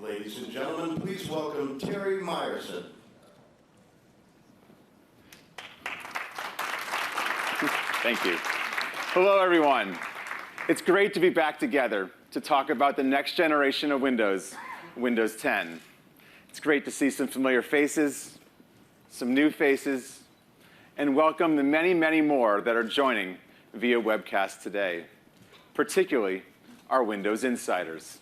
Ladies and gentlemen, please welcome Terry Myerson. Thank you. Hello, everyone. It's great to be back together to talk about the next generation of Windows, Windows 10. It's great to see some familiar faces, some new faces, and welcome the many, many more that are joining via webcast today, particularly our Windows Insiders.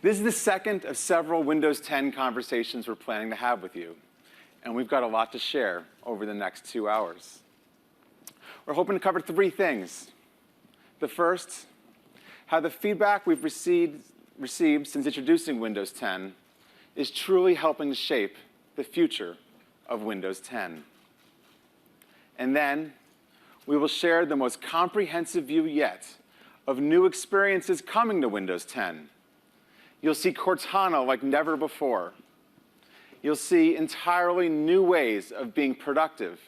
This is the second of several Windows 10 conversations we're planning to have with you, and we've got a lot to share over the next 2 hours. We're hoping to cover 3 things. The first, how the feedback we've received since introducing Windows 10 is truly helping to shape the future of Windows 10. And then, we will share the most comprehensive view yet of new experiences coming to Windows 10. You'll see Cortana like never before. You'll see entirely new ways of being productive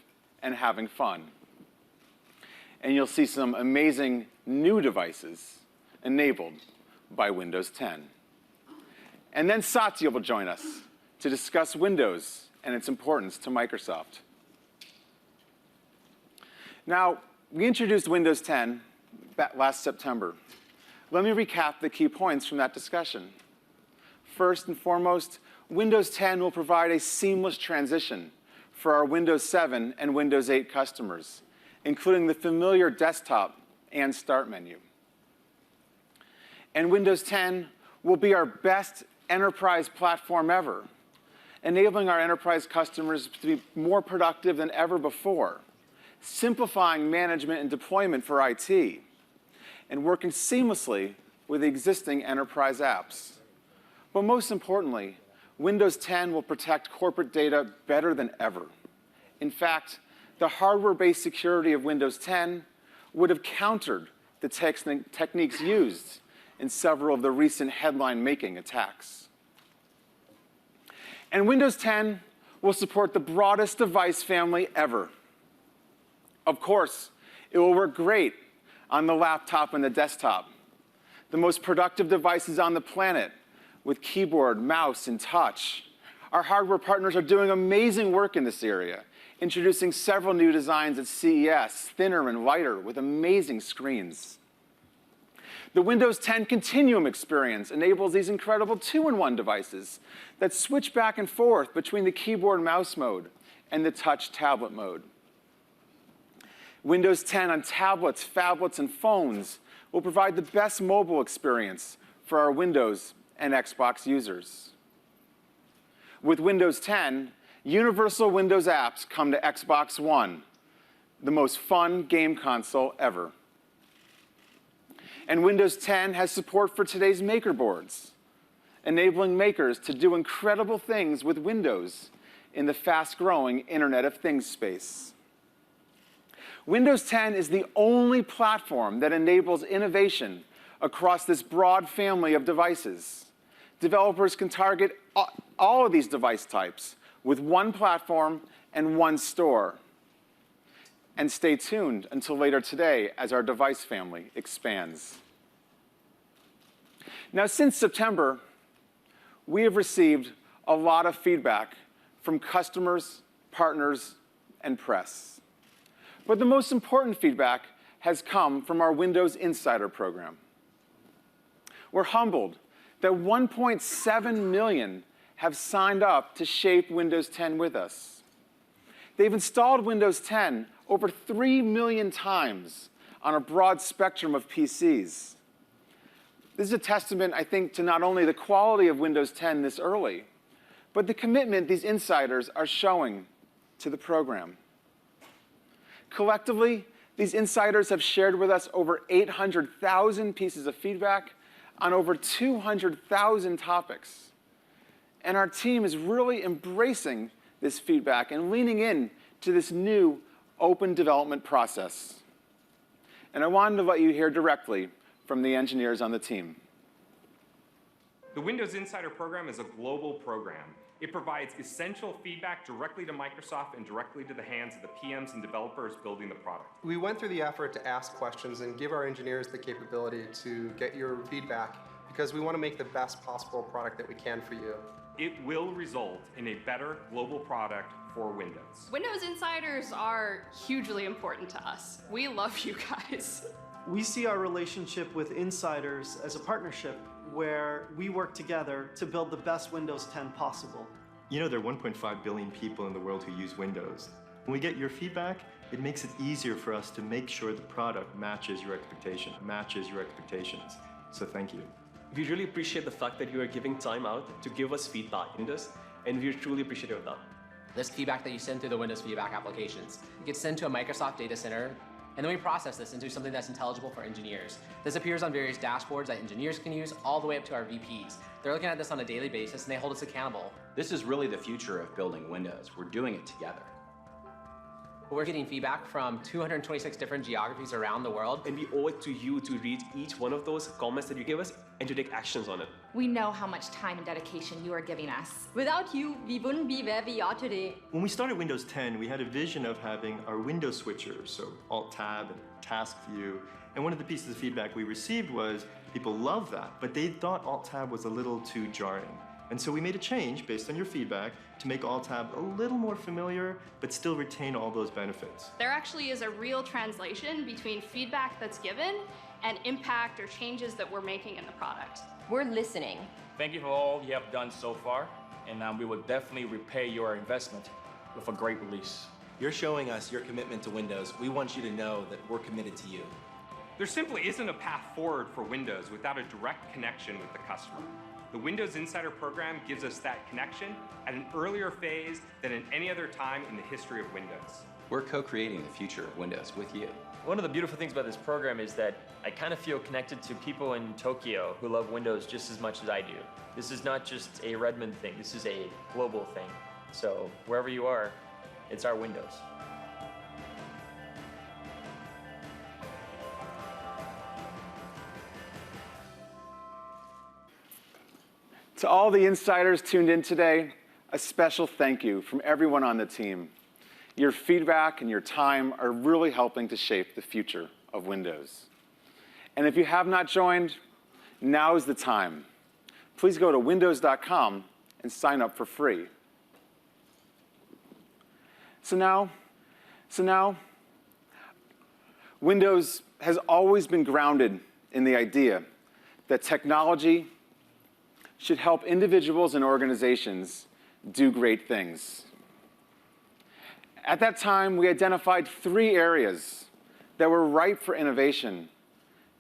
and having fun. And you'll see some amazing new devices enabled by Windows 10. And then Satya will join us to discuss Windows and its importance to Microsoft. Now, we introduced Windows 10 last September. Let me recap the key points from that discussion. First and foremost, Windows 10 will provide a seamless transition for our Windows 7 and Windows 8 customers, including the familiar desktop and start menu. And Windows 10 will be our best enterprise platform ever, enabling our enterprise customers to be more productive than ever before, simplifying management and deployment for IT, and working seamlessly with existing enterprise apps. But most importantly, Windows 10 will protect corporate data better than ever. In fact, the hardware-based security of Windows 10 would have countered the techniques used in several of the recent headline-making attacks. And Windows 10 will support the broadest device family ever. Of course, it will work great on the laptop and the desktop, the most productive devices on the planet, with keyboard, mouse, and touch. Our hardware partners are doing amazing work in this area, introducing several new designs at CES, thinner and lighter, with amazing screens. The Windows 10 Continuum experience enables these incredible 2-in-1 devices that switch back and forth between the keyboard mouse mode and the touch tablet mode. Windows 10 on tablets, phablets, and phones will provide the best mobile experience for our Windows and Xbox users. With Windows 10, universal Windows apps come to Xbox One, the most fun game console ever. And Windows 10 has support for today's maker boards, enabling makers to do incredible things with Windows in the fast-growing Internet of Things space. Windows 10 is the only platform that enables innovation across this broad family of devices. Developers can target all of these device types with one platform and one store. And stay tuned until later today as our device family expands. Now, since September, we have received a lot of feedback from customers, partners, and press. But the most important feedback has come from our Windows Insider program. We're humbled that 1.7 million have signed up to shape Windows 10 with us. They've installed Windows 10 over 3 million times on a broad spectrum of PCs. This is a testament, I think, to not only the quality of Windows 10 this early, but the commitment these insiders are showing to the program. Collectively, these insiders have shared with us over 800,000 pieces of feedback on over 200,000 topics. And our team is really embracing this feedback and leaning in to this new open development process. And I wanted to let you hear directly from the engineers on the team. The Windows Insider program is a global program. It provides essential feedback directly to Microsoft and directly to the hands of the PMs and developers building the product. We went through the effort to ask questions and give our engineers the capability to get your feedback because we want to make the best possible product that we can for you. It will result in a better global product for Windows. Windows Insiders are hugely important to us. We love you guys. We see our relationship with Insiders as a partnership where we work together to build the best Windows 10 possible. You know, there are 1.5 billion people in the world who use Windows. When we get your feedback, it makes it easier for us to make sure the product matches your expectations. So thank you. We really appreciate the fact that you are giving time out to give us feedback in this, and we're truly appreciative of that. This feedback that you send through the Windows feedback applications gets sent to a Microsoft data center, and then we process this into something that's intelligible for engineers. This appears on various dashboards that engineers can use, all the way up to our VPs. They're looking at this on a daily basis, and they hold us accountable. This is really the future of building Windows. We're doing it together. We're getting feedback from 226 different geographies around the world. And we owe it to you to read each one of those comments that you give us and to take actions on it. We know how much time and dedication you are giving us. Without you, we wouldn't be where we are today. When we started Windows 10, we had a vision of having our window switchers, so Alt-Tab and Task View. And one of the pieces of feedback we received was people love that, but they thought Alt-Tab was a little too jarring. And so we made a change based on your feedback to make Alt-Tab a little more familiar, but still retain all those benefits. There actually is a real translation between feedback that's given and impact or changes that we're making in the product. We're listening. Thank you for all you have done so far, and we will definitely repay your investment with a great release. You're showing us your commitment to Windows. We want you to know that we're committed to you. There simply isn't a path forward for Windows without a direct connection with the customer. The Windows Insider program gives us that connection at an earlier phase than at any other time in the history of Windows. We're co-creating the future of Windows with you. One of the beautiful things about this program is that I kind of feel connected to people in Tokyo who love Windows just as much as I do. This is not just a Redmond thing, this is a global thing. So wherever you are, it's our Windows. To all the insiders tuned in today, a special thank you from everyone on the team. Your feedback and your time are really helping to shape the future of Windows. And if you have not joined, now is the time. Please go to windows.com and sign up for free. So now, Windows has always been grounded in the idea that technology should help individuals and organizations do great things. At that time, we identified 3 areas that were ripe for innovation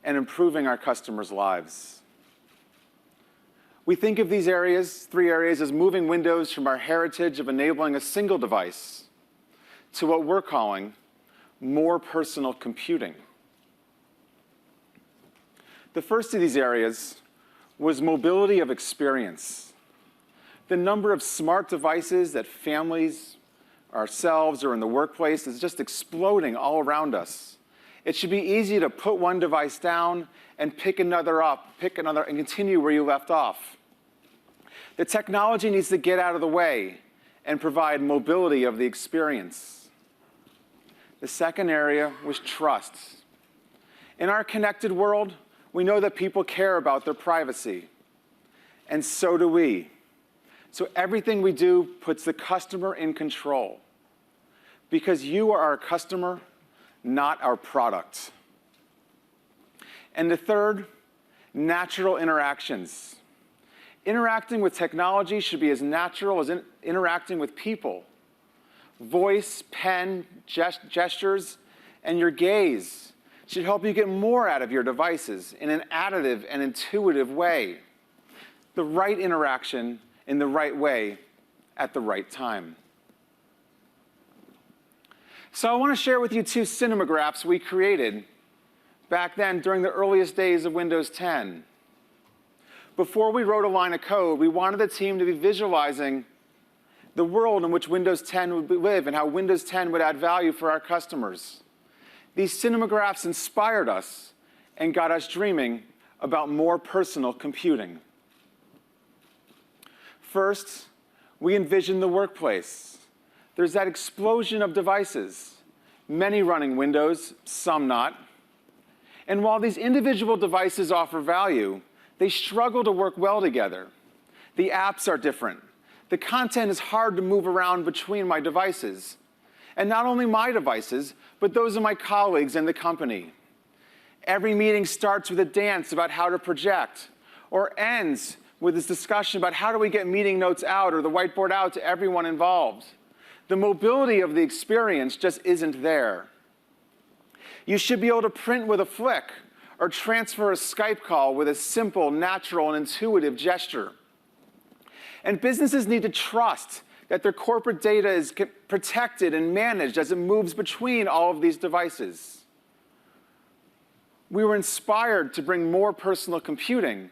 and improving our customers' lives. We think of these 3 areas as moving Windows from our heritage of enabling a single device to what we're calling more personal computing. The first of these areas was mobility of experience. The number of smart devices that families, ourselves, or in the workplace is just exploding all around us. It should be easy to put one device down and pick another up, and continue where you left off. The technology needs to get out of the way and provide mobility of the experience. The second area was trust. In our connected world, we know that people care about their privacy, and so do we. So everything we do puts the customer in control, because you are our customer, not our product. And the third, natural interactions. Interacting with technology should be as natural as interacting with people. Voice, pen, gestures, and your gaze should help you get more out of your devices in an additive and intuitive way. The right interaction in the right way at the right time. So I want to share with you 2 cinemagraphs we created back then during the earliest days of Windows 10. Before we wrote a line of code, we wanted the team to be visualizing the world in which Windows 10 would live and how Windows 10 would add value for our customers. These cinemagraphs inspired us and got us dreaming about more personal computing. First, we envisioned the workplace. There's that explosion of devices, many running Windows, some not. And while these individual devices offer value, They struggle to work well together. The apps are different. The content is hard to move around between my devices. And not only my devices, but those of my colleagues in the company. Every meeting starts with a dance about how to project, or ends with this discussion about how do we get meeting notes out or the whiteboard out to everyone involved. The mobility of the experience just isn't there. You should be able to print with a flick or transfer a Skype call with a simple, natural, and intuitive gesture. And businesses need to trust that their corporate data is protected and managed as it moves between all of these devices. We were inspired to bring more personal computing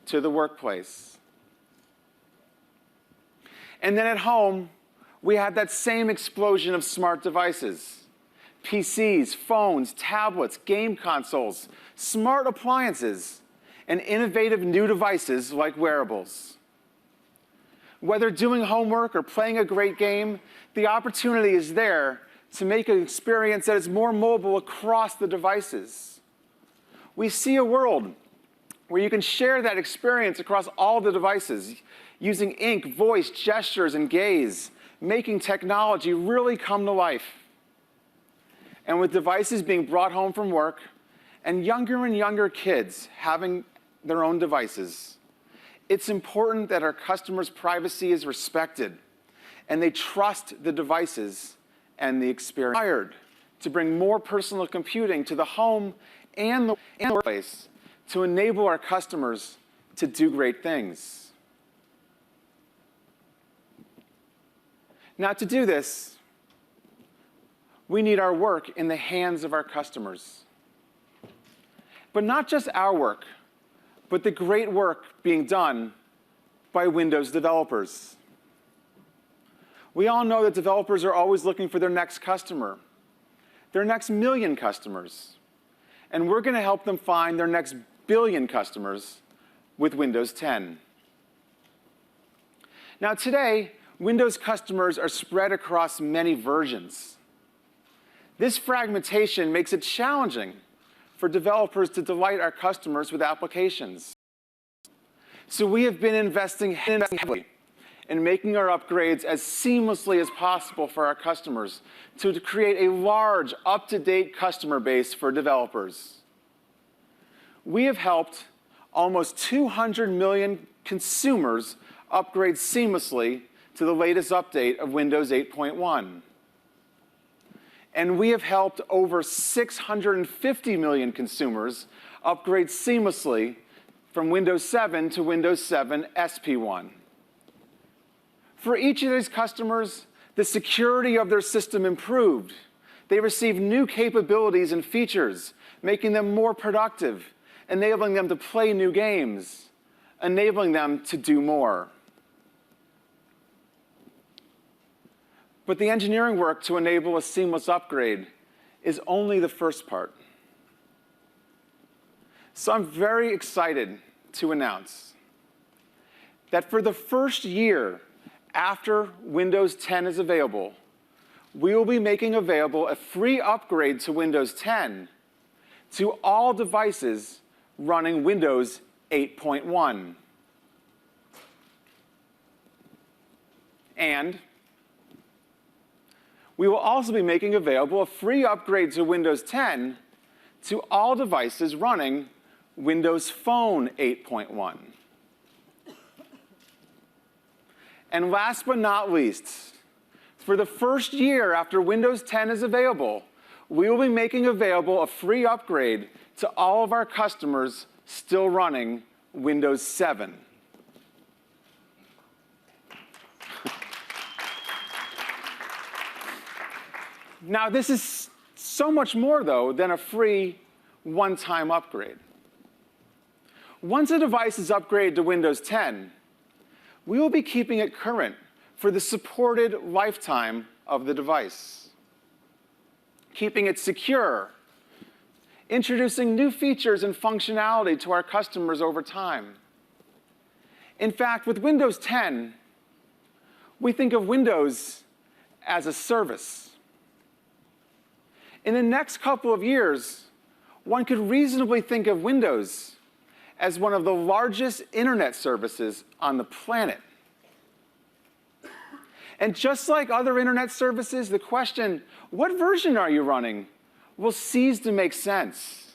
to the workplace. And then at home, we had that same explosion of smart devices. PCs, phones, tablets, game consoles, smart appliances, and innovative new devices like wearables. Whether doing homework or playing a great game, the opportunity is there to make an experience that is more mobile across the devices. We see a world where you can share that experience across all the devices, using ink, voice, gestures, and gaze, making technology really come to life. And with devices being brought home from work, and younger kids having their own devices, it's important that our customers' privacy is respected, and they trust the devices and the experience. We're required to bring more personal computing to the home and the workplace to enable our customers to do great things. Now, to do this, we need our work in the hands of our customers. But not just our work, but the great work being done by Windows developers. We all know that developers are always looking for their next customer, their next million customers. And we're going to help them find their next billion customers with Windows 10. Now today, Windows customers are spread across many versions. This fragmentation makes it challenging for developers to delight our customers with applications. So we have been investing heavily in making our upgrades as seamlessly as possible for our customers to create a large, up-to-date customer base for developers. We have helped almost 200 million consumers upgrade seamlessly to the latest update of Windows 8.1. And we have helped over 650 million consumers upgrade seamlessly from Windows 7 to Windows 7 SP1. For each of these customers, the security of their system improved. They received new capabilities and features, making them more productive, enabling them to play new games, enabling them to do more. But the engineering work to enable a seamless upgrade is only the first part. So I'm very excited to announce that for the first year after Windows 10 is available, we will be making available a free upgrade to Windows 10 to all devices running Windows 8.1. And we will also be making available a free upgrade to Windows 10 to all devices running Windows Phone 8.1. And last but not least, for the first year after Windows 10 is available, we will be making available a free upgrade to all of our customers still running Windows 7. Now, this is so much more, though, than a free one-time upgrade. Once a device is upgraded to Windows 10, we will be keeping it current for the supported lifetime of the device, keeping it secure, introducing new features and functionality to our customers over time. In fact, with Windows 10, we think of Windows as a service. In the next couple of years, one could reasonably think of Windows as one of the largest internet services on the planet. And just like other internet services, the question, what version are you running, will cease to make sense.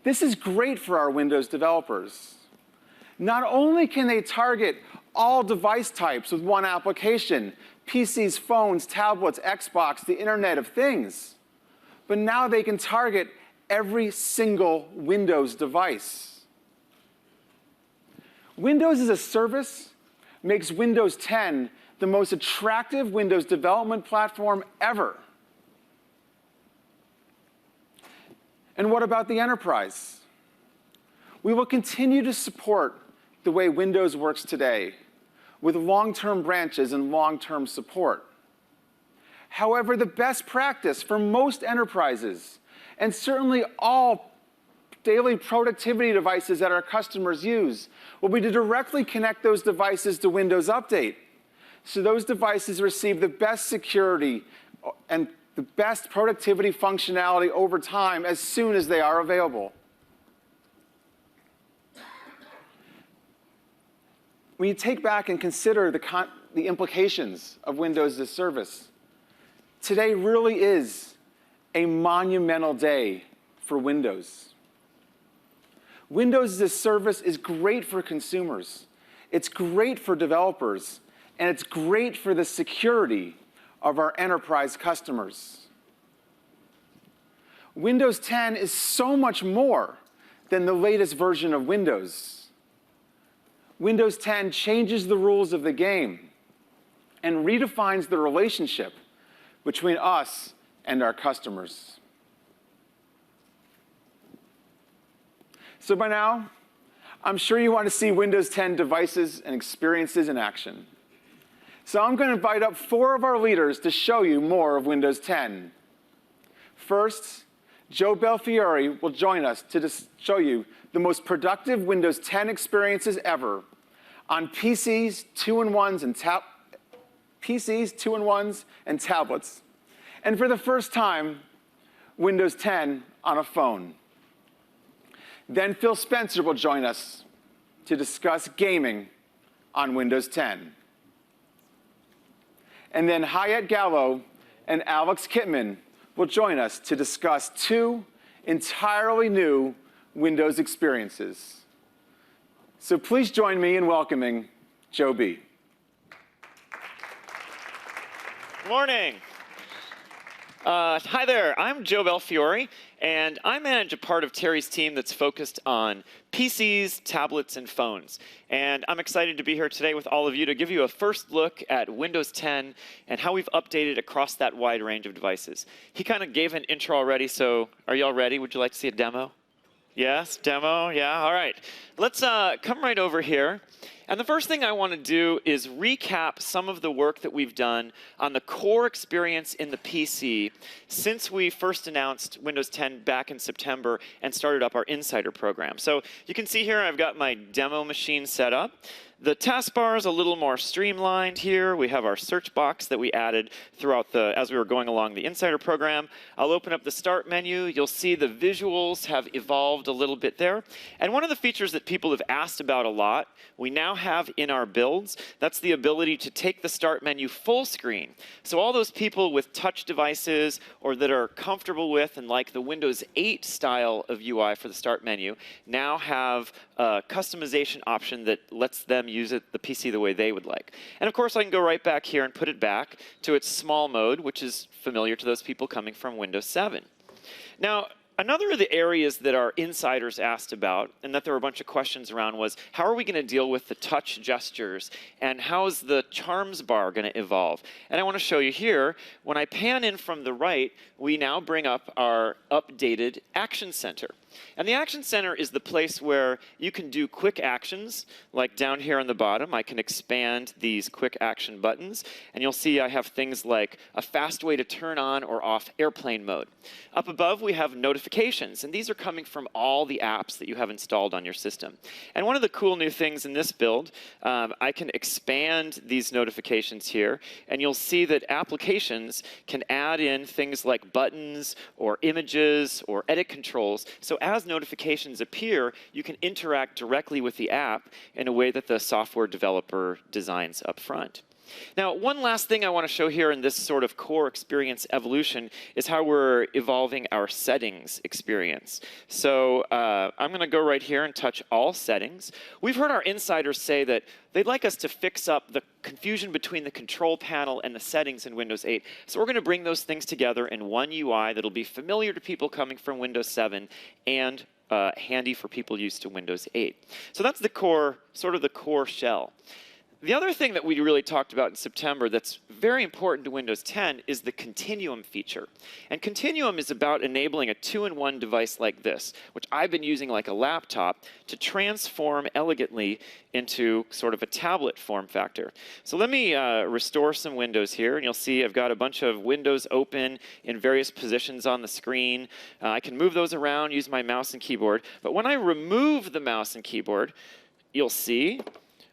This is great for our Windows developers. Not only can they target all device types with one application, PCs, phones, tablets, Xbox, the Internet of Things, but now they can target every single Windows device. Windows as a service makes Windows 10 the most attractive Windows development platform ever. And what about the enterprise? We will continue to support the way Windows works today, with long-term branches and long-term support. However, the best practice for most enterprises, and certainly all daily productivity devices that our customers use, will be to directly connect those devices to Windows Update, so those devices receive the best security and the best productivity functionality over time as soon as they are available. When you take back and consider the implications of Windows as a service, today really is a monumental day for Windows. Windows as a service is great for consumers, it's great for developers, and it's great for the security of our enterprise customers. Windows 10 is so much more than the latest version of Windows. Windows 10 changes the rules of the game and redefines the relationship between us and our customers. So by now, I'm sure you want to see Windows 10 devices and experiences in action. So I'm going to invite up 4 of our leaders to show you more of Windows 10. First, Joe Belfiore will join us to show you the most productive Windows 10 experiences ever on PCs, 2-in-1s, and tablets. And for the first time, Windows 10 on a phone. Then Phil Spencer will join us to discuss gaming on Windows 10. And then Hayat Gallo and Alex Kittman will join us to discuss 2 entirely new Windows experiences. So please join me in welcoming Joe B. Good morning. Hi there, I'm Joe Belfiore, and I manage a part of Terry's team that's focused on PCs, tablets, and phones. And I'm excited to be here today with all of you to give you a first look at Windows 10 and how we've updated across that wide range of devices. He kind of gave an intro already, so are you all ready? Would you like to see a demo? Yes, demo, yeah, all right. Let's come right over here. And the first thing I want to do is recap some of the work that we've done on the core experience in the PC since we first announced Windows 10 back in September and started up our Insider program. So you can see here I've got my demo machine set up. The taskbar is a little more streamlined here. We have our search box that we added throughout as we were going along the Insider program. I'll open up the Start menu. You'll see the visuals have evolved a little bit there. And one of the features that people have asked about a lot, we now have in our builds, that's the ability to take the Start menu full screen. So all those people with touch devices or that are comfortable with and like the Windows 8 style of UI for the Start menu now have a customization option that lets them use the PC the way they would like. And of course, I can go right back here and put it back to its small mode, which is familiar to those people coming from Windows 7. Now, another of the areas that our insiders asked about, and that there were a bunch of questions around, was how are we going to deal with the touch gestures, and how is the charms bar going to evolve? And I want to show you here, when I pan in from the right, we now bring up our updated Action Center. And the Action Center is the place where you can do quick actions, like down here on the bottom. I can expand these quick action buttons, and you'll see I have things like a fast way to turn on or off airplane mode. Up above, we have notifications, and these are coming from all the apps that you have installed on your system. And one of the cool new things in this build, I can expand these notifications here, and you'll see that applications can add in things like buttons or images or edit controls. So as notifications appear, you can interact directly with the app in a way that the software developer designs up front. Now, one last thing I want to show here in this sort of core experience evolution is how we're evolving our settings experience. So I'm going to go right here and touch all settings. We've heard our insiders say that they'd like us to fix up the confusion between the control panel and the settings in Windows 8. So we're going to bring those things together in one UI that'll be familiar to people coming from Windows 7 and handy for people used to Windows 8. So that's the core, sort of the core shell. The other thing that we really talked about in September that's very important to Windows 10 is the Continuum feature. And Continuum is about enabling a two-in-one device like this, which I've been using like a laptop, to transform elegantly into sort of a tablet form factor. So let me restore some windows here, and you'll see I've got a bunch of windows open in various positions on the screen. I can move those around, use my mouse and keyboard. But when I remove the mouse and keyboard, you'll see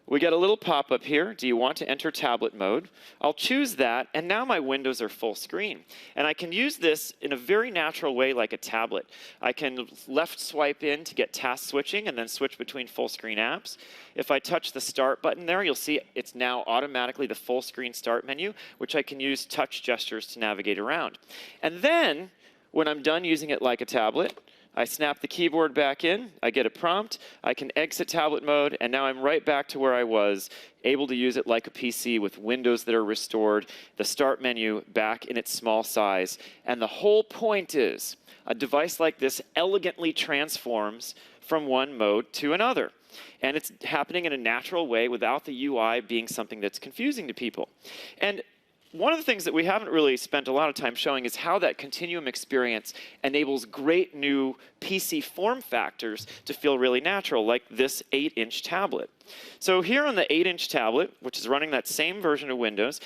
we get a little pop-up here. Do you want to enter tablet mode? I'll choose that, and now my windows are full screen. And I can use this in a very natural way like a tablet. I can left swipe in to get task switching and then switch between full screen apps. If I touch the start button there, you'll see it's now automatically the full screen start menu, which I can use touch gestures to navigate around. And then, when I'm done using it like a tablet, I snap the keyboard back in, I get a prompt, I can exit tablet mode, and now I'm right back to where I was, able to use it like a PC with windows that are restored, the start menu back in its small size. And the whole point is, a device like this elegantly transforms from one mode to another. And it's happening in a natural way without the UI being something that's confusing to people. And one of the things that we haven't really spent a lot of time showing is how that Continuum experience enables great new PC form factors to feel really natural, like this 8-inch tablet. So here on the 8-inch tablet, which is running that same version of Windows,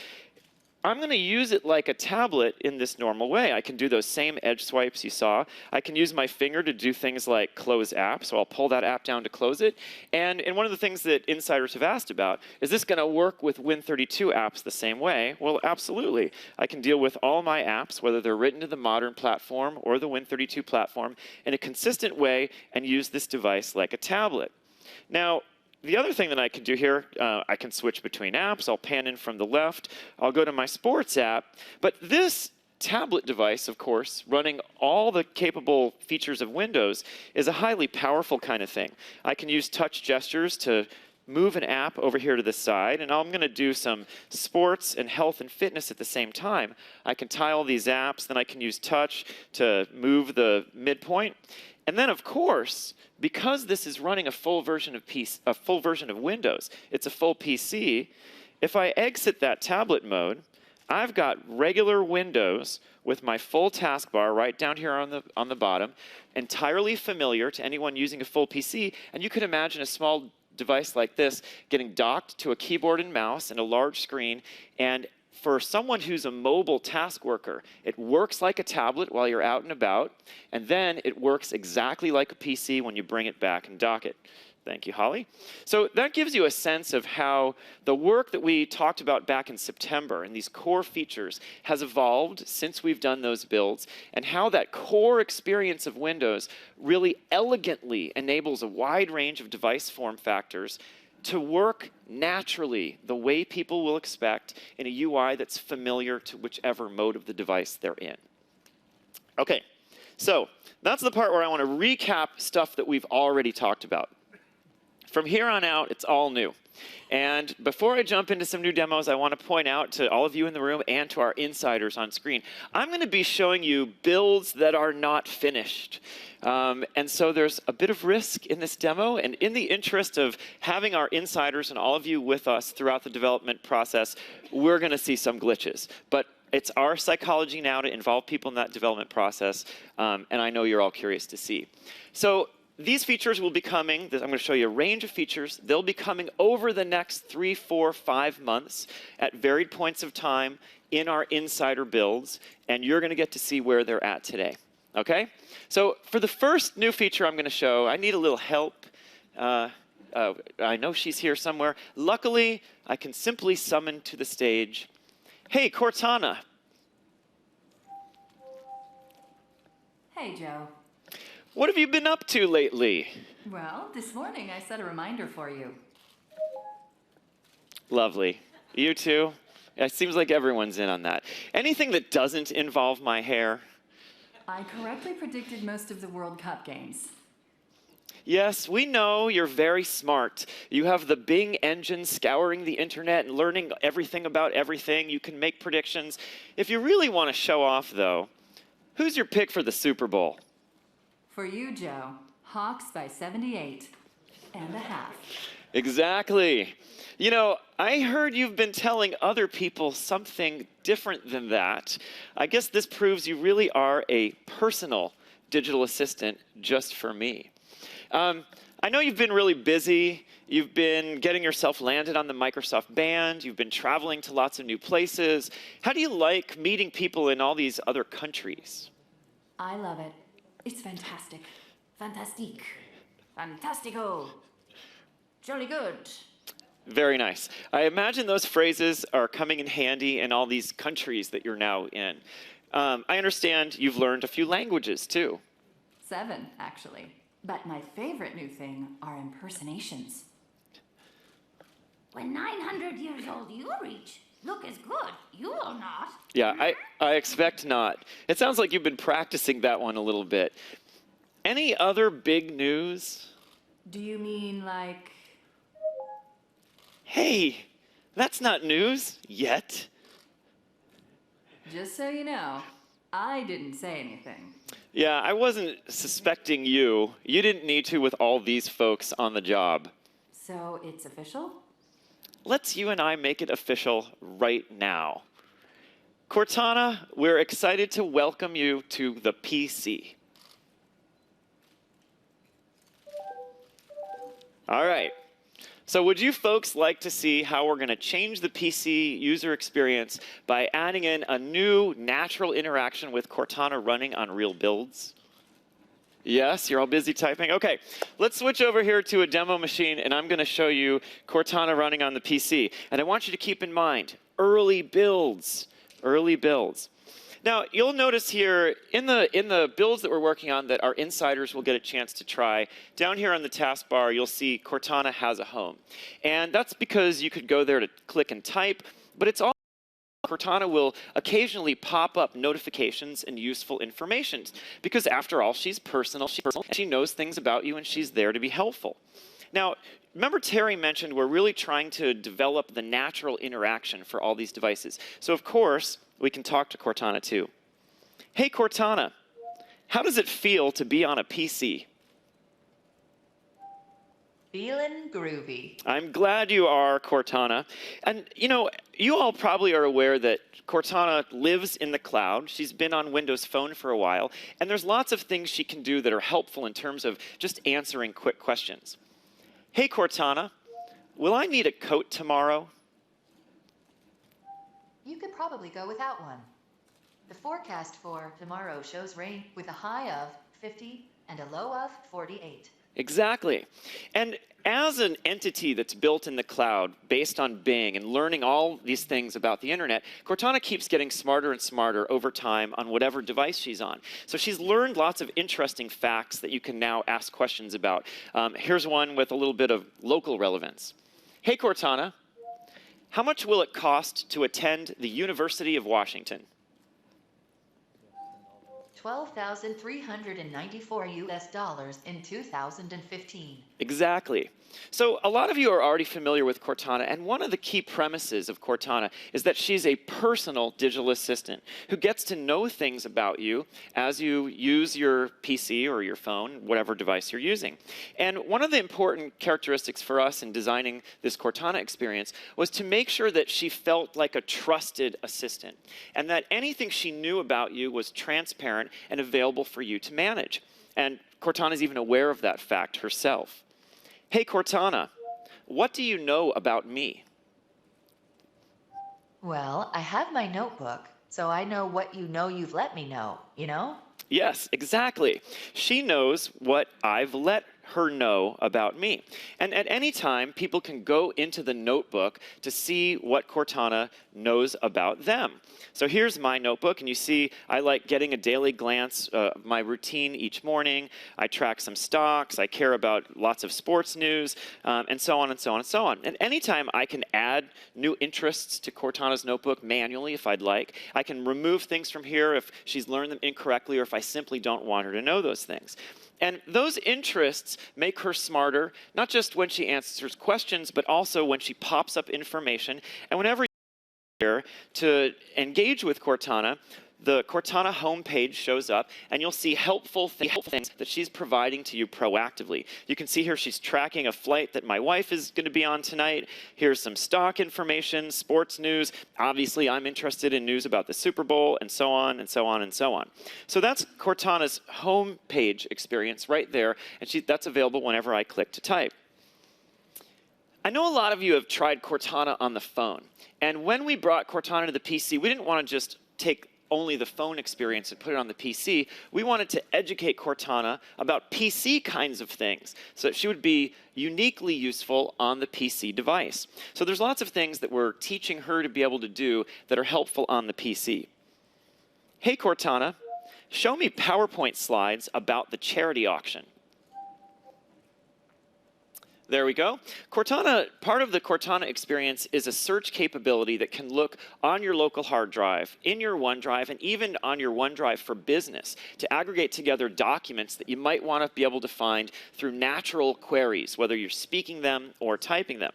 I'm going to use it like a tablet in this normal way. I can do those same edge swipes you saw. I can use my finger to do things like close app, so I'll pull that app down to close it. And one of the things that insiders have asked about, is this going to work with Win32 apps the same way? Well, absolutely. I can deal with all my apps, whether they're written to the modern platform or the Win32 platform, in a consistent way and use this device like a tablet. Now, the other thing that I can do here, I can switch between apps. I'll pan in from the left. I'll go to my sports app. But this tablet device, of course, running all the capable features of Windows, is a highly powerful kind of thing. I can use touch gestures to move an app over here to the side, and I'm going to do some sports and health and fitness at the same time. I can tile these apps, then I can use touch to move the midpoint. And then, of course, because this is running a full version of Windows, it's a full PC. If I exit that tablet mode, I've got regular Windows with my full taskbar right down here on the bottom, entirely familiar to anyone using a full PC. And you could imagine a small device like this getting docked to a keyboard and mouse and a large screen. And for someone who's a mobile task worker, it works like a tablet while you're out and about, and then it works exactly like a PC when you bring it back and dock it. Thank you, Holly. So that gives you a sense of how the work that we talked about back in September and these core features has evolved since we've done those builds, and how that core experience of Windows really elegantly enables a wide range of device form factors to work naturally the way people will expect in a UI that's familiar to whichever mode of the device they're in. Okay, so that's the part where I want to recap stuff that we've already talked about. From here on out, it's all new. And before I jump into some new demos, I want to point out to all of you in the room and to our insiders on screen, I'm going to be showing you builds that are not finished. And so there's a bit of risk in this demo, and in the interest of having our insiders and all of you with us throughout the development process, we're going to see some glitches. But it's our psychology now to involve people in that development process, and I know you're all curious to see. So these features will be coming. I'm going to show you a range of features. They'll be coming over the next 3, 4, 5 months at varied points of time in our insider builds, and you're going to get to see where they're at today. Okay? So for the first new feature I'm going to show, I need a little help. I know she's here somewhere. Luckily, I can simply summon to the stage, hey, Cortana. Hey, Joe. What have you been up to lately? Well, this morning I set a reminder for you. Lovely. You too? It seems like everyone's in on that. Anything that doesn't involve my hair? I correctly predicted most of the World Cup games. Yes, we know you're very smart. You have the Bing engine scouring the internet and learning everything about everything. You can make predictions. If you really want to show off, though, who's your pick for the Super Bowl? For you, Joe, Hawks by 78 and a half. Exactly. You know, I heard you've been telling other people something different than that. I guess this proves you really are a personal digital assistant just for me. I know you've been really busy. You've been getting yourself landed on the Microsoft band. You've been traveling to lots of new places. How do you like meeting people in all these other countries? I love it. It's fantastic. Fantastique. Fantastico. Jolly good. Very nice. I imagine those phrases are coming in handy in all these countries that you're now in. I understand you've learned a few languages, too. 7, actually. But my favorite new thing are impersonations. When 900 years old you reach, look as good. You will not. Yeah, I expect not. It sounds like you've been practicing that one a little bit. Any other big news? Do you mean like... Hey, that's not news yet. Just so you know, I didn't say anything. Yeah, I wasn't suspecting you. You didn't need to with all these folks on the job. So it's official? Let's you and I make it official right now. Cortana, we're excited to welcome you to the PC. All right. So would you folks like to see how we're going to change the PC user experience by adding in a new natural interaction with Cortana running on real builds? Yes, you're all busy typing? Okay, let's switch over here to a demo machine, and I'm going to show you Cortana running on the PC. And I want you to keep in mind, early builds, early builds. Now, you'll notice here in the builds that we're working on that our insiders will get a chance to try, down here on the taskbar, you'll see Cortana has a home. And that's because you could go there to click and type, but it's all Cortana will occasionally pop up notifications and useful information because, after all, she's personal, she knows things about you, and she's there to be helpful. Now, remember Terry mentioned we're really trying to develop the natural interaction for all these devices. So, of course, we can talk to Cortana, too. Hey, Cortana, how does it feel to be on a PC? Feeling groovy. I'm glad you are, Cortana. And, you know, you all probably are aware that Cortana lives in the cloud. She's been on Windows Phone for a while. And there's lots of things she can do that are helpful in terms of just answering quick questions. Hey, Cortana, will I need a coat tomorrow? You could probably go without one. The forecast for tomorrow shows rain with a high of 50 and a low of 48. Exactly. And as an entity that's built in the cloud based on Bing and learning all these things about the internet, Cortana keeps getting smarter and smarter over time on whatever device she's on. So she's learned lots of interesting facts that you can now ask questions about. Here's one with a little bit of local relevance. Hey, Cortana, how much will it cost to attend the University of Washington? $12,394 US in 2015. Exactly. So a lot of you are already familiar with Cortana, and one of the key premises of Cortana is that she's a personal digital assistant who gets to know things about you as you use your PC or your phone, whatever device you're using. And one of the important characteristics for us in designing this Cortana experience was to make sure that she felt like a trusted assistant, and that anything she knew about you was transparent and available for you to manage. And Cortana is even aware of that fact herself. Hey, Cortana, what do you know about me? Well, I have my notebook, so I know what you know you've let me know, you know? Yes, exactly. She knows what I've let her know about me. And at any time, people can go into the notebook to see what Cortana knows about them. So here's my notebook, and you see I like getting a daily glance of my routine each morning. I track some stocks. I care about lots of sports news, and so on and so on and so on. And anytime I can add new interests to Cortana's notebook manually if I'd like. I can remove things from here if she's learned them incorrectly or if I simply don't want her to know those things. And those interests make her smarter, not just when she answers questions, but also when she pops up information. And whenever you're here to engage with Cortana, the Cortana homepage shows up, and you'll see helpful things that she's providing to you proactively. You can see here she's tracking a flight that my wife is going to be on tonight. Here's some stock information, sports news. Obviously, I'm interested in news about the Super Bowl, and so on, and so on, and so on. So that's Cortana's homepage experience right there, and that's available whenever I click to type. I know a lot of you have tried Cortana on the phone, and when we brought Cortana to the PC, we didn't want to just take only the phone experience and put it on the PC. We wanted to educate Cortana about PC kinds of things so that she would be uniquely useful on the PC device. So there's lots of things that we're teaching her to be able to do that are helpful on the PC. Hey Cortana, show me PowerPoint slides about the charity auction. There we go. Cortana, part of the Cortana experience is a search capability that can look on your local hard drive, in your OneDrive, and even on your OneDrive for Business to aggregate together documents that you might want to be able to find through natural queries, whether you're speaking them or typing them.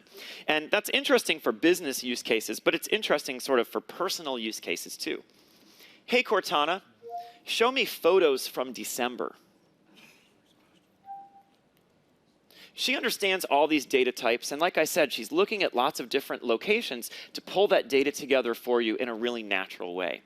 And that's interesting for business use cases, but it's interesting sort of for personal use cases too. Hey Cortana, show me photos from December. She understands all these data types, and like I said, she's looking at lots of different locations to pull that data together for you in a really natural way.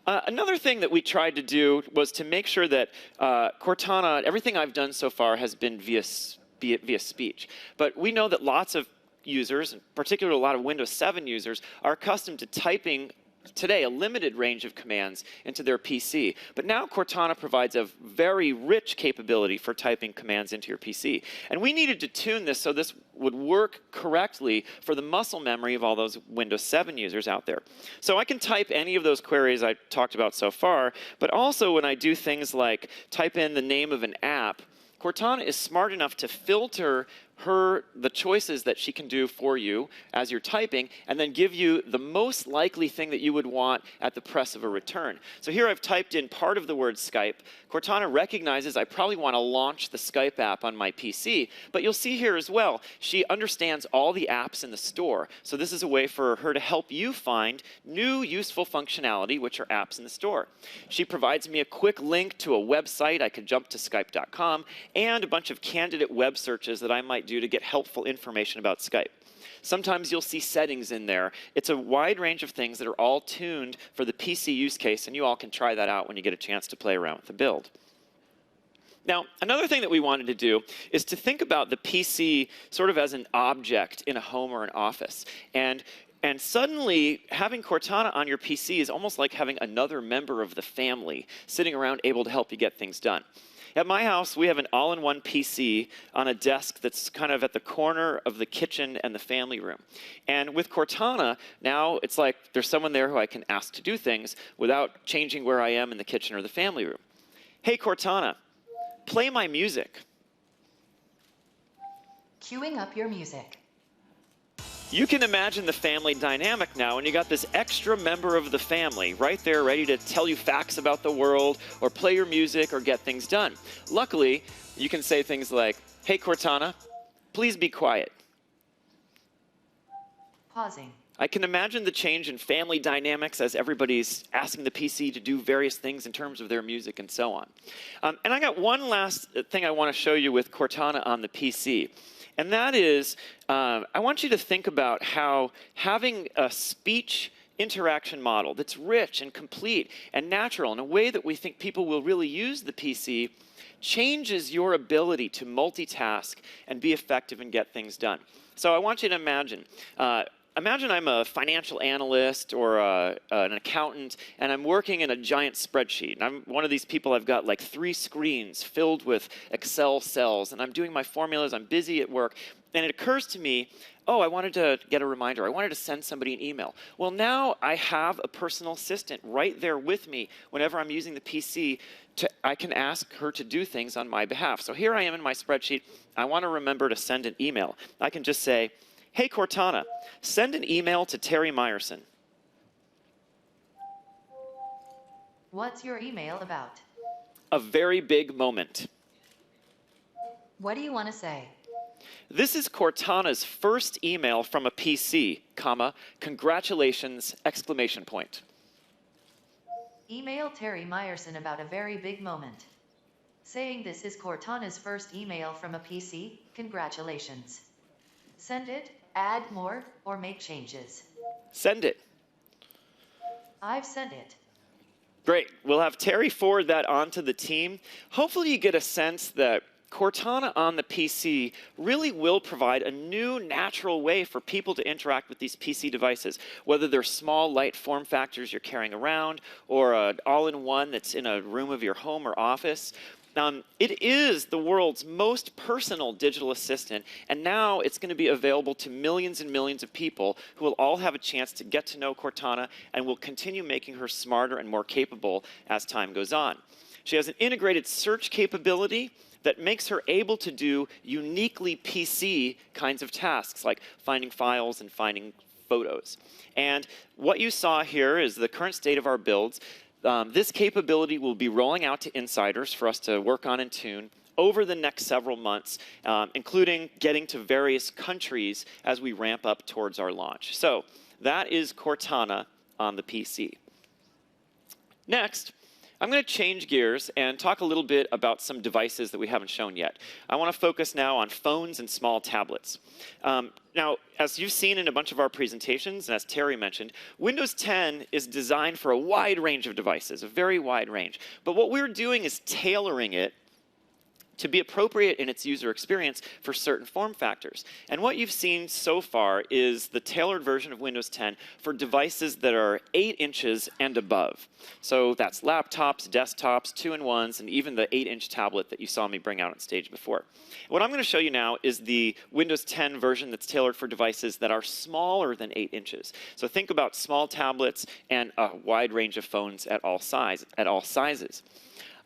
Another thing that we tried to do was to make sure that Cortana, everything I've done so far has been via speech. But we know that lots of users, in particular a lot of Windows 7 users, are accustomed to typing today a limited range of commands into their PC. But now Cortana provides a very rich capability for typing commands into your PC. And we needed to tune this so this would work correctly for the muscle memory of all those Windows 7 users out there. So I can type any of those queries I talked about so far, but also when I do things like type in the name of an app, Cortana is smart enough to filter the choices that she can do for you as you're typing, and then give you the most likely thing that you would want at the press of a return. So here I've typed in part of the word Skype. Cortana recognizes I probably want to launch the Skype app on my PC, but you'll see here as well, she understands all the apps in the store. So this is a way for her to help you find new useful functionality, which are apps in the store. She provides me a quick link to a website. I could jump to Skype.com, and a bunch of candidate web searches that I might do to get helpful information about Skype. Sometimes you'll see settings in there. It's a wide range of things that are all tuned for the PC use case, and you all can try that out when you get a chance to play around with the build. Now, another thing that we wanted to do is to think about the PC sort of as an object in a home or an office. And suddenly, having Cortana on your PC is almost like having another member of the family sitting around able to help you get things done. At my house, we have an all-in-one PC on a desk that's kind of at the corner of the kitchen and the family room. And with Cortana, now it's like there's someone there who I can ask to do things without changing where I am in the kitchen or the family room. Hey, Cortana, play my music. Queuing up your music. You can imagine the family dynamic now, and you got this extra member of the family right there ready to tell you facts about the world or play your music or get things done. Luckily, you can say things like, hey Cortana, please be quiet. Pausing. I can imagine the change in family dynamics as everybody's asking the PC to do various things in terms of their music and so on. And I got one last thing I want to show you with Cortana on the PC. And that is, I want you to think about how having a speech interaction model that's rich and complete and natural in a way that we think people will really use the PC changes your ability to multitask and be effective and get things done. So I want you to imagine imagine I'm a financial analyst or an accountant, and I'm working in a giant spreadsheet. And I'm one of these people, I've got like 3 screens filled with Excel cells, and I'm doing my formulas, I'm busy at work, and it occurs to me, oh, I wanted to get a reminder. I wanted to send somebody an email. Well, now I have a personal assistant right there with me whenever I'm using the PC. I can ask her to do things on my behalf. So here I am in my spreadsheet. I want to remember to send an email. I can just say, hey, Cortana, send an email to Terry Myerson. What's your email about? A very big moment. What do you want to say? This is Cortana's first email from a PC, comma, congratulations, exclamation point. Email Terry Myerson about a very big moment. Saying this is Cortana's first email from a PC, congratulations. Send it, add more, or make changes. Send it. I've sent it. Great. We'll have Terry forward that on to the team. Hopefully you get a sense that Cortana on the PC really will provide a new natural way for people to interact with these PC devices, whether they're small, light form factors you're carrying around or an all-in-one that's in a room of your home or office. It is the world's most personal digital assistant, and now it's going to be available to millions and millions of people who will all have a chance to get to know Cortana and will continue making her smarter and more capable as time goes on. She has an integrated search capability that makes her able to do uniquely PC kinds of tasks, like finding files and finding photos. And what you saw here is the current state of our builds. This capability will be rolling out to insiders for us to work on and tune over the next several months, including getting to various countries as we ramp up towards our launch. So that is Cortana on the PC. Next, I'm going to change gears and talk a little bit about some devices that we haven't shown yet. I want to focus now on phones and small tablets. Now, as you've seen in a bunch of our presentations, and as Terry mentioned, Windows 10 is designed for a wide range of devices, a very wide range. But what we're doing is tailoring it to be appropriate in its user experience for certain form factors. And what you've seen so far is the tailored version of Windows 10 for devices that are 8 inches and above. So that's laptops, desktops, 2-in-1s, and even the 8-inch tablet that you saw me bring out on stage before. What I'm going to show you now is the Windows 10 version that's tailored for devices that are smaller than 8 inches. So think about small tablets and a wide range of phones at all sizes.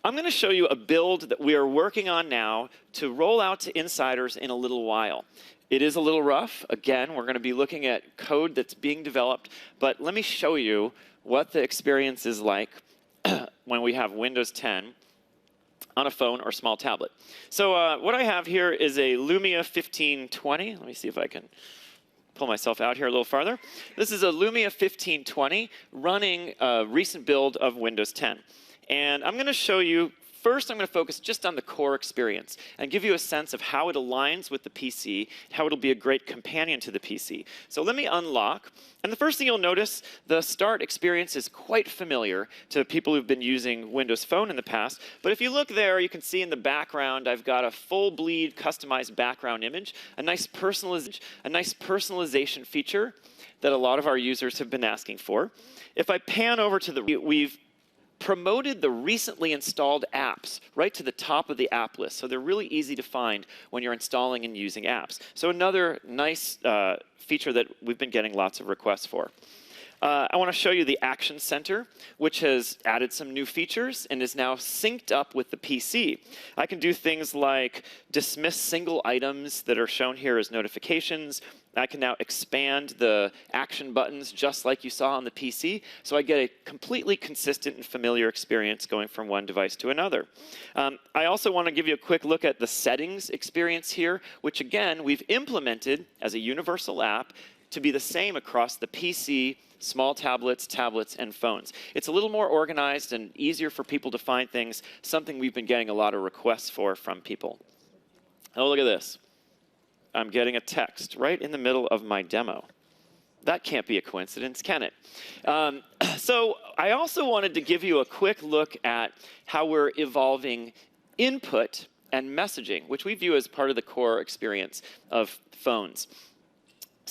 I'm going to show you a build that we are working on now to roll out to insiders in a little while. It is a little rough. Again, we're going to be looking at code that's being developed, but let me show you what the experience is like when we have Windows 10 on a phone or small tablet. So what I have here is a Lumia 1520. Let me see if I can pull myself out here a little farther. This is a Lumia 1520 running a recent build of Windows 10. And I'm going to show you, first I'm going to focus just on the core experience and give you a sense of how it aligns with the PC, how it'll be a great companion to the PC. So let me unlock. And the first thing you'll notice, the start experience is quite familiar to people who've been using Windows Phone in the past. But if you look there, you can see in the background, I've got a full bleed customized background image, a nice personalization feature that a lot of our users have been asking for. If I pan over to we've promoted the recently installed apps right to the top of the app list. So they're really easy to find when you're installing and using apps. So another nice feature that we've been getting lots of requests for. I want to show you the Action Center, which has added some new features and is now synced up with the PC. I can do things like dismiss single items that are shown here as notifications. I can now expand the action buttons just like you saw on the PC, so I get a completely consistent and familiar experience going from one device to another. I also want to give you a quick look at the settings experience here, which again, we've implemented as a universal app to be the same across the PC, small tablets, and phones. It's a little more organized and easier for people to find things, something we've been getting a lot of requests for from people. Oh, look at this. I'm getting a text right in the middle of my demo. That can't be a coincidence, can it? So I also wanted to give you a quick look at how we're evolving input and messaging, which we view as part of the core experience of phones.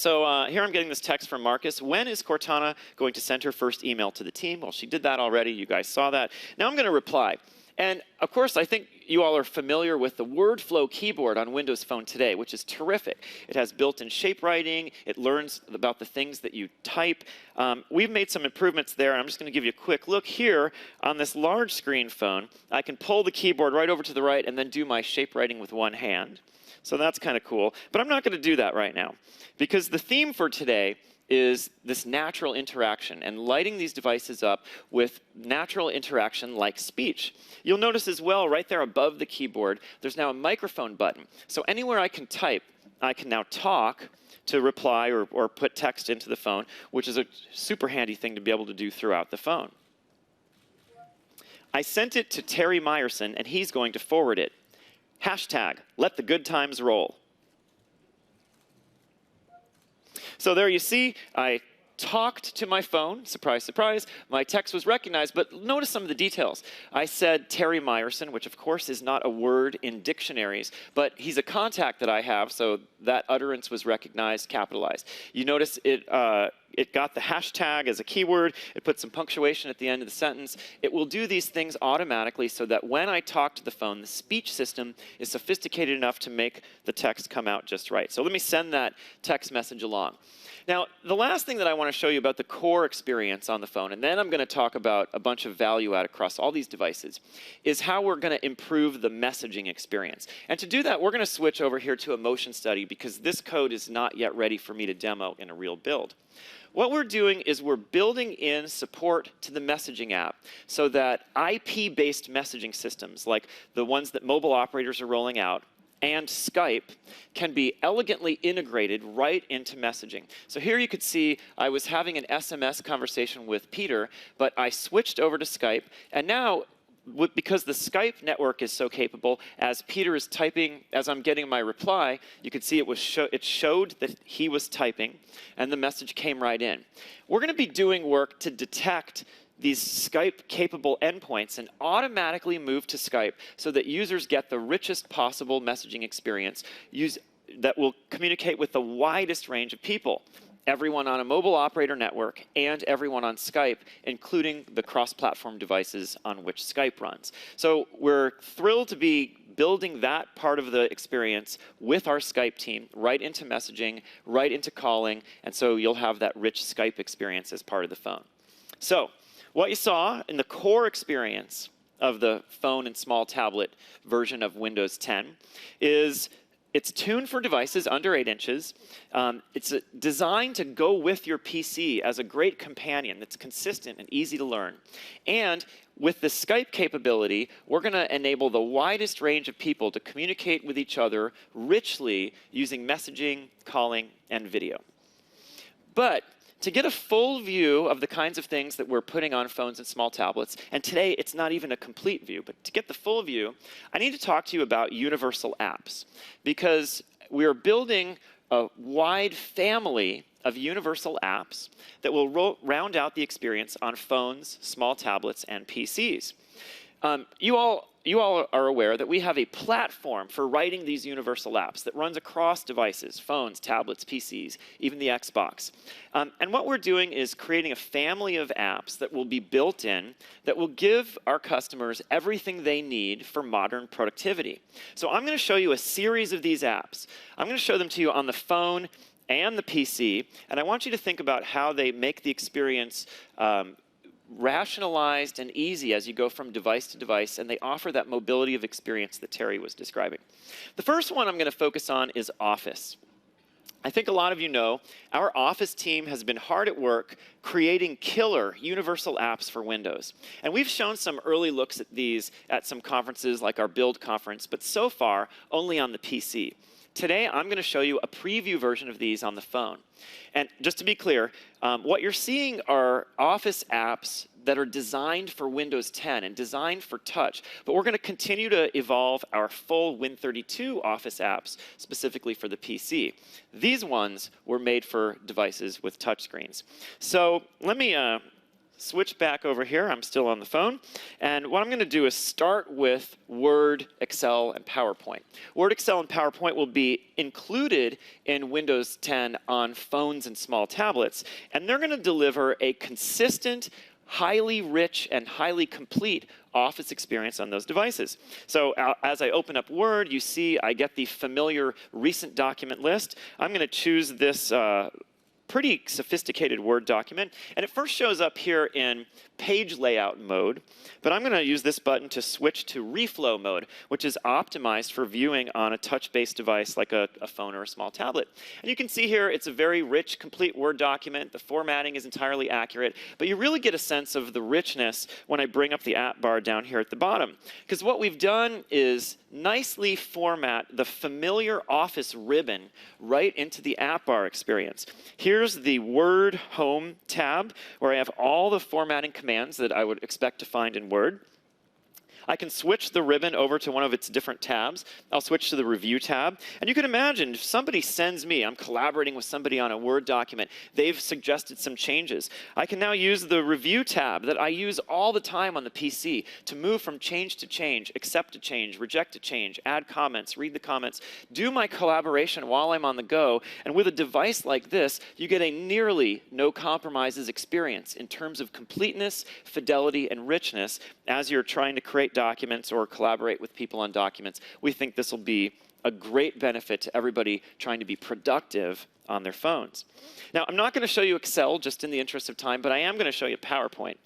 So here I'm getting this text from Marcus. When is Cortana going to send her first email to the team? Well, she did that already. You guys saw that. Now I'm going to reply. And of course, I think you all are familiar with the WordFlow keyboard on Windows Phone today, which is terrific. It has built-in shape writing. It learns about the things that you type. We've made some improvements there. I'm just going to give you a quick look here on this large screen phone. I can pull the keyboard right over to the right and then do my shape writing with one hand. So that's kind of cool. But I'm not going to do that right now because the theme for today is this natural interaction and lighting these devices up with natural interaction like speech. You'll notice as well right there above the keyboard, there's now a microphone button. So anywhere I can type, I can now talk to reply or put text into the phone, which is a super handy thing to be able to do throughout the phone. I sent it to Terry Myerson, and he's going to forward it. Hashtag, let the good times roll. So there you see, I talked to my phone. Surprise, surprise. My text was recognized, but notice some of the details. I said Terry Myerson, which of course is not a word in dictionaries, but he's a contact that I have, so that utterance was recognized, capitalized. You notice it got the hashtag as a keyword. It put some punctuation at the end of the sentence. It will do these things automatically so that when I talk to the phone, the speech system is sophisticated enough to make the text come out just right. So let me send that text message along. Now, the last thing that I want to show you about the core experience on the phone, and then I'm going to talk about a bunch of value add across all these devices, is how we're going to improve the messaging experience. And to do that, we're going to switch over here to a motion study because this code is not yet ready for me to demo in a real build. What we're doing is we're building in support to the messaging app so that IP-based messaging systems, like the ones that mobile operators are rolling out, and Skype can be elegantly integrated right into messaging. So here you could see I was having an SMS conversation with Peter, but I switched over to Skype, and now because the Skype network is so capable, as Peter is typing, as I'm getting my reply, you could see it showed that he was typing, and the message came right in. We're going to be doing work to detect these Skype-capable endpoints and automatically move to Skype so that users get the richest possible messaging experience that will communicate with the widest range of people. Everyone on a mobile operator network and everyone on Skype, including the cross-platform devices on which Skype runs. So we're thrilled to be building that part of the experience with our Skype team right into messaging, right into calling, and so you'll have that rich Skype experience as part of the phone. So what you saw in the core experience of the phone and small tablet version of Windows 10 is it's tuned for devices under 8 inches. It's designed to go with your PC as a great companion that's consistent and easy to learn. And with the Skype capability, we're going to enable the widest range of people to communicate with each other richly using messaging, calling, and video. But to get a full view of the kinds of things that we're putting on phones and small tablets, and today it's not even a complete view, but to get the full view, I need to talk to you about universal apps, because we are building a wide family of universal apps that will round out the experience on phones, small tablets, and PCs. You all are aware that we have a platform for writing these universal apps that runs across devices, phones, tablets, PCs, even the Xbox. And what we're doing is creating a family of apps that will be built in that will give our customers everything they need for modern productivity. So I'm going to show you a series of these apps. I'm going to show them to you on the phone and the PC, and I want you to think about how they make the experience rationalized and easy as you go from device to device, and they offer that mobility of experience that Terry was describing. The first one I'm going to focus on is Office. I think a lot of you know our Office team has been hard at work creating killer universal apps for Windows. And we've shown some early looks at these at some conferences like our Build conference, but so far only on the PC. Today, I'm going to show you a preview version of these on the phone. And just to be clear, what you're seeing are Office apps that are designed for Windows 10 and designed for touch. But we're going to continue to evolve our full Win32 Office apps specifically for the PC. These ones were made for devices with touchscreens. So let me switch back over here. I'm still on the phone. And what I'm going to do is start with Word, Excel, and PowerPoint. Word, Excel, and PowerPoint will be included in Windows 10 on phones and small tablets. And they're going to deliver a consistent, highly rich, and highly complete Office experience on those devices. So as I open up Word, you see I get the familiar recent document list. I'm going to choose this pretty sophisticated Word document. And it first shows up here in page layout mode, but I'm going to use this button to switch to reflow mode, which is optimized for viewing on a touch-based device like a phone or a small tablet. And you can see here it's a very rich, complete Word document. The formatting is entirely accurate, but you really get a sense of the richness when I bring up the app bar down here at the bottom. Because what we've done is nicely format the familiar Office ribbon right into the app bar experience. Here's the Word Home tab, where I have all the formatting commands that I would expect to find in Word. I can switch the ribbon over to one of its different tabs. I'll switch to the Review tab. And you can imagine if somebody sends me, I'm collaborating with somebody on a Word document, they've suggested some changes. I can now use the Review tab that I use all the time on the PC to move from change to change, accept a change, reject a change, add comments, read the comments, do my collaboration while I'm on the go. And with a device like this, you get a nearly no compromises experience in terms of completeness, fidelity, and richness as you're trying to create documents or collaborate with people on documents. We think this will be a great benefit to everybody trying to be productive on their phones. Now, I'm not going to show you Excel just in the interest of time, but I am going to show you PowerPoint.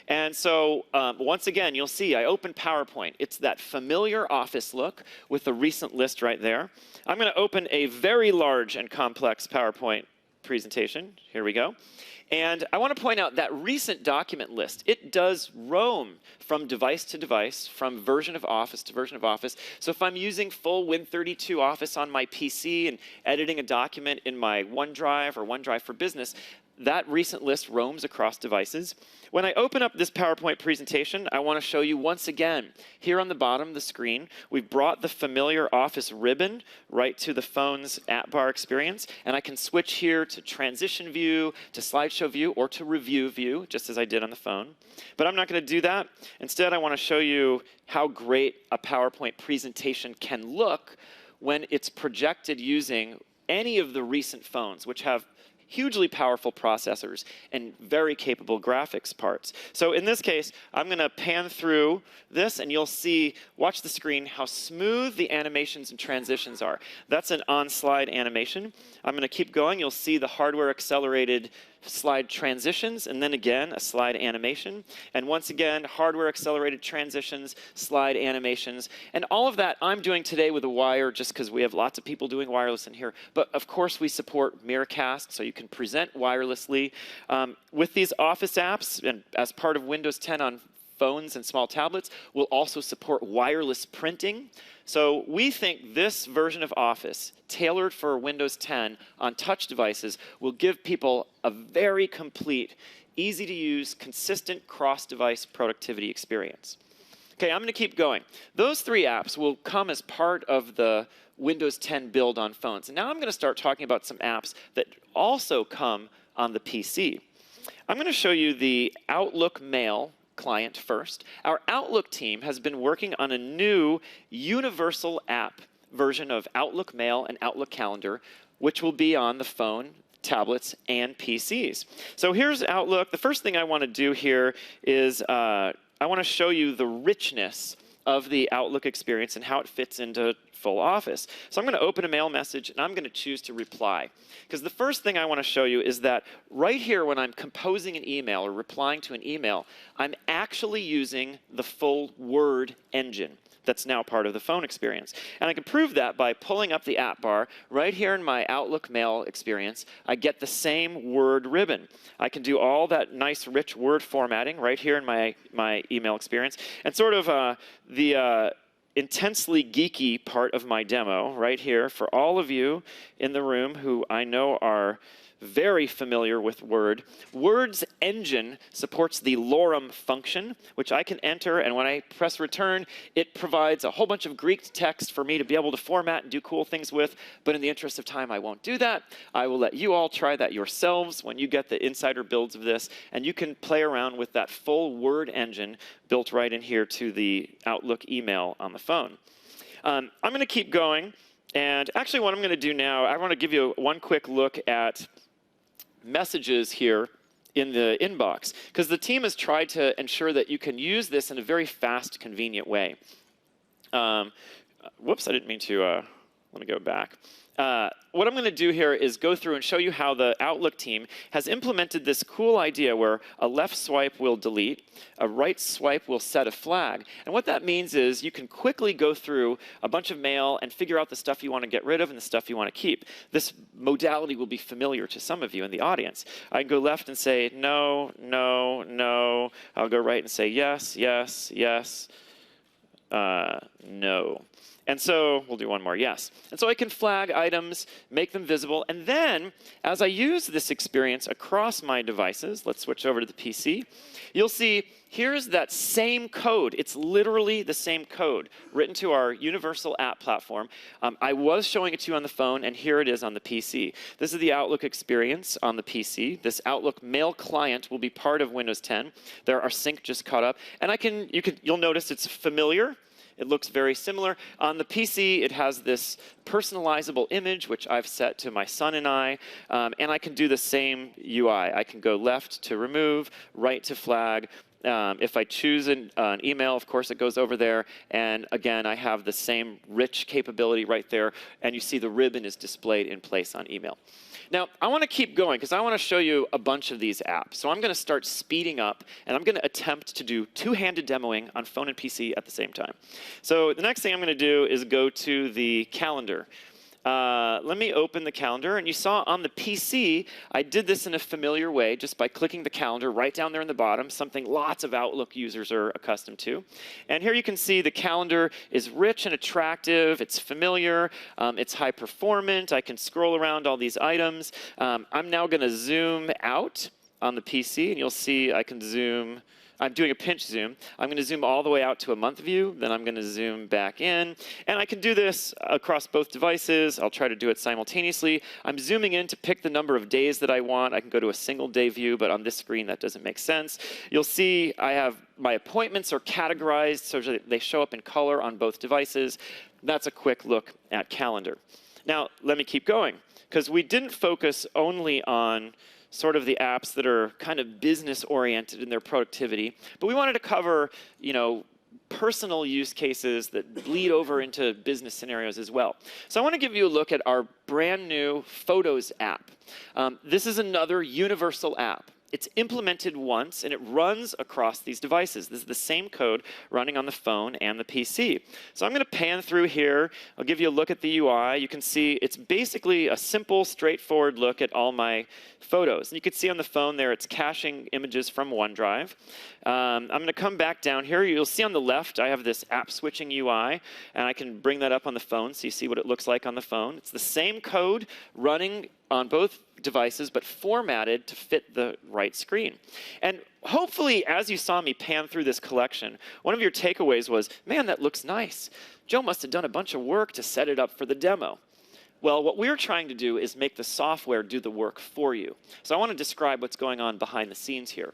And so once again, you'll see I open PowerPoint. It's that familiar Office look with the recent list right there. I'm going to open a very large and complex PowerPoint presentation. Here we go. And I want to point out that recent document list, it does roam from device to device, from version of Office to version of Office. So if I'm using full Win32 Office on my PC and editing a document in my OneDrive or OneDrive for Business, that recent list roams across devices. When I open up this PowerPoint presentation, I want to show you once again, here on the bottom of the screen, we've brought the familiar Office ribbon right to the phone's app bar experience, and I can switch here to transition view, to slideshow view, or to review view, just as I did on the phone. But I'm not going to do that. Instead, I want to show you how great a PowerPoint presentation can look when it's projected using any of the recent phones, which have hugely powerful processors and very capable graphics parts. So in this case, I'm going to pan through this, and you'll see, watch the screen, how smooth the animations and transitions are. That's an on-slide animation. I'm going to keep going. You'll see the hardware-accelerated slide transitions, and then again, a slide animation. And once again, hardware-accelerated transitions, slide animations. And all of that I'm doing today with a wire just because we have lots of people doing wireless in here. But of course, we support Miracast, so you can present wirelessly. With these Office apps, and as part of Windows 10 on phones and small tablets, we'll also support wireless printing. So we think this version of Office, tailored for Windows 10 on touch devices, will give people a very complete, easy-to-use, consistent cross-device productivity experience. Okay, I'm going to keep going. Those three apps will come as part of the Windows 10 build on phones. And now I'm going to start talking about some apps that also come on the PC. I'm going to show you the Outlook Mail client first. Our Outlook team has been working on a new universal app version of Outlook Mail and Outlook Calendar, which will be on the phone, tablets, and PCs. So here's Outlook. The first thing I want to do here is I want to show you the richness of the Outlook experience and how it fits into full Office. So I'm going to open a mail message, and I'm going to choose to reply. Because the first thing I want to show you is that right here when I'm composing an email or replying to an email, I'm actually using the full Word engine that's now part of the phone experience. And I can prove that by pulling up the app bar. Right here in my Outlook Mail experience, I get the same Word ribbon. I can do all that nice, rich Word formatting right here in my email experience. And sort of the intensely geeky part of my demo right here for all of you in the room who I know are very familiar with Word. Word's engine supports the lorem function, which I can enter, and when I press return, it provides a whole bunch of Greek text for me to be able to format and do cool things with, but in the interest of time, I won't do that. I will let you all try that yourselves when you get the insider builds of this, and you can play around with that full Word engine built right in here to the Outlook email on the phone. I'm going to keep going, and actually what I'm going to do now, I want to give you one quick look at messages here in the inbox, because the team has tried to ensure that you can use this in a very fast, convenient way. Whoops, I didn't mean to, let me go back. What I'm going to do here is go through and show you how the Outlook team has implemented this cool idea where a left swipe will delete, a right swipe will set a flag. And what that means is you can quickly go through a bunch of mail and figure out the stuff you want to get rid of and the stuff you want to keep. This modality will be familiar to some of you in the audience. I can go left and say no, no, no. I'll go right and say yes, yes, yes, no. And so we'll do one more, yes. And so I can flag items, make them visible, and then as I use this experience across my devices, let's switch over to the PC, you'll see here's that same code. It's literally the same code written to our universal app platform. I was showing it to you on the phone, and here it is on the PC. This is the Outlook experience on the PC. This Outlook mail client will be part of Windows 10. There, our sync just caught up, and you'll notice it's familiar. It looks very similar. On the PC, it has this personalizable image, which I've set to my son and I can do the same UI. I can go left to remove, right to flag. If I choose an email, of course, it goes over there. And again, I have the same rich capability right there. And you see the ribbon is displayed in place on email. Now, I want to keep going because I want to show you a bunch of these apps. So I'm going to start speeding up, and I'm going to attempt to do two-handed demoing on phone and PC at the same time. So the next thing I'm going to do is go to the calendar. Let me open the calendar, and you saw on the PC, I did this in a familiar way just by clicking the calendar right down there in the bottom, something lots of Outlook users are accustomed to. And here you can see the calendar is rich and attractive, it's familiar, it's high performant, I can scroll around all these items. I'm now going to zoom out on the PC, and you'll see I can zoom. I'm doing a pinch zoom. I'm going to zoom all the way out to a month view, then I'm going to zoom back in. And I can do this across both devices. I'll try to do it simultaneously. I'm zooming in to pick the number of days that I want. I can go to a single day view, but on this screen that doesn't make sense. You'll see I have my appointments are categorized so that they show up in color on both devices. That's a quick look at calendar. Now, let me keep going, because we didn't focus only on sort of the apps that are kind of business-oriented in their productivity. But we wanted to cover, personal use cases that bleed over into business scenarios as well. So I want to give you a look at our brand new Photos app. This is another universal app. It's implemented once, and it runs across these devices. This is the same code running on the phone and the PC. So I'm going to pan through here. I'll give you a look at the UI. You can see it's basically a simple, straightforward look at all my photos. And you can see on the phone there, it's caching images from OneDrive. I'm going to come back down here. You'll see on the left, I have this app switching UI, and I can bring that up on the phone so you see what it looks like on the phone. It's the same code running on both devices, but formatted to fit the right screen. And hopefully, as you saw me pan through this collection, one of your takeaways was, man, that looks nice. Joe must have done a bunch of work to set it up for the demo. Well, what we're trying to do is make the software do the work for you. So I want to describe what's going on behind the scenes here.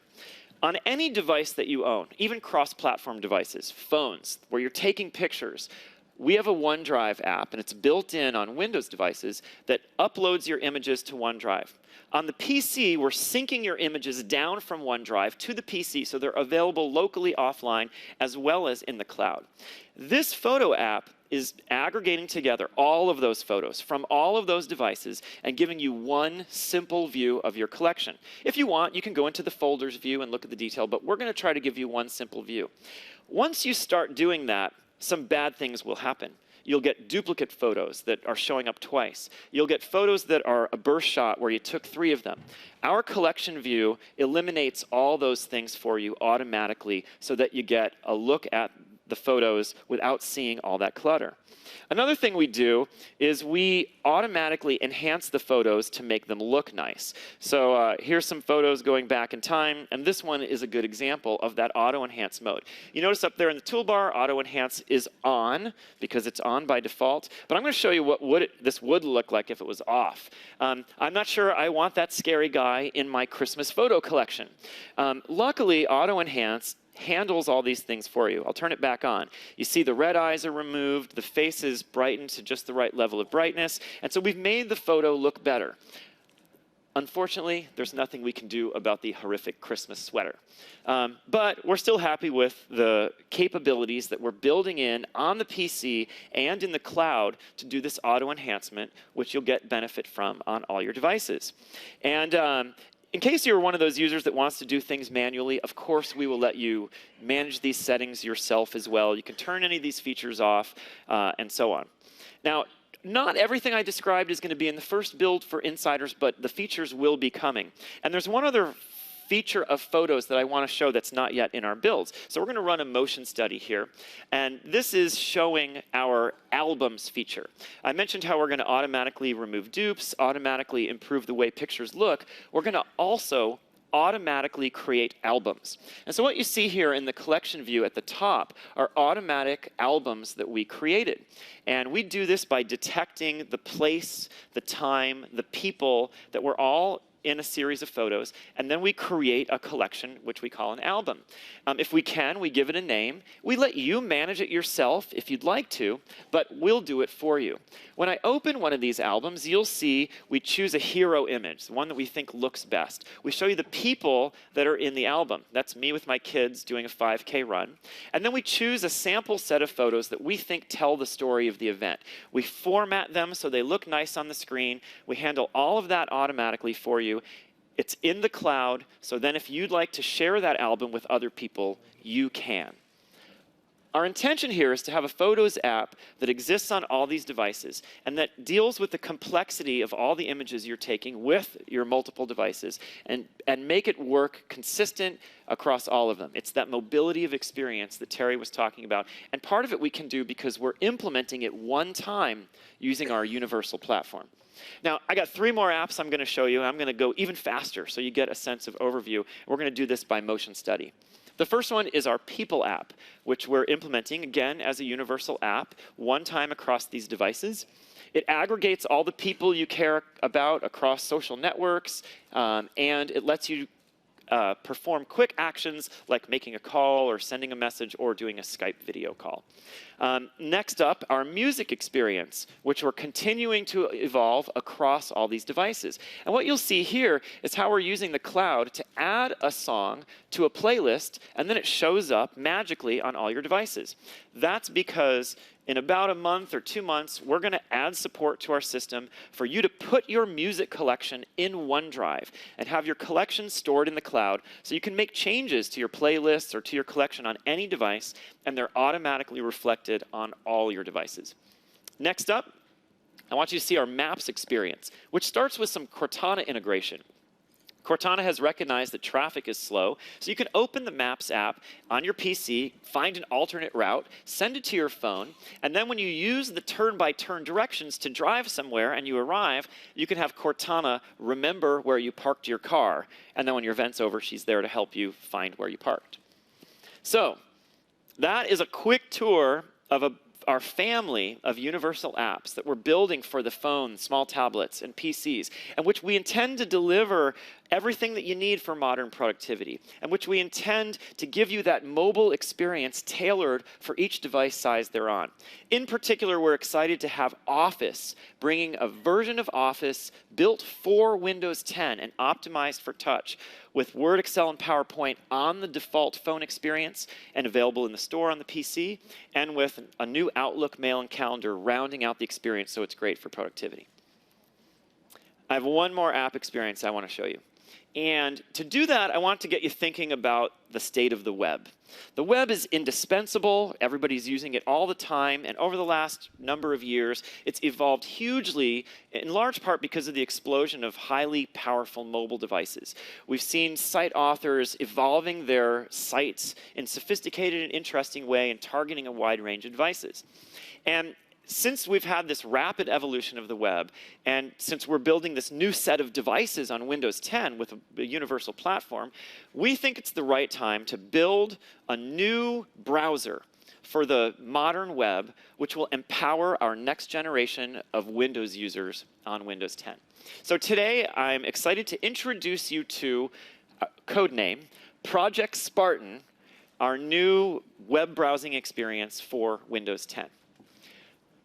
On any device that you own, even cross-platform devices, phones, where you're taking pictures, we have a OneDrive app, and it's built in on Windows devices that uploads your images to OneDrive. On the PC, we're syncing your images down from OneDrive to the PC so they're available locally offline as well as in the cloud. This photo app is aggregating together all of those photos from all of those devices and giving you one simple view of your collection. If you want, you can go into the folders view and look at the detail, but we're going to try to give you one simple view. Once you start doing that, some bad things will happen. You'll get duplicate photos that are showing up twice. You'll get photos that are a burst shot where you took 3 of them. Our collection view eliminates all those things for you automatically so that you get a look at the photos without seeing all that clutter. Another thing we do is we automatically enhance the photos to make them look nice. So here's some photos going back in time, and this one is a good example of that auto enhance mode. You notice up there in the toolbar, auto enhance is on because it's on by default, but I'm going to show you what this would look like if it was off. I'm not sure I want that scary guy in my Christmas photo collection. Luckily, auto enhance handles all these things for you. I'll turn it back on. You see the red eyes are removed, the face is brightened to just the right level of brightness, and so we've made the photo look better. Unfortunately, there's nothing we can do about the horrific Christmas sweater. But we're still happy with the capabilities that we're building in on the PC and in the cloud to do this auto enhancement, which you'll get benefit from on all your devices. And in case you're one of those users that wants to do things manually, of course we will let you manage these settings yourself as well. You can turn any of these features off and so on. Now, not everything I described is going to be in the first build for insiders, but the features will be coming. And there's one other feature of photos that I want to show that's not yet in our builds. So we're going to run a motion study here. And this is showing our albums feature. I mentioned how we're going to automatically remove dupes, automatically improve the way pictures look. We're going to also automatically create albums. And so what you see here in the collection view at the top are automatic albums that we created. And we do this by detecting the place, the time, the people that were all in a series of photos, and then we create a collection, which we call an album. If we can, we give it a name. We let you manage it yourself if you'd like to, but we'll do it for you. When I open one of these albums, you'll see we choose a hero image, the one that we think looks best. We show you the people that are in the album. That's me with my kids doing a 5K run. And then we choose a sample set of photos that we think tell the story of the event. We format them so they look nice on the screen. We handle all of that automatically for you. It's in the cloud, so then if you'd like to share that album with other people, you can. Our intention here is to have a Photos app that exists on all these devices and that deals with the complexity of all the images you're taking with your multiple devices and make it work consistent across all of them. It's that mobility of experience that Terry was talking about. And part of it we can do because we're implementing it one time using our universal platform. Now, I got 3 more apps I'm going to show you. I'm going to go even faster so you get a sense of overview. We're going to do this by motion study. The first one is our People app, which we're implementing, again, as a universal app, one time across these devices. It aggregates all the people you care about across social networks, and it lets you perform quick actions like making a call or sending a message or doing a Skype video call. Next up, our music experience, which we're continuing to evolve across all these devices. And what you'll see here is how we're using the cloud to add a song to a playlist, and then it shows up magically on all your devices. That's because in about a month or 2 months, we're going to add support to our system for you to put your music collection in OneDrive and have your collection stored in the cloud so you can make changes to your playlists or to your collection on any device, and they're automatically reflected on all your devices. Next up, I want you to see our Maps experience, which starts with some Cortana integration. Cortana has recognized that traffic is slow, so you can open the Maps app on your PC, find an alternate route, send it to your phone, and then when you use the turn-by-turn directions to drive somewhere and you arrive, you can have Cortana remember where you parked your car, and then when your event's over, she's there to help you find where you parked. So that is a quick tour of our family of universal apps that we're building for the phone, small tablets, and PCs, and which we intend to deliver everything that you need for modern productivity, and which we intend to give you that mobile experience tailored for each device size they're on. In particular, we're excited to have Office, bringing a version of Office built for Windows 10 and optimized for touch, with Word, Excel, and PowerPoint on the default phone experience and available in the store on the PC, and with a new Outlook, Mail, and Calendar rounding out the experience so it's great for productivity. I have one more app experience I want to show you. And to do that, I want to get you thinking about the state of the web. The web is indispensable. Everybody's using it all the time. And over the last number of years, it's evolved hugely, in large part because of the explosion of highly powerful mobile devices. We've seen site authors evolving their sites in a sophisticated and interesting way and targeting a wide range of devices. And since we've had this rapid evolution of the web, and since we're building this new set of devices on Windows 10 with a universal platform, we think it's the right time to build a new browser for the modern web, which will empower our next generation of Windows users on Windows 10. So today, I'm excited to introduce you to codename Project Spartan, our new web browsing experience for Windows 10.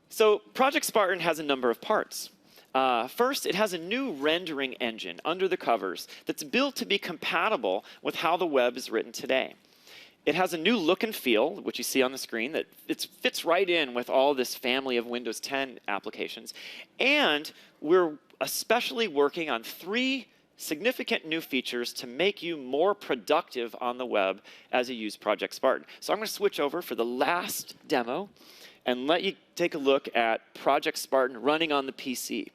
So Project Spartan has a number of parts. First, it has a new rendering engine under the covers that's built to be compatible with how the web is written today. It has a new look and feel, which you see on the screen, that it fits right in with all this family of Windows 10 applications. And we're especially working on 3 significant new features to make you more productive on the web as you use Project Spartan. So I'm going to switch over for the last demo and let you take a look at Project Spartan running on the PC.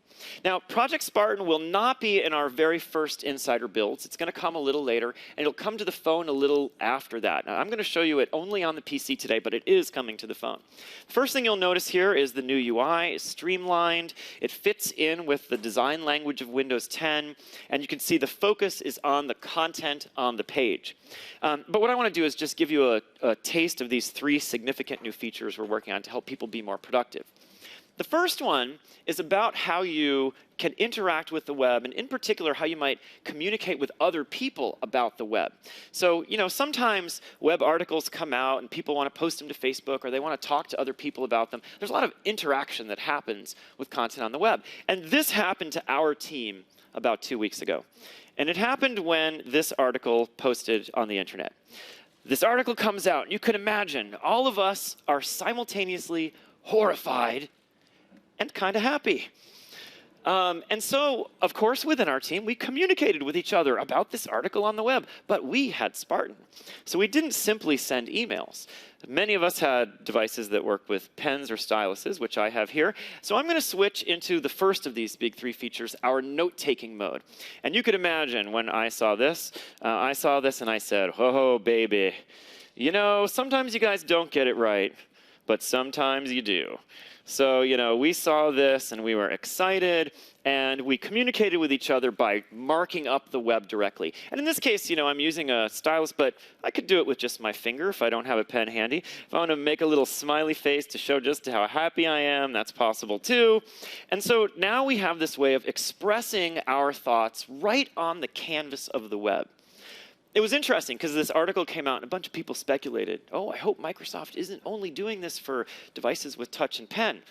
Now, Project Spartan will not be in our very first Insider builds. It's going to come a little later, and it'll come to the phone a little after that. Now, I'm going to show you it only on the PC today, but it is coming to the phone. First thing you'll notice here is the new UI is streamlined. It fits in with the design language of Windows 10, and you can see the focus is on the content on the page. But what I want to do is just give you a taste of these 3 significant new features we're working on to help people be more productive. The first one is about how you can interact with the web, and in particular, how you might communicate with other people about the web. So, sometimes web articles come out and people want to post them to Facebook, or they want to talk to other people about them. There's a lot of interaction that happens with content on the web. And this happened to our team about 2 weeks ago. And it happened when this article posted on the internet. This article comes out, and you can imagine all of us are simultaneously horrified and kind of happy. And so, of course, within our team, we communicated with each other about this article on the web, but we had Spartan. So we didn't simply send emails. Many of us had devices that work with pens or styluses, which I have here. So I'm going to switch into the first of these big 3 features, our note-taking mode. And you could imagine when I saw this and I said, "Ho, baby, sometimes you guys don't get it right, but sometimes you do." So, we saw this and we were excited, and we communicated with each other by marking up the web directly. And in this case, I'm using a stylus, but I could do it with just my finger if I don't have a pen handy. If I want to make a little smiley face to show just how happy I am, that's possible too. And so now we have this way of expressing our thoughts right on the canvas of the web. It was interesting because this article came out and a bunch of people speculated, oh, I hope Microsoft isn't only doing this for devices with touch and pen.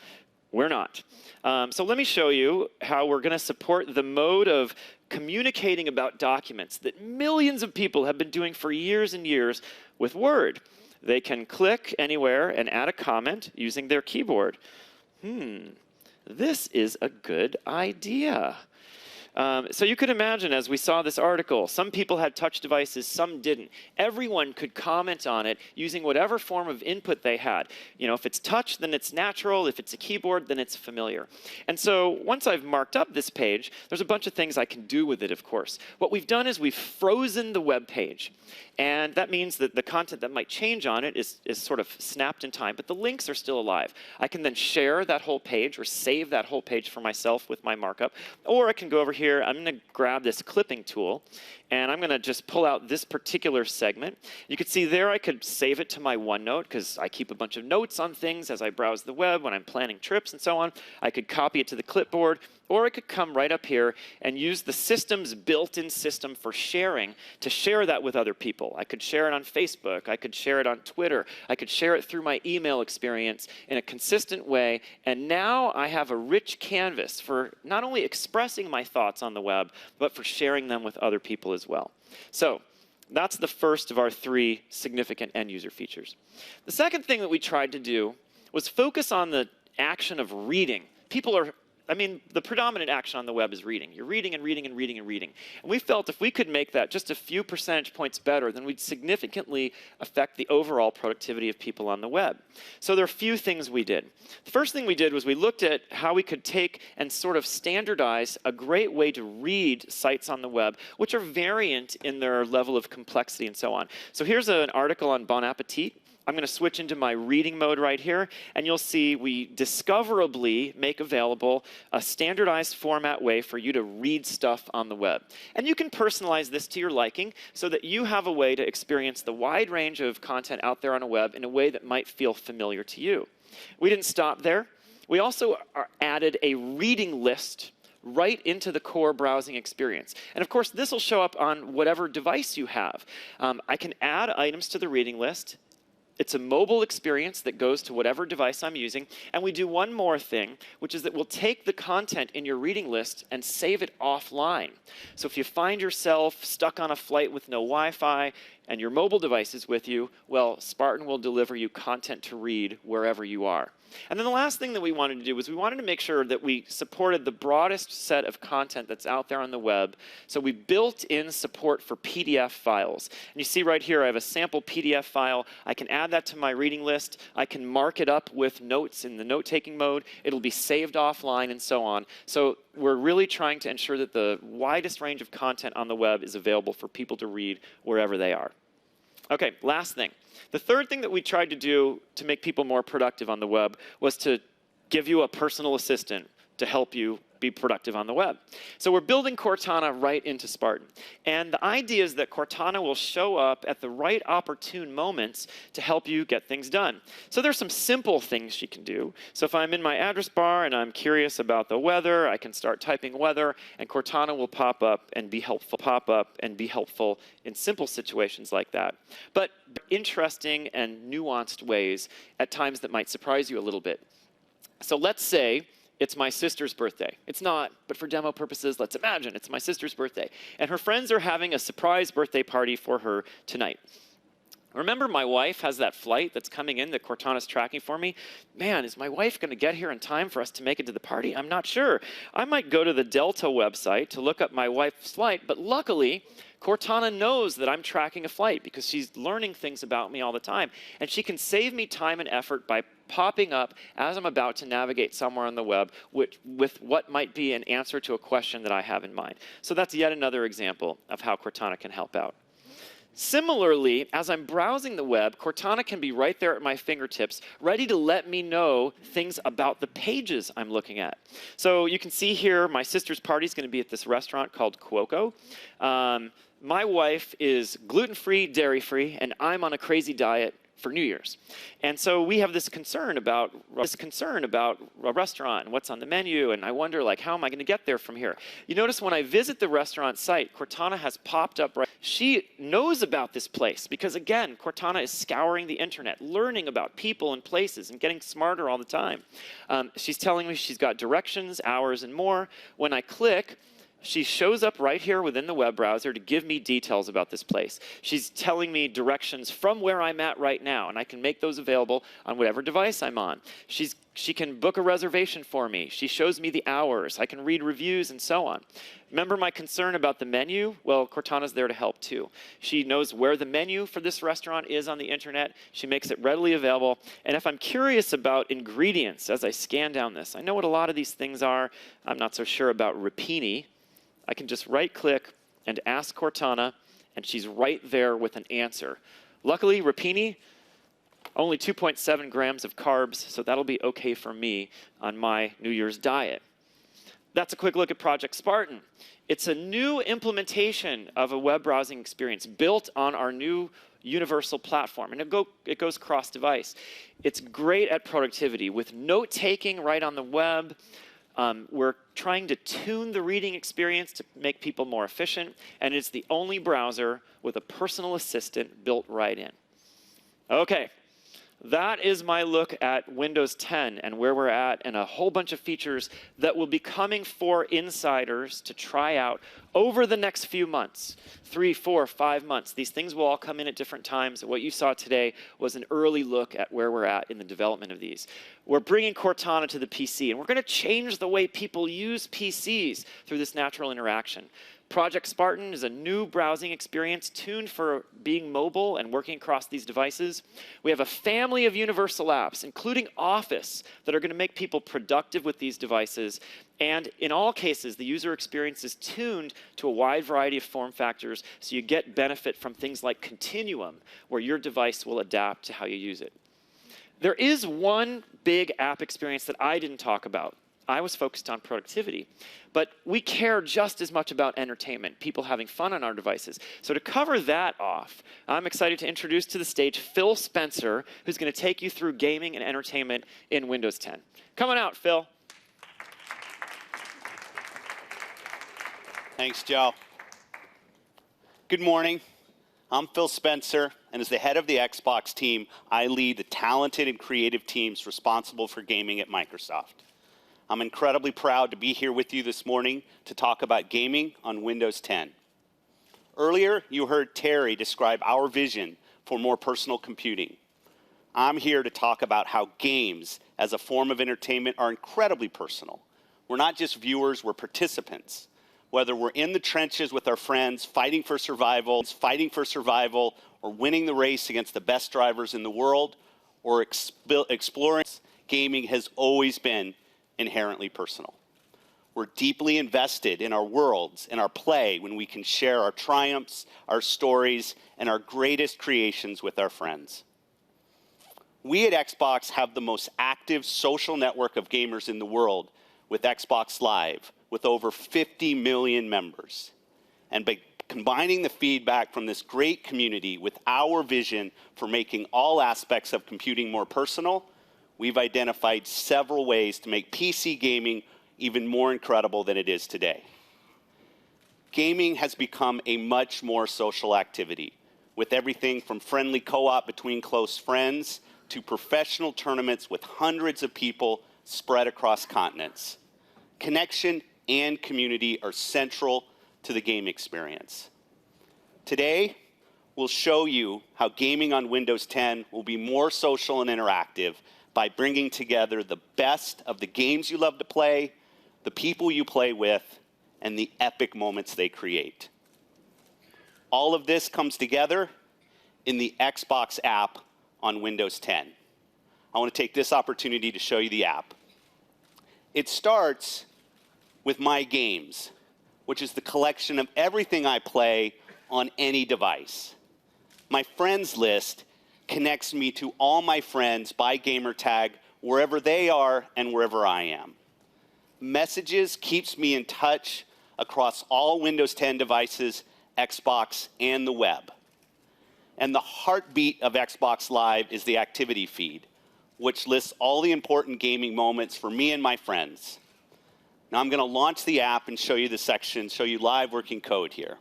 We're not. So let me show you how we're going to support the mode of communicating about documents that millions of people have been doing for years and years with Word. They can click anywhere and add a comment using their keyboard. This is a good idea. So you could imagine, as we saw this article, some people had touch devices, some didn't. Everyone could comment on it using whatever form of input they had. If it's touch, then it's natural. If it's a keyboard, then it's familiar. And so once I've marked up this page, there's a bunch of things I can do with it, of course. What we've done is we've frozen the web page. And that means that the content that might change on it is sort of snapped in time, but the links are still alive. I can then share that whole page or save that whole page for myself with my markup. Or I can go over here. I'm going to grab this clipping tool, and I'm going to just pull out this particular segment. You can see there I could save it to my OneNote because I keep a bunch of notes on things as I browse the web when I'm planning trips and so on. I could copy it to the clipboard, or I could come right up here and use the system's built-in system for sharing to share that with other people. I could share it on Facebook. I could share it on Twitter. I could share it through my email experience in a consistent way. And now I have a rich canvas for not only expressing my thoughts on the web, but for sharing them with other people as well. So that's the first of our 3 significant end-user features. The second thing that we tried to do was focus on the action of reading. People are the predominant action on the web is reading. You're reading and reading and reading and reading. And we felt if we could make that just a few percentage points better, then we'd significantly affect the overall productivity of people on the web. So there are a few things we did. The first thing we did was we looked at how we could take and sort of standardize a great way to read sites on the web, which are variant in their level of complexity and so on. So here's an article on Bon Appetit. I'm going to switch into my reading mode right here, and you'll see we discoverably make available a standardized format way for you to read stuff on the web. And you can personalize this to your liking so that you have a way to experience the wide range of content out there on a web in a way that might feel familiar to you. We didn't stop there. We also added a reading list right into the core browsing experience. And of course, this will show up on whatever device you have. I can add items to the reading list. It's a mobile experience that goes to whatever device I'm using. And we do one more thing, which is that we'll take the content in your reading list and save it offline. So if you find yourself stuck on a flight with no Wi-Fi and your mobile device is with you, well, Spartan will deliver you content to read wherever you are. And then the last thing that we wanted to do was we wanted to make sure that we supported the broadest set of content that's out there on the web. So we built in support for PDF files. And you see right here, I have a sample PDF file. I can add that to my reading list. I can mark it up with notes in the note-taking mode. It'll be saved offline and so on. So we're really trying to ensure that the widest range of content on the web is available for people to read wherever they are. Okay, last thing. The third thing that we tried to do to make people more productive on the web was to give you a personal assistant to help you be productive on the web. So we're building Cortana right into Spartan. And the idea is that Cortana will show up at the right opportune moments to help you get things done. So there's some simple things she can do. So if I'm in my address bar and I'm curious about the weather, I can start typing weather, and Cortana will pop up and be helpful in simple situations like that. But interesting and nuanced ways at times that might surprise you a little bit. So let's say it's my sister's birthday. It's not, but for demo purposes, let's imagine it's my sister's birthday. And her friends are having a surprise birthday party for her tonight. Remember, my wife has that flight that's coming in that Cortana's tracking for me. Man, is my wife going to get here in time for us to make it to the party? I'm not sure. I might go to the Delta website to look up my wife's flight, but luckily, Cortana knows that I'm tracking a flight because she's learning things about me all the time. And she can save me time and effort by popping up as I'm about to navigate somewhere on the web with what might be an answer to a question that I have in mind. So that's yet another example of how Cortana can help out. Similarly, as I'm browsing the web, Cortana can be right there at my fingertips, ready to let me know things about the pages I'm looking at. So you can see here, my sister's party is going to be at this restaurant called Cuoco. My wife is gluten-free, dairy-free, and I'm on a crazy diet for New Year's. And so we have this concern about a restaurant and what's on the menu, and I wonder, like, how am I going to get there from here? You notice when I visit the restaurant site, Cortana has popped up right. She knows about this place because, again, Cortana is scouring the internet, learning about people and places and getting smarter all the time. She's telling me she's got directions, hours, and more. When I click, she shows up right here within the web browser to give me details about this place. She's telling me directions from where I'm at right now, and I can make those available on whatever device I'm on. She can book a reservation for me. She shows me the hours. I can read reviews and so on. Remember my concern about the menu? Well, Cortana's there to help too. She knows where the menu for this restaurant is on the internet. She makes it readily available. And if I'm curious about ingredients as I scan down this, I know what a lot of these things are. I'm not so sure about rapini. I can just right-click and ask Cortana, and she's right there with an answer. Luckily, rapini, only 2.7 grams of carbs, so that'll be okay for me on my New Year's diet. That's a quick look at Project Spartan. It's a new implementation of a web browsing experience built on our new universal platform, and it goes cross-device. It's great at productivity with note-taking right on the web. We're trying to tune the reading experience to make people more efficient, and it's the only browser with a personal assistant built right in. Okay, that is my look at Windows 10 and where we're at, and a whole bunch of features that will be coming for insiders to try out over the next few months, 3, 4, 5 months. These things will all come in at different times. What you saw today was an early look at where we're at in the development of these. We're bringing Cortana to the PC, and we're going to change the way people use PCs through this natural interaction. Project Spartan is a new browsing experience tuned for being mobile and working across these devices. We have a family of universal apps, including Office, that are going to make people productive with these devices. And in all cases, the user experience is tuned to a wide variety of form factors, so you get benefit from things like Continuum, where your device will adapt to how you use it. There is one big app experience that I didn't talk about. I was focused on productivity, but we care just as much about entertainment, people having fun on our devices. So to cover that off, I'm excited to introduce to the stage Phil Spencer, who's going to take you through gaming and entertainment in Windows 10. Come on out, Phil. Thanks, Joe. Good morning. I'm Phil Spencer, and as the head of the Xbox team, I lead the talented and creative teams responsible for gaming at Microsoft. I'm incredibly proud to be here with you this morning to talk about gaming on Windows 10. Earlier, you heard Terry describe our vision for more personal computing. I'm here to talk about how games as a form of entertainment are incredibly personal. We're not just viewers, we're participants. Whether we're in the trenches with our friends, fighting for survival, or winning the race against the best drivers in the world, or exploring, gaming has always been inherently personal. We're deeply invested in our worlds and our play when we can share our triumphs, our stories, and our greatest creations with our friends. We at Xbox have the most active social network of gamers in the world with Xbox Live, with over 50 million members. And by combining the feedback from this great community with our vision for making all aspects of computing more personal, we've identified several ways to make PC gaming even more incredible than it is today. Gaming has become a much more social activity, with everything from friendly co-op between close friends to professional tournaments with hundreds of people spread across continents. Connection and community are central to the game experience. Today, we'll show you how gaming on Windows 10 will be more social and interactive by bringing together the best of the games you love to play, the people you play with, and the epic moments they create. All of this comes together in the Xbox app on Windows 10. I want to take this opportunity to show you the app. It starts with My Games, which is the collection of everything I play on any device. My friends list connects me to all my friends by gamer tag wherever they are and wherever I am. Messages keeps me in touch across all Windows 10 devices, Xbox, and the web. And the heartbeat of Xbox Live is the activity feed, which lists all the important gaming moments for me and my friends. Now I'm going to launch the app and show you the section, show you live working code here.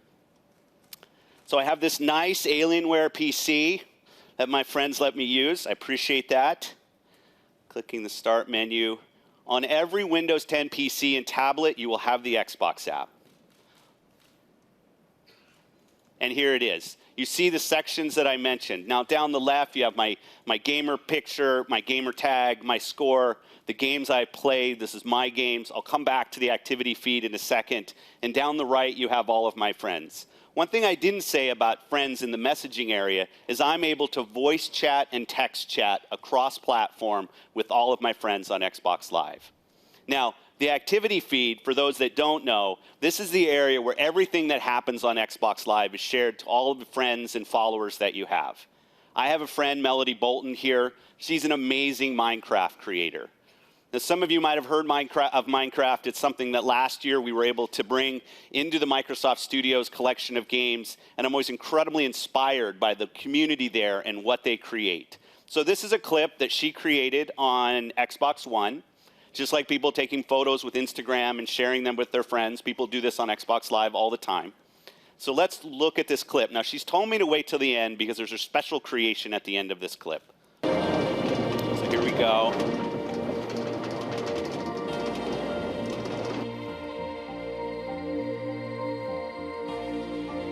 So I have this nice Alienware PC that my friends let me use. I appreciate that. Clicking the Start menu. On every Windows 10 PC and tablet, you will have the Xbox app. And here it is. You see the sections that I mentioned. Now down the left, you have my gamer picture, my gamer tag, my score, the games I played. This is My Games. I'll come back to the activity feed in a second. And down the right, you have all of my friends. One thing I didn't say about friends in the messaging area is I'm able to voice chat and text chat across platform with all of my friends on Xbox Live. Now, the activity feed, for those that don't know, this is the area where everything that happens on Xbox Live is shared to all of the friends and followers that you have. I have a friend, Melody Bolton, here. She's an amazing Minecraft creator. Now, some of you might have heard of Minecraft. It's something that last year we were able to bring into the Microsoft Studios collection of games, and I'm always incredibly inspired by the community there and what they create. So this is a clip that she created on Xbox One. Just like people taking photos with Instagram and sharing them with their friends, people do this on Xbox Live all the time. So let's look at this clip. Now, she's told me to wait till the end because there's a special creation at the end of this clip. go.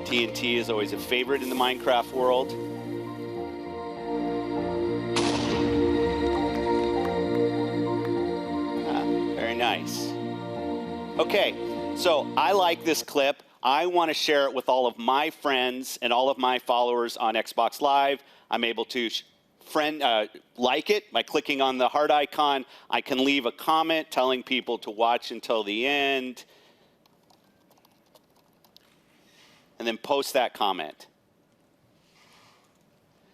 TNT is always a favorite in the Minecraft world. Very nice. Okay, so I like this clip. I want to share it with all of my friends and all of my followers on Xbox Live. I'm able to like it by clicking on the heart icon. I can leave a comment telling people to watch until the end, and then post that comment.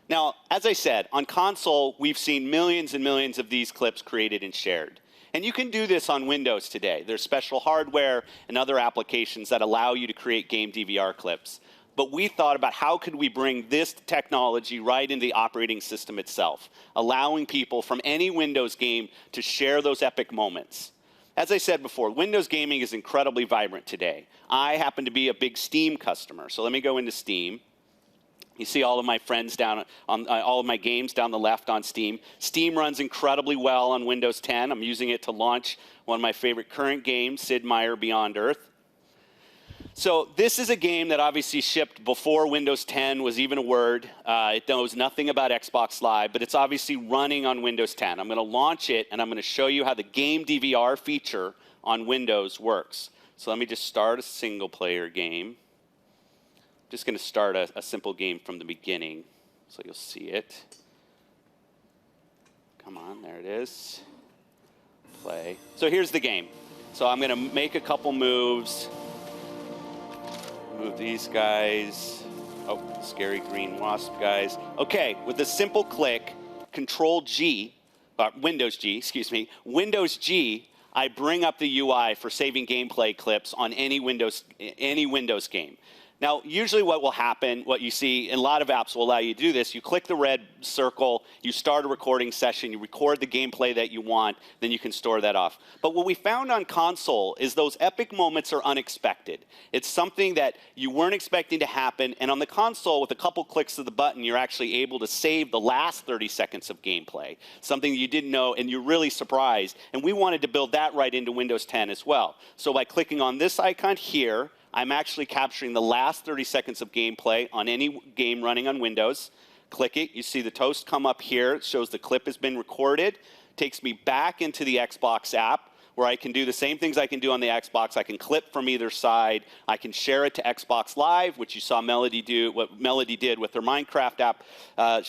Now, as I said, on console, we've seen millions and millions of these clips created and shared. And you can do this on Windows today. There's special hardware and other applications that allow you to create game DVR clips. But we thought about how could we bring this technology right into the operating system itself, allowing people from any Windows game to share those epic moments. As I said before, Windows gaming is incredibly vibrant today. I happen to be a big Steam customer, so let me go into Steam. You see all of my friends down on all of my games down the left on Steam. Steam runs incredibly well on Windows 10. I'm using it to launch one of my favorite current games, Sid Meier Beyond Earth. So this is a game that obviously shipped before Windows 10 was even a word. It knows nothing about Xbox Live, but it's obviously running on Windows 10. I'm going to launch it, and I'm going to show you how the game DVR feature on Windows works. So let me just start a single-player game. I'm just going to start a simple game from the beginning, so you'll see it. Come on, there it is. Play. So here's the game. So I'm going to make a couple moves. Move these guys. Oh, scary green wasp guys. Okay, with a simple click, Control G, Windows G, excuse me, Windows G, I bring up the UI for saving gameplay clips on any Windows game. Now, usually what will happen, what you see in a lot of apps will allow you to do this, you click the red circle, you start a recording session, you record the gameplay that you want, then you can store that off. But what we found on console is those epic moments are unexpected. It's something that you weren't expecting to happen, and on the console, with a couple clicks of the button, you're actually able to save the last 30 seconds of gameplay, something you didn't know, and you're really surprised. And we wanted to build that right into Windows 10 as well. So by clicking on this icon here, I'm actually capturing the last 30 seconds of gameplay on any game running on Windows. Click it, you see the toast come up here. It shows the clip has been recorded. Takes me back into the Xbox app where I can do the same things I can do on the Xbox. I can clip from either side. I can share it to Xbox Live, which you saw Melody do, what Melody did with her Minecraft app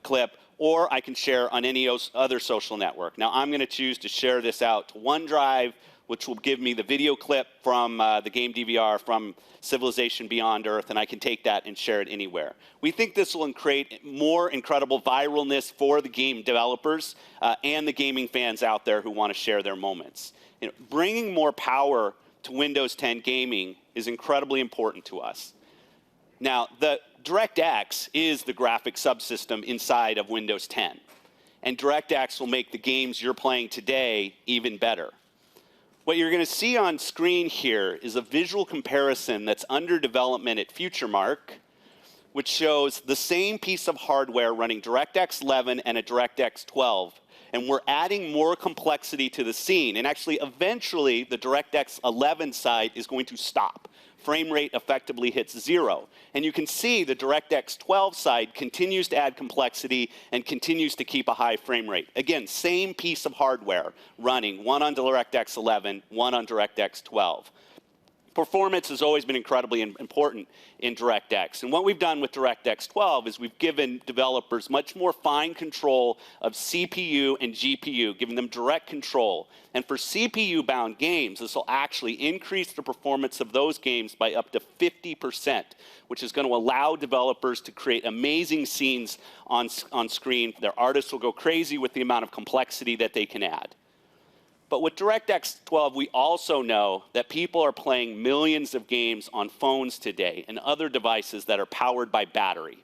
clip, or I can share on any other social network. Now I'm going to choose to share this out to OneDrive, which will give me the video clip from the game DVR from Civilization Beyond Earth, and I can take that and share it anywhere. We think this will create more incredible viralness for the game developers and the gaming fans out there who want to share their moments. You know, bringing more power to Windows 10 gaming is incredibly important to us. Now, the DirectX is the graphic subsystem inside of Windows 10, and DirectX will make the games you're playing today even better. What you're going to see on screen here is a visual comparison that's under development at FutureMark, which shows the same piece of hardware running DirectX 11 and a DirectX 12. And we're adding more complexity to the scene. And actually, eventually, the DirectX 11 side is going to stop. Frame rate effectively hits 0. And you can see the DirectX 12 side continues to add complexity and continues to keep a high frame rate. Again, same piece of hardware running, one on DirectX 11, one on DirectX 12. Performance has always been incredibly important in DirectX. And what we've done with DirectX 12 is we've given developers much more fine control of CPU and GPU, giving them direct control. And for CPU-bound games, this will actually increase the performance of those games by up to 50%, which is going to allow developers to create amazing scenes on screen. Their artists will go crazy with the amount of complexity that they can add. But with DirectX 12, we also know that people are playing millions of games on phones today and other devices that are powered by battery.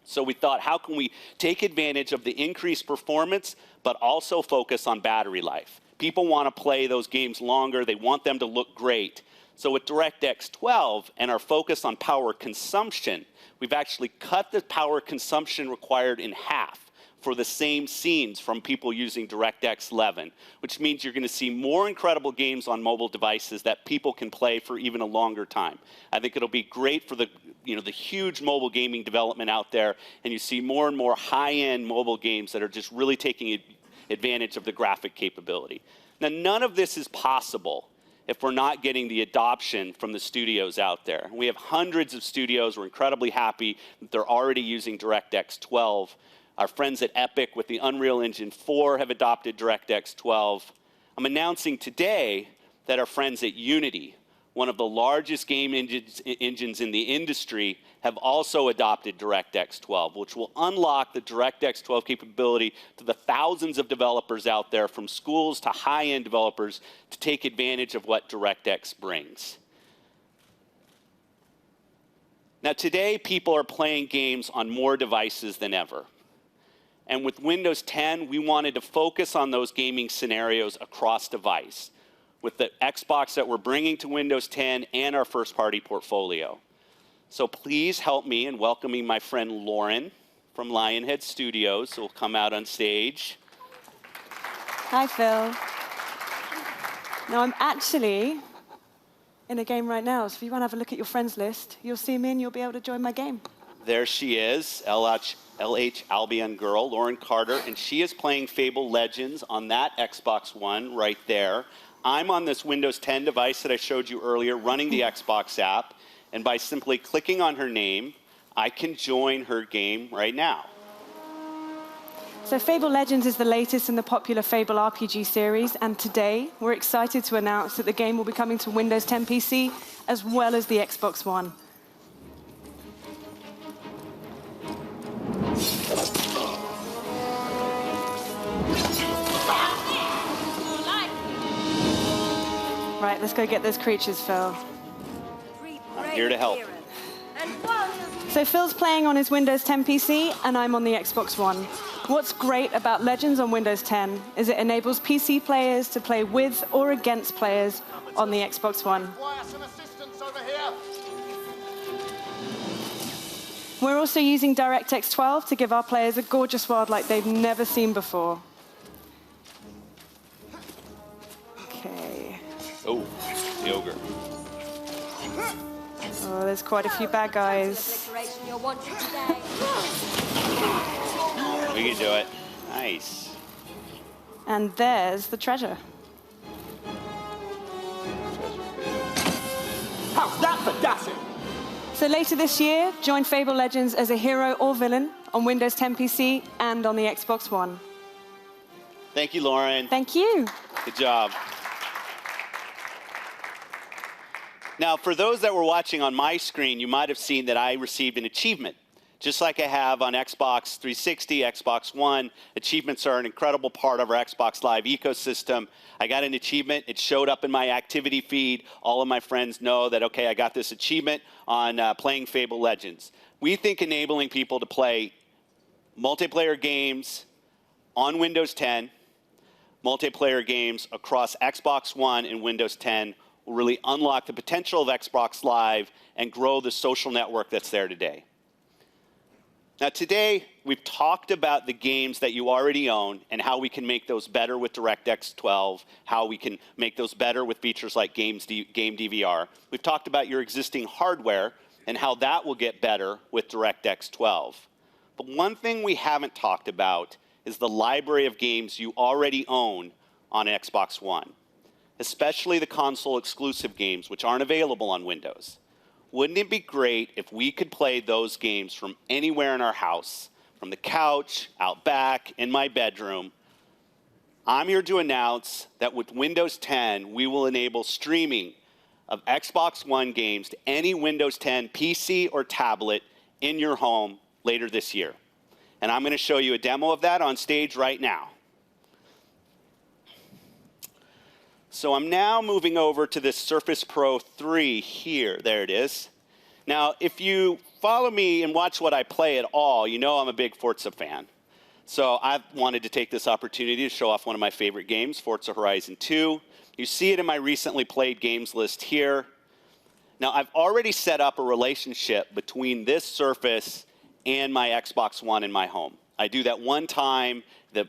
So we thought, how can we take advantage of the increased performance, but also focus on battery life? People want to play those games longer. They want them to look great. So with DirectX 12 and our focus on power consumption, we've actually cut the power consumption required in half, for the same scenes from people using DirectX 11, which means you're going to see more incredible games on mobile devices that people can play for even a longer time. I think it'll be great for the huge mobile gaming development out there, and you see more and more high-end mobile games that are just really taking advantage of the graphic capability. Now, none of this is possible if we're not getting the adoption from the studios out there. We have hundreds of studios. We're incredibly happy that they're already using DirectX 12. Our friends at Epic with the Unreal Engine 4 have adopted DirectX 12. I'm announcing today that our friends at Unity, one of the largest game engines in the industry, have also adopted DirectX 12, which will unlock the DirectX 12 capability to the thousands of developers out there, from schools to high-end developers, to take advantage of what DirectX brings. Now, today, people are playing games on more devices than ever. And with Windows 10, we wanted to focus on those gaming scenarios across device, with the Xbox that we're bringing to Windows 10 and our first-party portfolio. So please help me in welcoming my friend Lauren from Lionhead Studios, who will come out on stage. Hi, Phil. Now, I'm actually in a game right now, so if you want to have a look at your friends list, you'll see me and you'll be able to join my game. There she is, LH Albion girl, Lauren Carter, and she is playing Fable Legends on that Xbox One right there. I'm on this Windows 10 device that I showed you earlier, running the Xbox app, and by simply clicking on her name, I can join her game right now. So Fable Legends is the latest in the popular Fable RPG series, and today we're excited to announce that the game will be coming to Windows 10 PC as well as the Xbox One. Right, let's go get those creatures, Phil. I'm here to help. So Phil's playing on his Windows 10 PC, and I'm on the Xbox One. What's great about Legends on Windows 10 is it enables PC players to play with or against players on the Xbox One. We're also using DirectX 12 to give our players a gorgeous world like they've never seen before. Okay. Oh, the ogre. Oh, there's quite a few bad guys. We can do it. Nice. And there's the treasure. How's that for dashing? So later this year, join Fable Legends as a hero or villain on Windows 10 PC and on the Xbox One. Thank you, Lauren. Thank you. Good job. Now, for those that were watching on my screen, you might have seen that I received an achievement. Just like I have on Xbox 360, Xbox One, achievements are an incredible part of our Xbox Live ecosystem. I got an achievement. It showed up in my activity feed. All of my friends know that, okay, I got this achievement on playing Fable Legends. We think enabling people to play multiplayer games on Windows 10, multiplayer games across Xbox One and Windows 10 will really unlock the potential of Xbox Live and grow the social network that's there today. Now, today, we've talked about the games that you already own and how we can make those better with DirectX 12, how we can make those better with features like Game DVR. We've talked about your existing hardware and how that will get better with DirectX 12. But one thing we haven't talked about is the library of games you already own on Xbox One, especially the console-exclusive games, which aren't available on Windows. Wouldn't it be great if we could play those games from anywhere in our house, from the couch, out back, in my bedroom? I'm here to announce that with Windows 10, we will enable streaming of Xbox One games to any Windows 10 PC or tablet in your home later this year. And I'm going to show you a demo of that on stage right now. So I'm now moving over to this Surface Pro 3 here. There it is. Now, if you follow me and watch what I play at all, you know I'm a big Forza fan. So I wanted to take this opportunity to show off one of my favorite games, Forza Horizon 2. You see it in my recently played games list here. Now, I've already set up a relationship between this Surface and my Xbox One in my home. I do that one time, the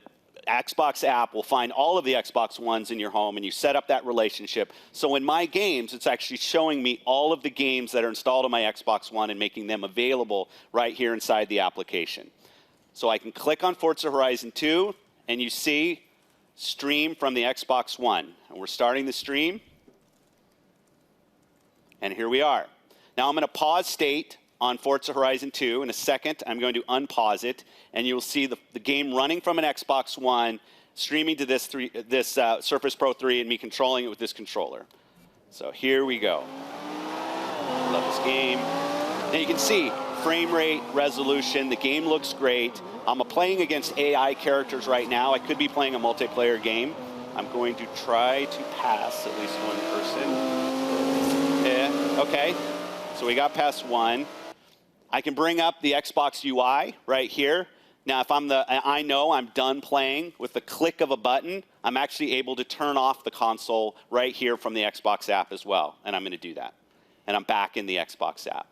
Xbox app will find all of the Xbox Ones in your home, and you set up that relationship. So in my games, it's actually showing me all of the games that are installed on my Xbox One and making them available right here inside the application. So I can click on Forza Horizon 2, and you see stream from the Xbox One. And we're starting the stream. And here we are. Now I'm going to pause state on Forza Horizon 2. In a second, I'm going to unpause it, and you'll see the game running from an Xbox One, streaming to this Surface Pro 3, and me controlling it with this controller. So here we go. Love this game. Now you can see frame rate, resolution. The game looks great. I'm playing against AI characters right now. I could be playing a multiplayer game. I'm going to try to pass at least one person. Yeah, okay. So we got past one. I can bring up the Xbox UI right here. Now, if I know I'm done playing with the click of a button, I'm actually able to turn off the console right here from the Xbox app as well. And I'm going to do that. And I'm back in the Xbox app.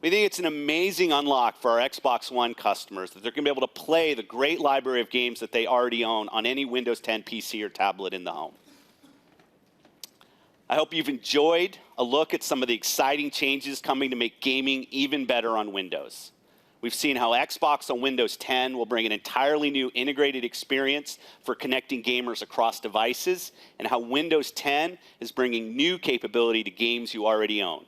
We think it's an amazing unlock for our Xbox One customers that they're going to be able to play the great library of games that they already own on any Windows 10 PC or tablet in the home. I hope you've enjoyed a look at some of the exciting changes coming to make gaming even better on Windows. We've seen how Xbox on Windows 10 will bring an entirely new integrated experience for connecting gamers across devices, and how Windows 10 is bringing new capability to games you already own.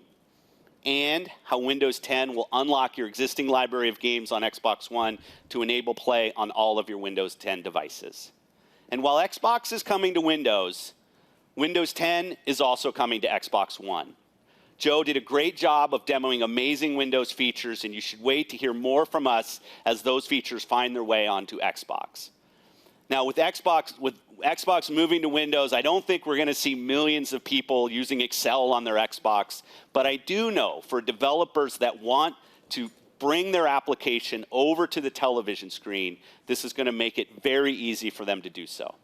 And how Windows 10 will unlock your existing library of games on Xbox One to enable play on all of your Windows 10 devices. And while Xbox is coming to Windows, Windows 10 is also coming to Xbox One. Joe did a great job of demoing amazing Windows features, and you should wait to hear more from us as those features find their way onto Xbox. Now, with Xbox moving to Windows, I don't think we're going to see millions of people using Excel on their Xbox, but I do know for developers that want to bring their application over to the television screen, this is going to make it very easy for them to do so.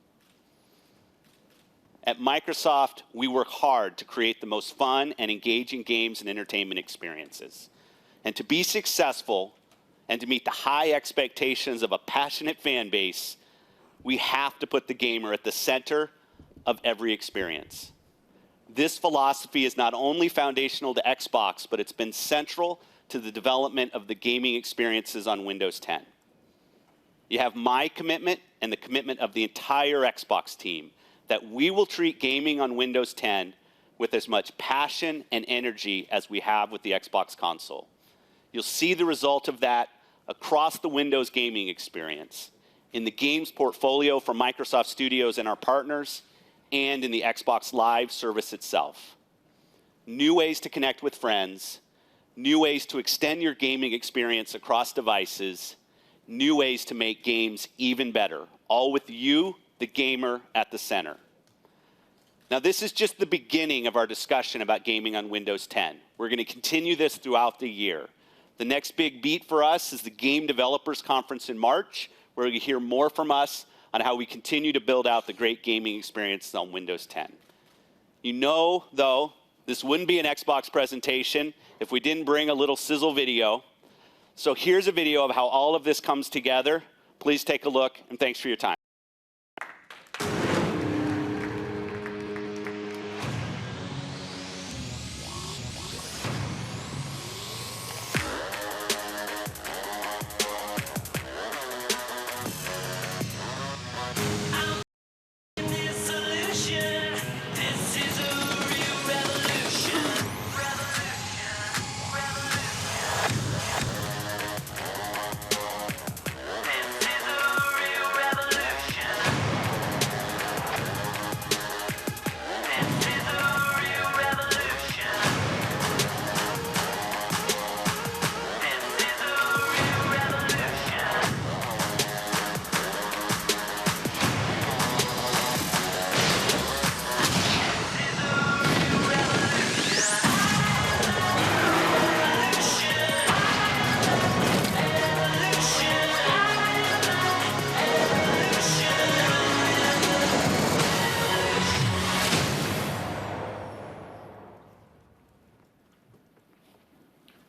At Microsoft, we work hard to create the most fun and engaging games and entertainment experiences. And to be successful and to meet the high expectations of a passionate fan base, we have to put the gamer at the center of every experience. This philosophy is not only foundational to Xbox, but it's been central to the development of the gaming experiences on Windows 10. You have my commitment and the commitment of the entire Xbox team that we will treat gaming on Windows 10 with as much passion and energy as we have with the Xbox console. You'll see the result of that across the Windows gaming experience, in the games portfolio from Microsoft Studios and our partners, and in the Xbox Live service itself. New ways to connect with friends, new ways to extend your gaming experience across devices, new ways to make games even better, all with you, the gamer, at the center. Now, this is just the beginning of our discussion about gaming on Windows 10. We're going to continue this throughout the year. The next big beat for us is the Game Developers Conference in March, where you hear more from us on how we continue to build out the great gaming experience on Windows 10. You know, though, this wouldn't be an Xbox presentation if we didn't bring a little sizzle video. So here's a video of how all of this comes together. Please take a look, and thanks for your time.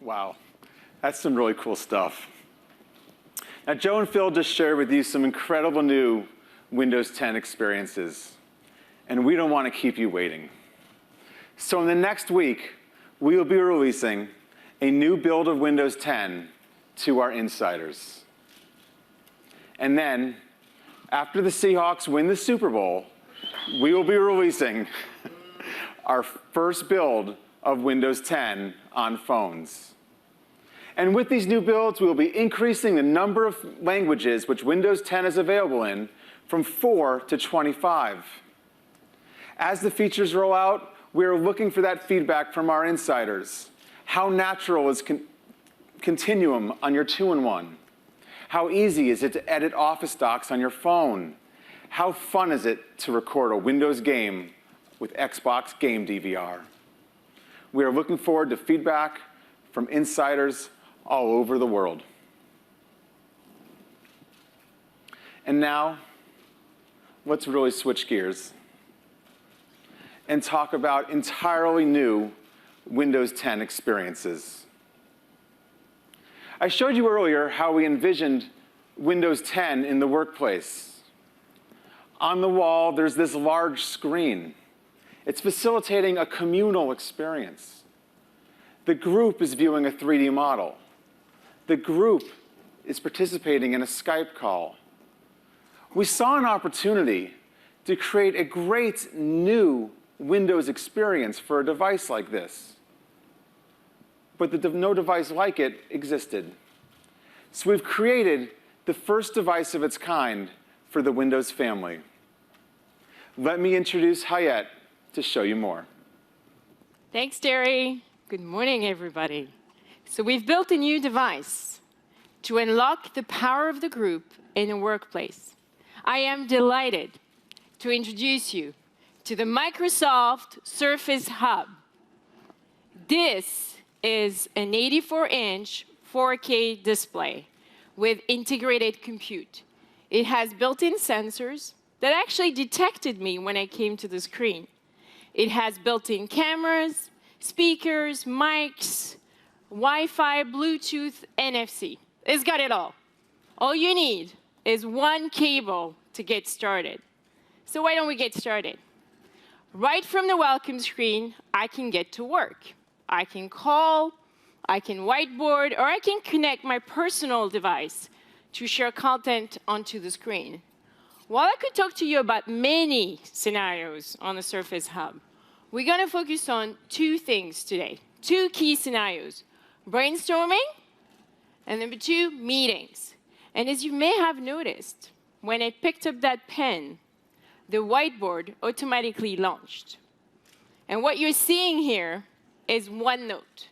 Wow, that's some really cool stuff. Now, Joe and Phil just shared with you some incredible new Windows 10 experiences, and we don't want to keep you waiting. So in the next week, we will be releasing a new build of Windows 10 to our insiders. And then, after the Seahawks win the Super Bowl, we will be releasing our first build of Windows 10 on phones. And with these new builds, we will be increasing the number of languages which Windows 10 is available in from 4 to 25. As the features roll out, we are looking for that feedback from our insiders. How natural is Continuum on your 2-in-1? How easy is it to edit Office docs on your phone? How fun is it to record a Windows game with Xbox Game DVR? We are looking forward to feedback from insiders all over the world. And now, let's really switch gears and talk about entirely new Windows 10 experiences. I showed you earlier how we envisioned Windows 10 in the workplace. On the wall, there's this large screen. It's facilitating a communal experience. The group is viewing a 3D model. The group is participating in a Skype call. We saw an opportunity to create a great new Windows experience for a device like this. But no device like it existed. So we've created the first device of its kind for the Windows family. Let me introduce Hayat to show you more. Thanks, Terry. Good morning, everybody. So we've built a new device to unlock the power of the group in a workplace. I am delighted to introduce you to the Microsoft Surface Hub. This is an 84-inch 4K display with integrated compute. It has built-in sensors that actually detected me when I came to the screen. It has built-in cameras, speakers, mics, Wi-Fi, Bluetooth, NFC. It's got it all. All you need is one cable to get started. So why don't we get started? Right from the welcome screen, I can get to work. I can call, I can whiteboard, or I can connect my personal device to share content onto the screen. While I could talk to you about many scenarios on the Surface Hub, we're going to focus on two things today, two key scenarios: brainstorming, and number two, meetings. And as you may have noticed, when I picked up that pen, the whiteboard automatically launched. And what you're seeing here is OneNote.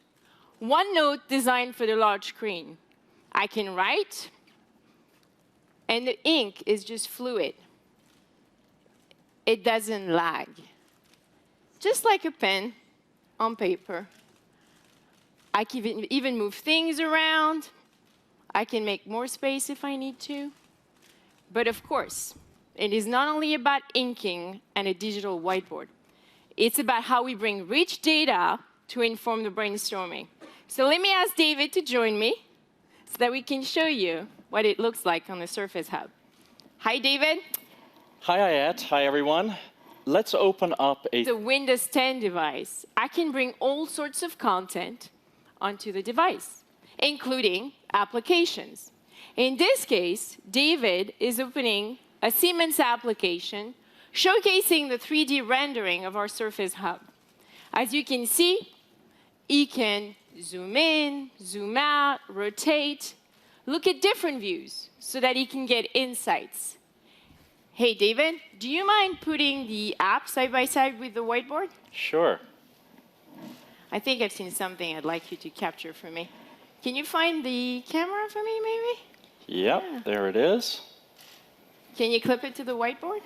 OneNote designed for the large screen. I can write, and the ink is just fluid. It doesn't lag. Just like a pen on paper. I can even move things around. I can make more space if I need to. But of course, it is not only about inking and a digital whiteboard. It's about how we bring rich data to inform the brainstorming. So let me ask David to join me so that we can show you what it looks like on the Surface Hub. Hi, David. Hi, Ayat. Hi, everyone. Let's open up The Windows 10 device. I can bring all sorts of content onto the device, including applications. In this case, David is opening a Siemens application showcasing the 3D rendering of our Surface Hub. As you can see, he can zoom in, zoom out, rotate, look at different views so that he can get insights. Hey, David, do you mind putting the app side by side with the whiteboard? Sure. I think I've seen something I'd like you to capture for me. Can you find the camera for me, maybe? Yep, Yeah. there it is. Can you clip it to the whiteboard?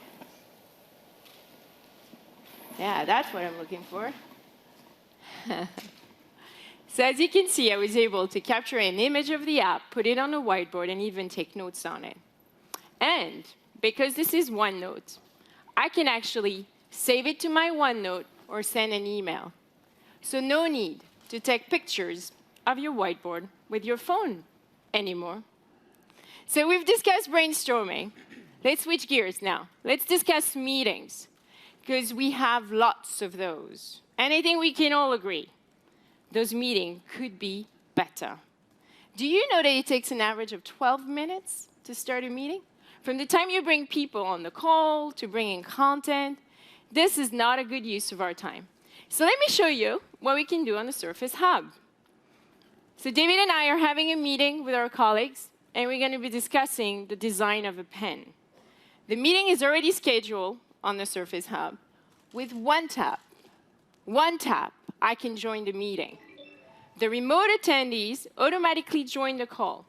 Yeah, that's what I'm looking for. So as you can see, I was able to capture an image of the app, put it on a whiteboard, and even take notes on it. And because this is OneNote, I can actually save it to my OneNote or send an email. So no need to take pictures of your whiteboard with your phone anymore. So we've discussed brainstorming. Let's switch gears now. Let's discuss meetings, because we have lots of those. And I think we can all agree, those meetings could be better. Do you know that it takes an average of 12 minutes to start a meeting? From the time you bring people on the call to bringing content, this is not a good use of our time. So let me show you what we can do on the Surface Hub. So David and I are having a meeting with our colleagues, and we're going to be discussing the design of a pen. The meeting is already scheduled on the Surface Hub. With one tap, I can join the meeting. The remote attendees automatically join the call.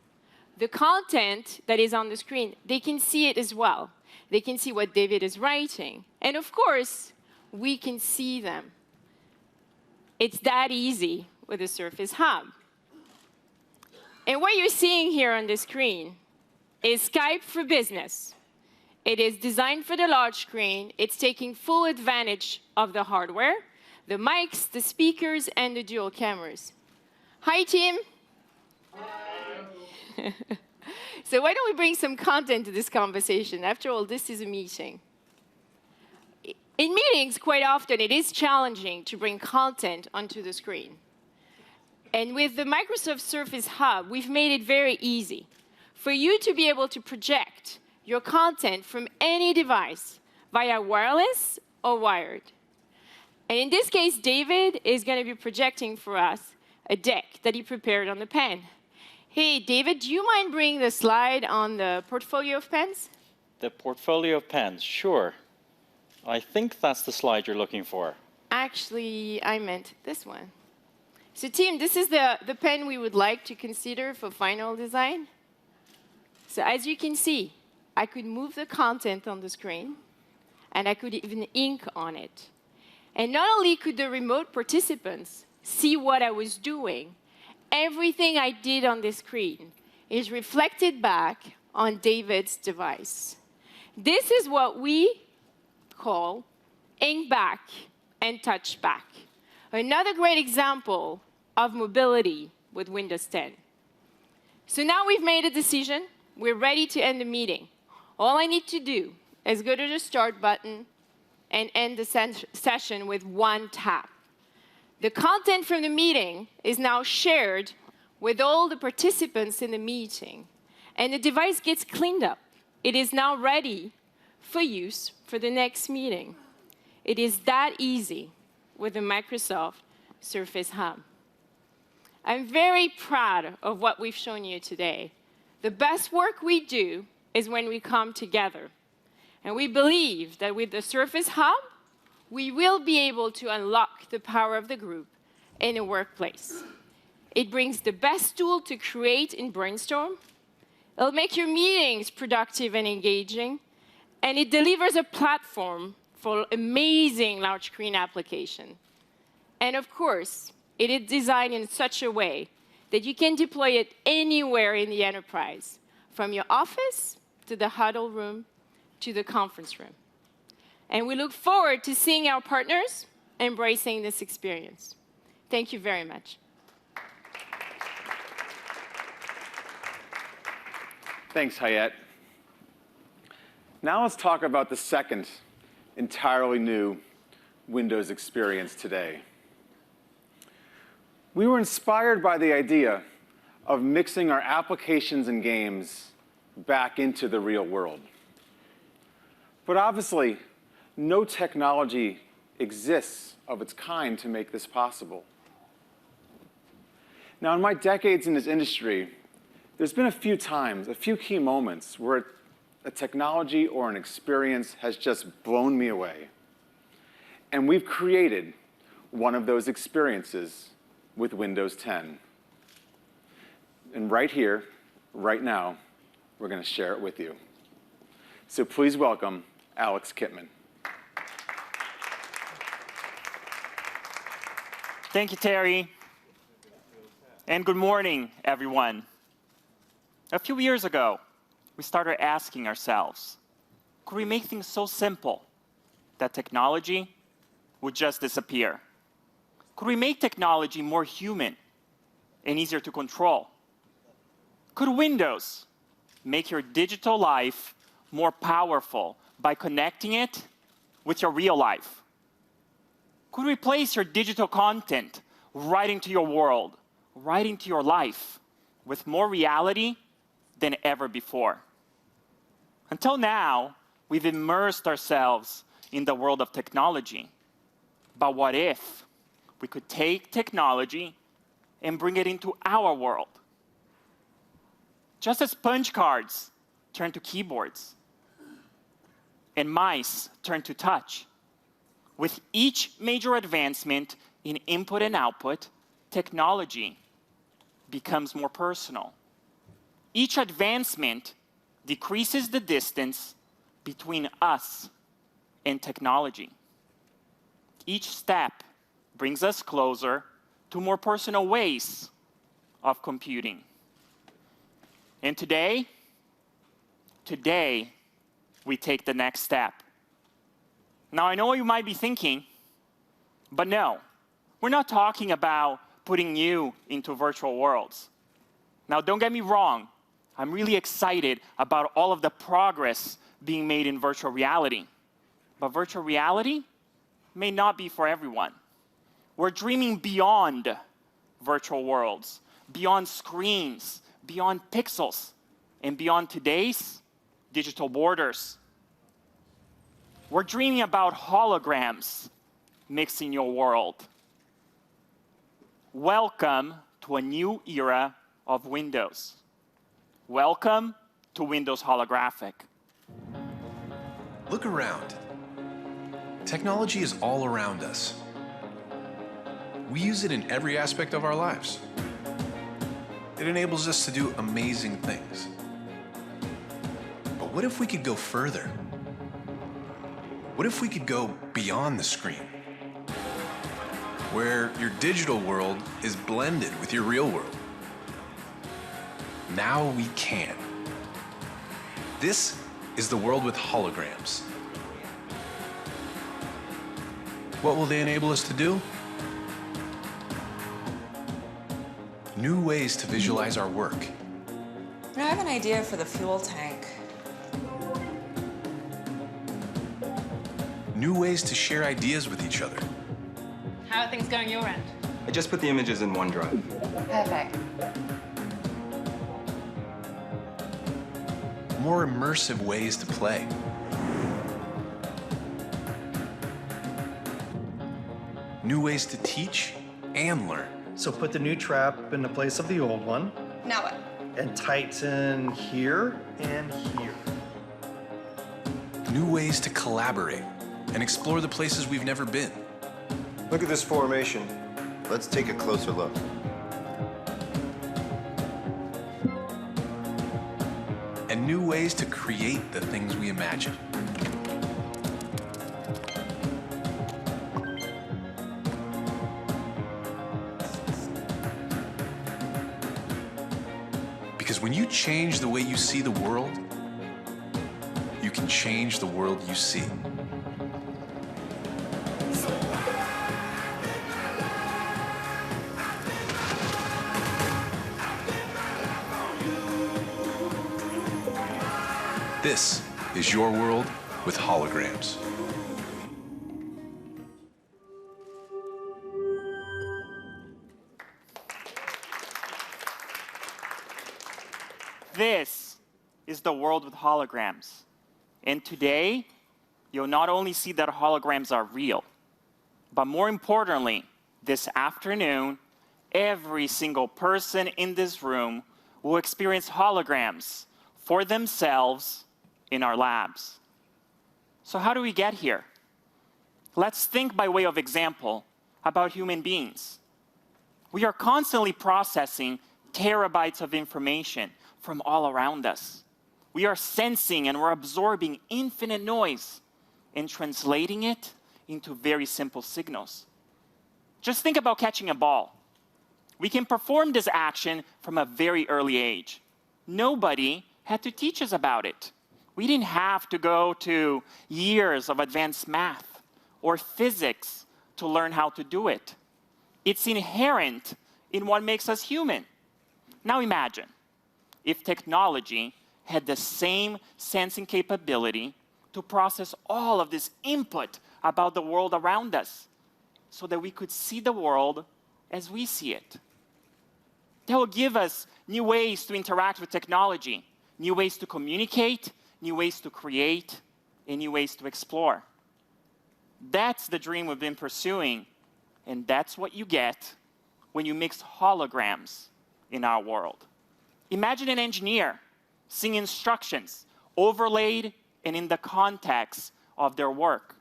The content that is on the screen, they can see it as well. They can see what David is writing. And of course, we can see them. It's that easy with the Surface Hub. And what you're seeing here on the screen is Skype for Business. It is designed for the large screen. It's taking full advantage of the hardware, the mics, the speakers, and the dual cameras. Hi, team. So why don't we bring some content to this conversation? After all, this is a meeting. In meetings, quite often, it is challenging to bring content onto the screen. And with the Microsoft Surface Hub, we've made it very easy for you to be able to project your content from any device via wireless or wired. And in this case, David is going to be projecting for us a deck that he prepared on the pen. Hey, David, do you mind bringing the slide on the portfolio of pens? The portfolio of pens, sure. I think that's the slide you're looking for. Actually, I meant this one. So team, this is the pen we would like to consider for final design. So as you can see, I could move the content on the screen, and I could even ink on it. And not only could the remote participants see what I was doing, everything I did on the screen is reflected back on David's device. This is what we call ink back and touch back. Another great example of mobility with Windows 10. So now we've made a decision. We're ready to end the meeting. All I need to do is go to the Start button and end the session with one tap. The content from the meeting is now shared with all the participants in the meeting, and the device gets cleaned up. It is now ready for use for the next meeting. It is that easy with the Microsoft Surface Hub. I'm very proud of what we've shown you today. The best work we do is when we come together. And we believe that with the Surface Hub, we will be able to unlock the power of the group in a workplace. It brings the best tool to create and brainstorm. It'll make your meetings productive and engaging. And it delivers a platform for amazing large screen application. And of course, it is designed in such a way that you can deploy it anywhere in the enterprise, from your office to the huddle room to the conference room. And we look forward to seeing our partners embracing this experience. Thank you very much. Thanks, Hayat. Now let's talk about the second entirely new Windows experience today. We were inspired by the idea of mixing our applications and games back into the real world. But obviously, no technology exists of its kind to make this possible. Now, in my decades in this industry, there's been a few times, a few key moments where a technology or an experience has just blown me away. And we've created one of those experiences with Windows 10. And right here, right now, we're going to share it with you. So please welcome Alex Kipman. Thank you, Terry. And good morning, everyone. A few years ago, we started asking ourselves, could we make things so simple that technology would just disappear? Could we make technology more human and easier to control? Could Windows make your digital life more powerful by connecting it with your real life? Could we place your digital content right into your world, right into your life, with more reality than ever before? Until now, we've immersed ourselves in the world of technology. But what if we could take technology and bring it into our world? Just as punch cards turn to keyboards and mice turn to touch, with each major advancement in input and output, technology becomes more personal. Each advancement decreases the distance between us and technology. Each step brings us closer to more personal ways of computing. And today, we take the next step. Now, I know what you might be thinking, but no, we're not talking about putting you into virtual worlds. Now, don't get me wrong. I'm really excited about all of the progress being made in virtual reality. But virtual reality may not be for everyone. We're dreaming beyond virtual worlds, beyond screens, beyond pixels, and beyond today's digital borders. We're dreaming about holograms mixing your world. Welcome to a new era of Windows. Welcome to Windows Holographic. Look around. Technology is all around us. We use it in every aspect of our lives. It enables us to do amazing things. But what if we could go further? What if we could go beyond the screen? Where your digital world is blended with your real world. Now we can. This is the world with holograms. What will they enable us to do? New ways to visualize our work. I have an idea for the fuel tank. New ways to share ideas with each other. How are things going your end? I just put the images in OneDrive. Perfect. More immersive ways to play. New ways to teach and learn. So put the new trap in the place of the old one. Now what? And tighten here and here. New ways to collaborate and explore the places we've never been. Look at this formation. Let's take a closer look. And new ways to create the things we imagine. Because when you change the way you see the world, you can change the world you see. This is your world with holograms. This is the world with holograms. And today, you'll not only see that holograms are real, but more importantly, this afternoon, every single person in this room will experience holograms for themselves in our labs. So how do we get here? Let's think by way of example about human beings. We are constantly processing terabytes of information from all around us. We are sensing and we're absorbing infinite noise and translating it into very simple signals. Just think about catching a ball. We can perform this action from a very early age. Nobody had to teach us about it. We didn't have to go to years of advanced math or physics to learn how to do it. It's inherent in what makes us human. Now imagine if technology had the same sensing capability to process all of this input about the world around us so that we could see the world as we see it. That will give us new ways to interact with technology, new ways to communicate, new ways to create, and new ways to explore. That's the dream we've been pursuing, and that's what you get when you mix holograms in our world. Imagine an engineer seeing instructions overlaid and in the context of their work.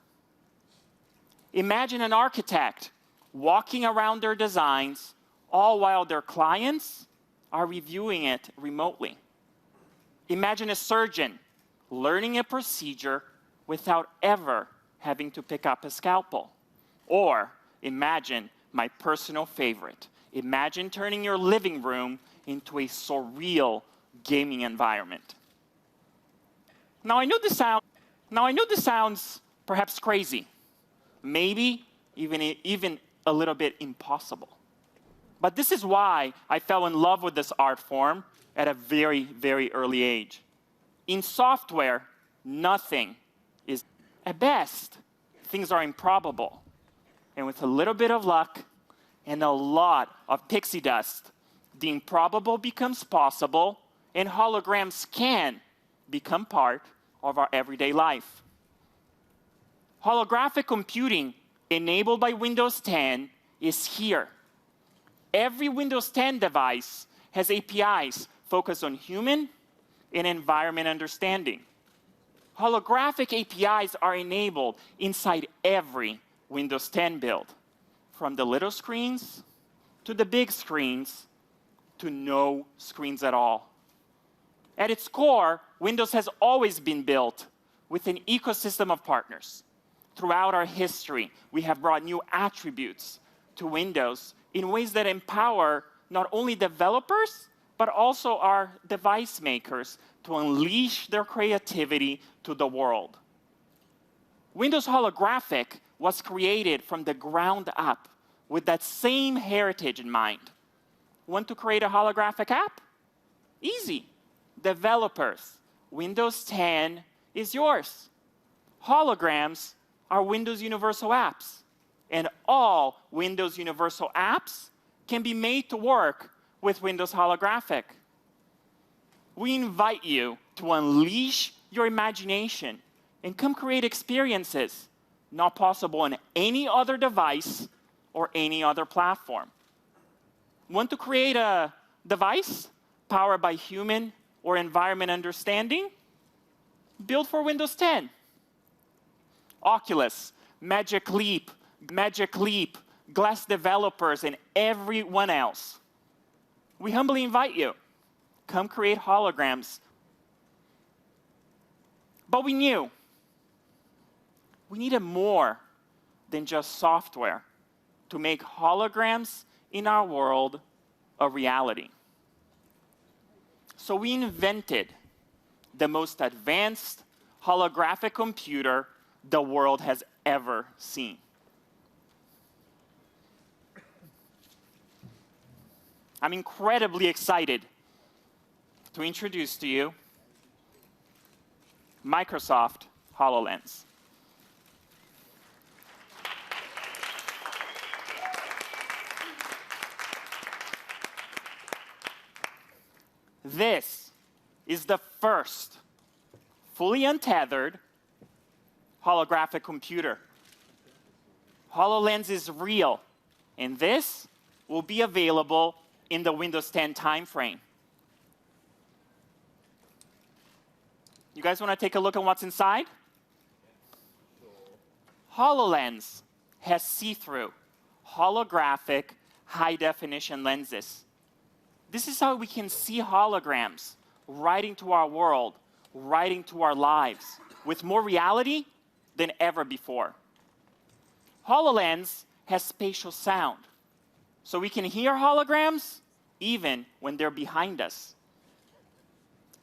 Imagine an architect walking around their designs all while their clients are reviewing it remotely. Imagine a surgeon learning a procedure without ever having to pick up a scalpel. Or imagine my personal favorite. Imagine turning your living room into a surreal gaming environment. Now I know this sounds perhaps crazy, maybe even a little bit impossible. But this is why I fell in love with this art form at a very, very early age. In software, nothing is, at best, things are improbable. And with a little bit of luck and a lot of pixie dust, the improbable becomes possible, and holograms can become part of our everyday life. Holographic computing enabled by Windows 10 is here. Every Windows 10 device has APIs focused on human and environment understanding. Holographic APIs are enabled inside every Windows 10 build, from the little screens to the big screens to no screens at all. At its core, Windows has always been built with an ecosystem of partners. Throughout our history, we have brought new attributes to Windows in ways that empower not only developers, but also our device makers to unleash their creativity to the world. Windows Holographic was created from the ground up with that same heritage in mind. Want to create a holographic app? Easy. Developers, Windows 10 is yours. Holograms are Windows Universal Apps, and all Windows Universal Apps can be made to work with Windows Holographic. We invite you to unleash your imagination and come create experiences not possible on any other device or any other platform. Want to create a device powered by human or environment understanding? Build for Windows 10. Oculus, Magic Leap, Glass developers, and everyone else. We humbly invite you. Come create holograms. But we knew we needed more than just software to make holograms in our world a reality. So we invented the most advanced holographic computer the world has ever seen. I'm incredibly excited to introduce to you Microsoft HoloLens. This is the first fully untethered holographic computer. HoloLens is real, and this will be available in the Windows 10 timeframe. You guys want to take a look at what's inside? HoloLens has see-through, holographic, high-definition lenses. This is how we can see holograms right into our world, right into our lives, with more reality than ever before. HoloLens has spatial sound, so we can hear holograms even when they're behind us.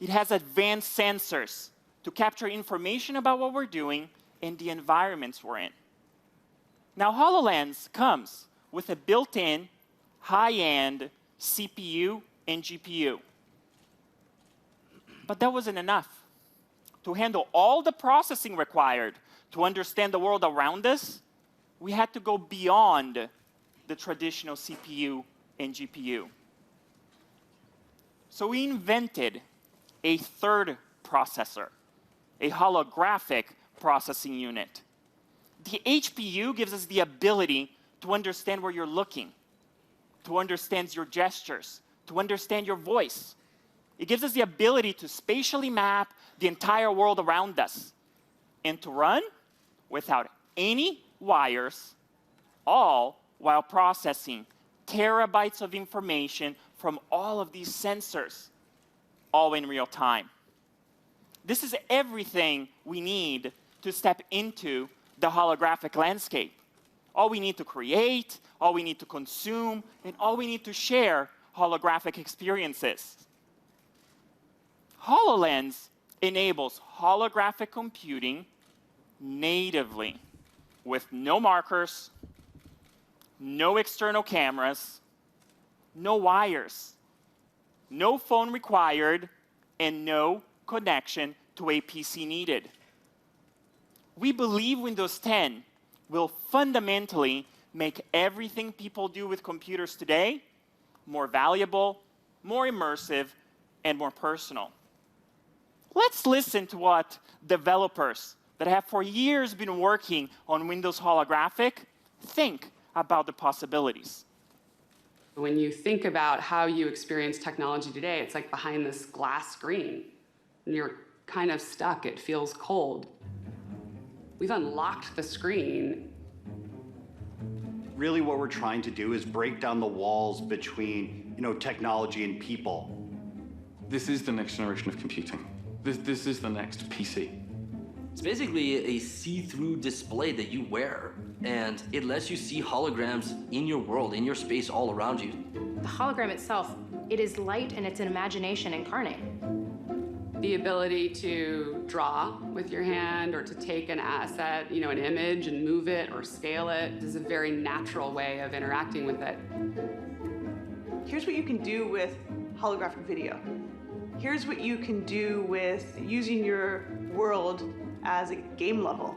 It has advanced sensors to capture information about what we're doing and the environments we're in. Now, HoloLens comes with a built-in, high-end CPU and GPU. But that wasn't enough. To handle all the processing required to understand the world around us, we had to go beyond the traditional CPU and GPU. So we invented a third processor, a holographic processing unit. The HPU gives us the ability to understand where you're looking, to understand your gestures, to understand your voice. It gives us the ability to spatially map the entire world around us and to run without any wires, all while processing terabytes of information from all of these sensors, all in real time. This is everything we need to step into the holographic landscape. All we need to create, all we need to consume, and all we need to share holographic experiences. HoloLens enables holographic computing natively with no markers, no external cameras, no wires, no phone required, and no connection to a PC needed. We believe Windows 10 will fundamentally make everything people do with computers today more valuable, more immersive, and more personal. Let's listen to what developers that have for years been working on Windows Holographic think about the possibilities. When you think about how you experience technology today, it's like behind this glass screen. And you're kind of stuck. It feels cold. We've unlocked the screen. Really what we're trying to do is break down the walls between, technology and people. This is the next generation of computing. This is the next PC. It's basically a see-through display that you wear, and it lets you see holograms in your world, in your space, all around you. The hologram itself, it is light and it's an imagination incarnate. The ability to draw with your hand or to take an asset, an image and move it or scale it is a very natural way of interacting with it. Here's what you can do with holographic video. Here's what you can do with using your world as a game level.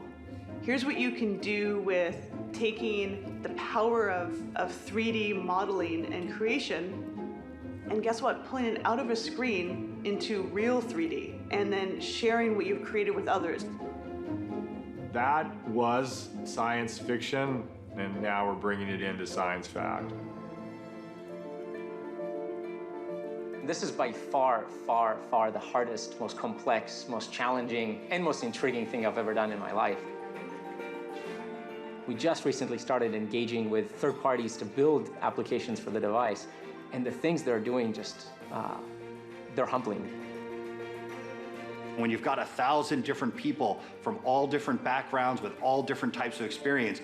Here's what you can do with taking the power of 3D modeling and creation, and guess what? Pulling it out of a screen into real 3D, and then sharing what you've created with others. That was science fiction, and now we're bringing it into science fact. This is by far, far, far the hardest, most complex, most challenging, and most intriguing thing I've ever done in my life. We just recently started engaging with third parties to build applications for the device, and the things they're doing they're humbling. When you've got 1,000 different people from all different backgrounds with all different types of experience,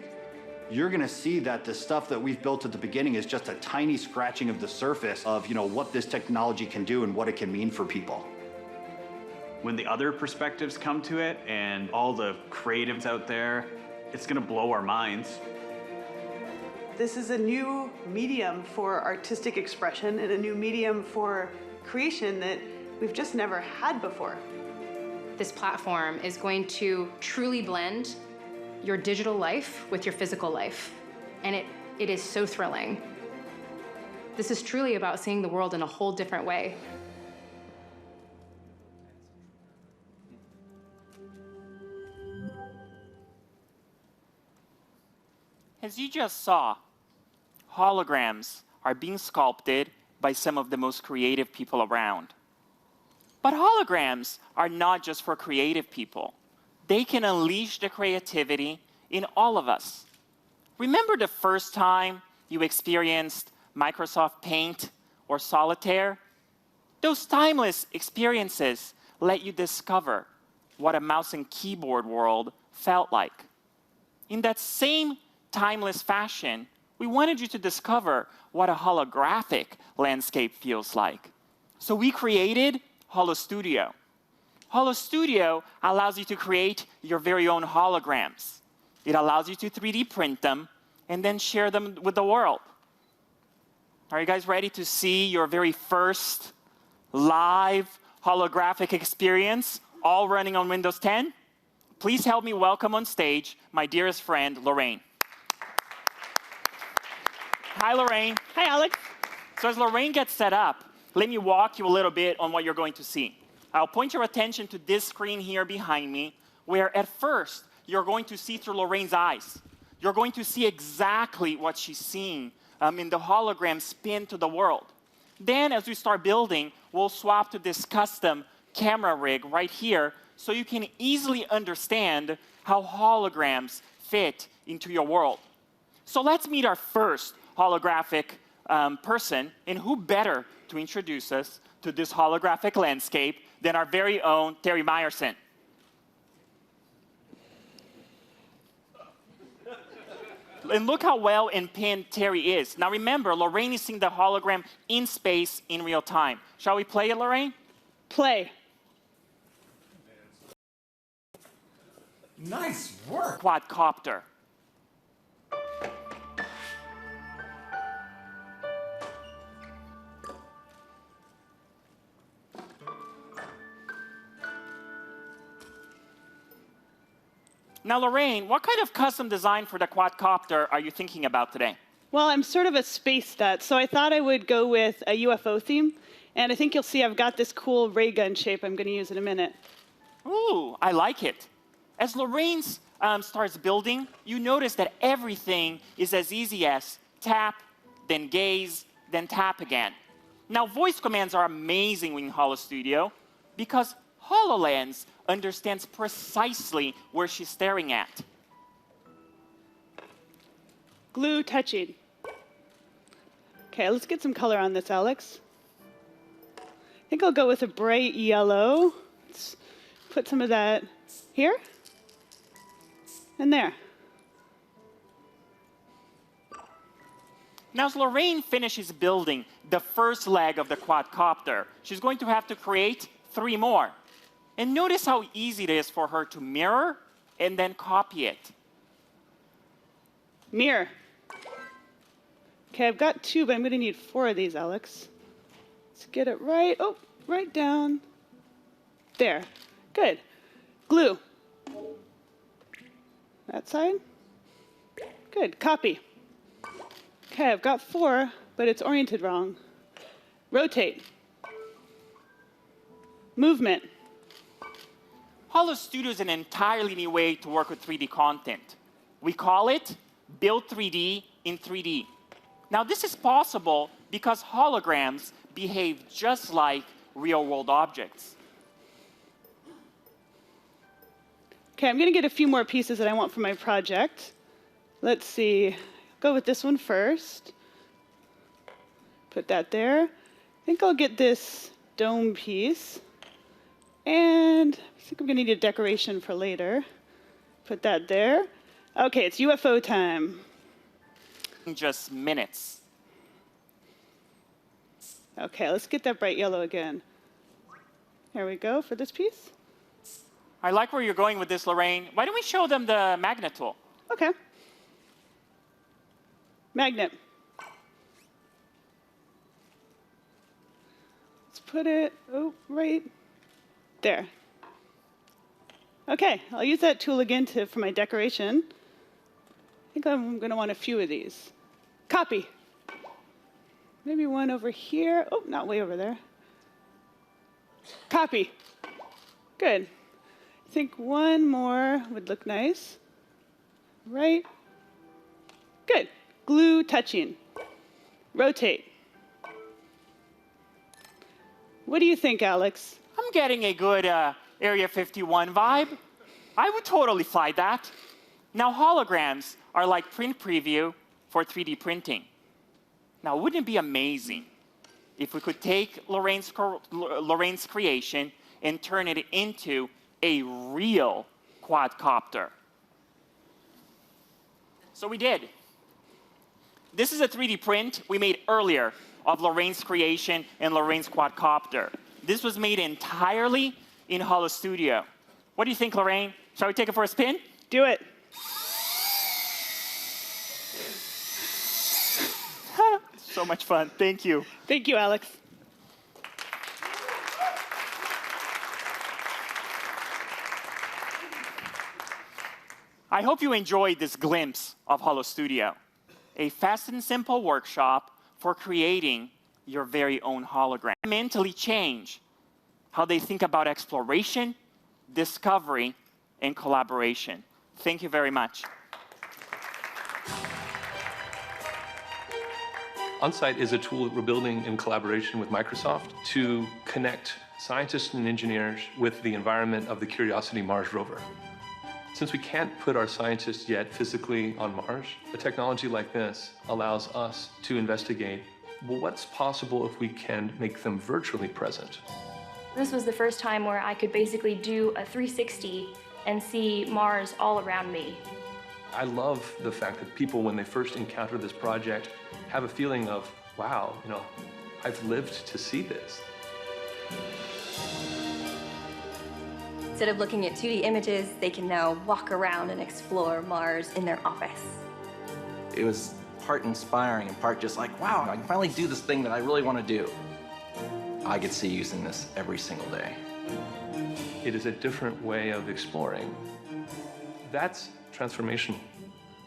you're gonna see that the stuff that we've built at the beginning is just a tiny scratching of the surface of what this technology can do and what it can mean for people. When the other perspectives come to it and all the creatives out there, it's gonna blow our minds. This is a new medium for artistic expression and a new medium for creation that we've just never had before. This platform is going to truly blend your digital life with your physical life. And it is so thrilling. This is truly about seeing the world in a whole different way. As you just saw, holograms are being sculpted by some of the most creative people around. But holograms are not just for creative people. They can unleash the creativity in all of us. Remember the first time you experienced Microsoft Paint or Solitaire? Those timeless experiences let you discover what a mouse and keyboard world felt like. In that same timeless fashion, we wanted you to discover what a holographic landscape feels like. So we created HoloStudio. HoloStudio allows you to create your very own holograms. It allows you to 3D print them and then share them with the world. Are you guys ready to see your very first live holographic experience, all running on Windows 10, please help me welcome on stage my dearest friend, Lorraine. Hi, Lorraine. Hi, Alex. So as Lorraine gets set up, let me walk you a little bit on what you're going to see. I'll point your attention to this screen here behind me, where at first, you're going to see through Lorraine's eyes. You're going to see exactly what she's seeing in the hologram spin to the world. Then, as we start building, we'll swap to this custom camera rig right here so you can easily understand how holograms fit into your world. So let's meet our first holographic person, and who better to introduce us to this holographic landscape than our very own Terry Myerson. And look how well in pen Terry is. Now remember, Lorraine is seeing the hologram in space in real time. Shall we play it, Lorraine? Play. Nice work. Quadcopter. Now, Lorraine, what kind of custom design for the quadcopter are you thinking about today? Well, I'm sort of a space nut, so I thought I would go with a UFO theme. And I think you'll see I've got this cool ray gun shape I'm going to use in a minute. Ooh, I like it. As Lorraine starts building, you notice that everything is as easy as tap, then gaze, then tap again. Now, voice commands are amazing in HoloStudio because HoloLens understands precisely where she's staring at. Glue touching. Okay, let's get some color on this, Alex. I think I'll go with a bright yellow. Let's put some of that here and there. Now, as Lorraine finishes building the first leg of the quadcopter, she's going to have to create 3 more. And notice how easy it is for her to mirror and then copy it. Mirror. Okay, I've got 2, but I'm going to need 4 of these, Alex. Let's get it right. Oh, right down. There. Good. Glue. That side. Good. Copy. Okay, I've got 4, but it's oriented wrong. Rotate. Movement. HoloStudio is an entirely new way to work with 3D content. We call it Build 3D in 3D. Now, this is possible because holograms behave just like real-world objects. Okay, I'm going to get a few more pieces that I want for my project. Let's see. Go with this one first. Put that there. I think I'll get this dome piece. And I think I'm going to need a decoration for later. Put that there. Okay, it's UFO time. In just minutes. Okay, let's get that bright yellow again. There we go for this piece. I like where you're going with this, Lorraine. Why don't we show them the magnet tool? Okay. Magnet. Let's put it right there. Okay, I'll use that tool again for my decoration. I think I'm going to want a few of these. Copy. Maybe one over here. Oh, not way over there. Copy. Good. I think one more would look nice. Right. Good. Glue touching. Rotate. What do you think, Alex? I'm getting a good Area 51 vibe. I would totally fly that. Now, holograms are like print preview for 3D printing. Now, wouldn't it be amazing if we could take Lorraine's creation and turn it into a real quadcopter? So we did. This is a 3D print we made earlier of Lorraine's creation and Lorraine's quadcopter. This was made entirely in HoloStudio. What do you think, Lorraine? Shall we take it for a spin? Do it. So much fun. Thank you. Thank you, Alex. I hope you enjoyed this glimpse of Holo Studio, a fast and simple workshop for creating your very own hologram. Fundamentally change how they think about exploration, discovery, and collaboration. Thank you very much. OnSite is a tool that we're building in collaboration with Microsoft to connect scientists and engineers with the environment of the Curiosity Mars rover. Since we can't put our scientists yet physically on Mars, a technology like this allows us to investigate, well, what's possible if we can make them virtually present? This was the first time where I could basically do a 360 and see Mars all around me. I love the fact that people, when they first encounter this project, have a feeling of, wow, I've lived to see this. Instead of looking at 2D images, they can now walk around and explore Mars in their office. It was part inspiring and part just like, wow, I can finally do this thing that I really want to do. I could see using this every single day. It is a different way of exploring. That's transformational.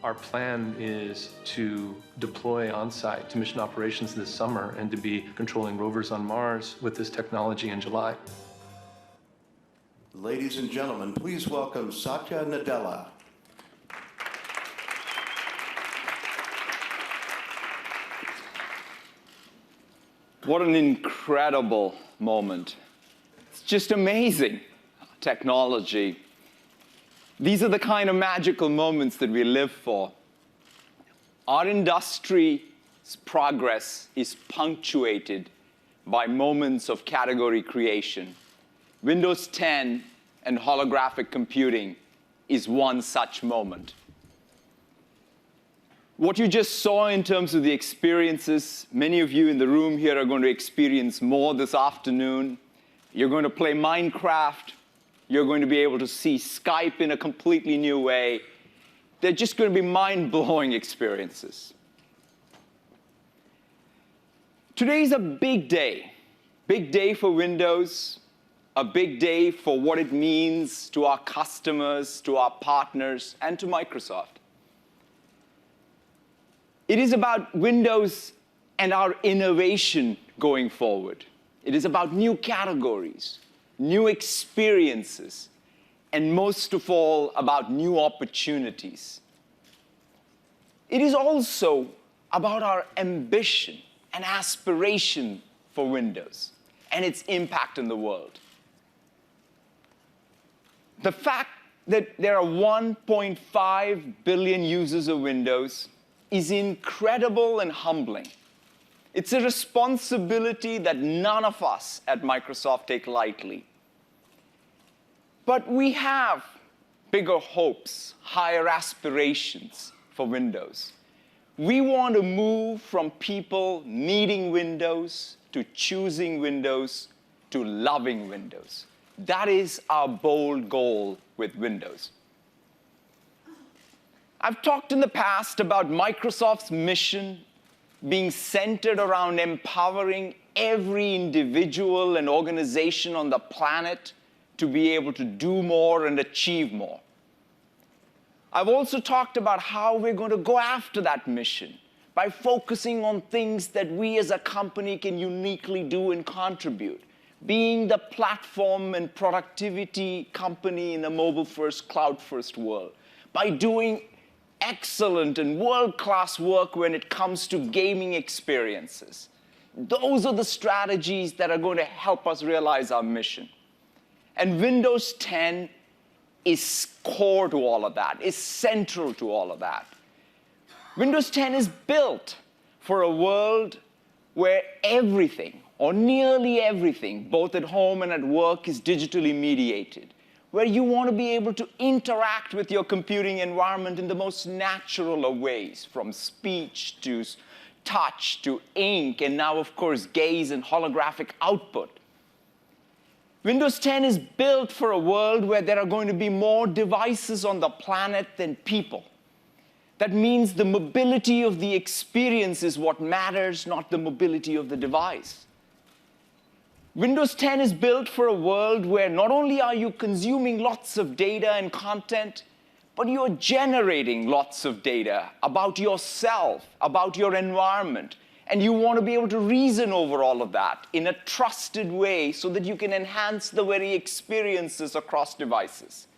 Our plan is to deploy OnSite to mission operations this summer and to be controlling rovers on Mars with this technology in July. Ladies and gentlemen, please welcome Satya Nadella. What an incredible moment. It's just amazing technology. These are the kind of magical moments that we live for. Our industry's progress is punctuated by moments of category creation. Windows 10 and holographic computing is one such moment. What you just saw in terms of the experiences, many of you in the room here are going to experience more this afternoon. You're going to play Minecraft. You're going to be able to see Skype in a completely new way. They're just going to be mind-blowing experiences. Today is a big day for Windows, a big day for what it means to our customers, to our partners, and to Microsoft. It is about Windows and our innovation going forward. It is about new categories, new experiences, and most of all, about new opportunities. It is also about our ambition and aspiration for Windows and its impact in the world. The fact that there are 1.5 billion users of Windows is incredible and humbling. It's a responsibility that none of us at Microsoft take lightly. But we have bigger hopes, higher aspirations for Windows. We want to move from people needing Windows to choosing Windows to loving Windows. That is our bold goal with Windows. I've talked in the past about Microsoft's mission being centered around empowering every individual and organization on the planet to be able to do more and achieve more. I've also talked about how we're going to go after that mission by focusing on things that we as a company can uniquely do and contribute, being the platform and productivity company in a mobile-first, cloud-first world, by doing excellent and world-class work when it comes to gaming experiences. Those are the strategies that are going to help us realize our mission. And Windows 10 is core to all of that, is central to all of that. Windows 10 is built for a world where everything, or nearly everything, both at home and at work, is digitally mediated, where you want to be able to interact with your computing environment in the most natural of ways, from speech to touch to ink, and now, of course, gaze and holographic output. Windows 10 is built for a world where there are going to be more devices on the planet than people. That means the mobility of the experience is what matters, not the mobility of the device. Windows 10 is built for a world where not only are you consuming lots of data and content, but you're generating lots of data about yourself, about your environment, and you want to be able to reason over all of that in a trusted way so that you can enhance the very experiences across devices.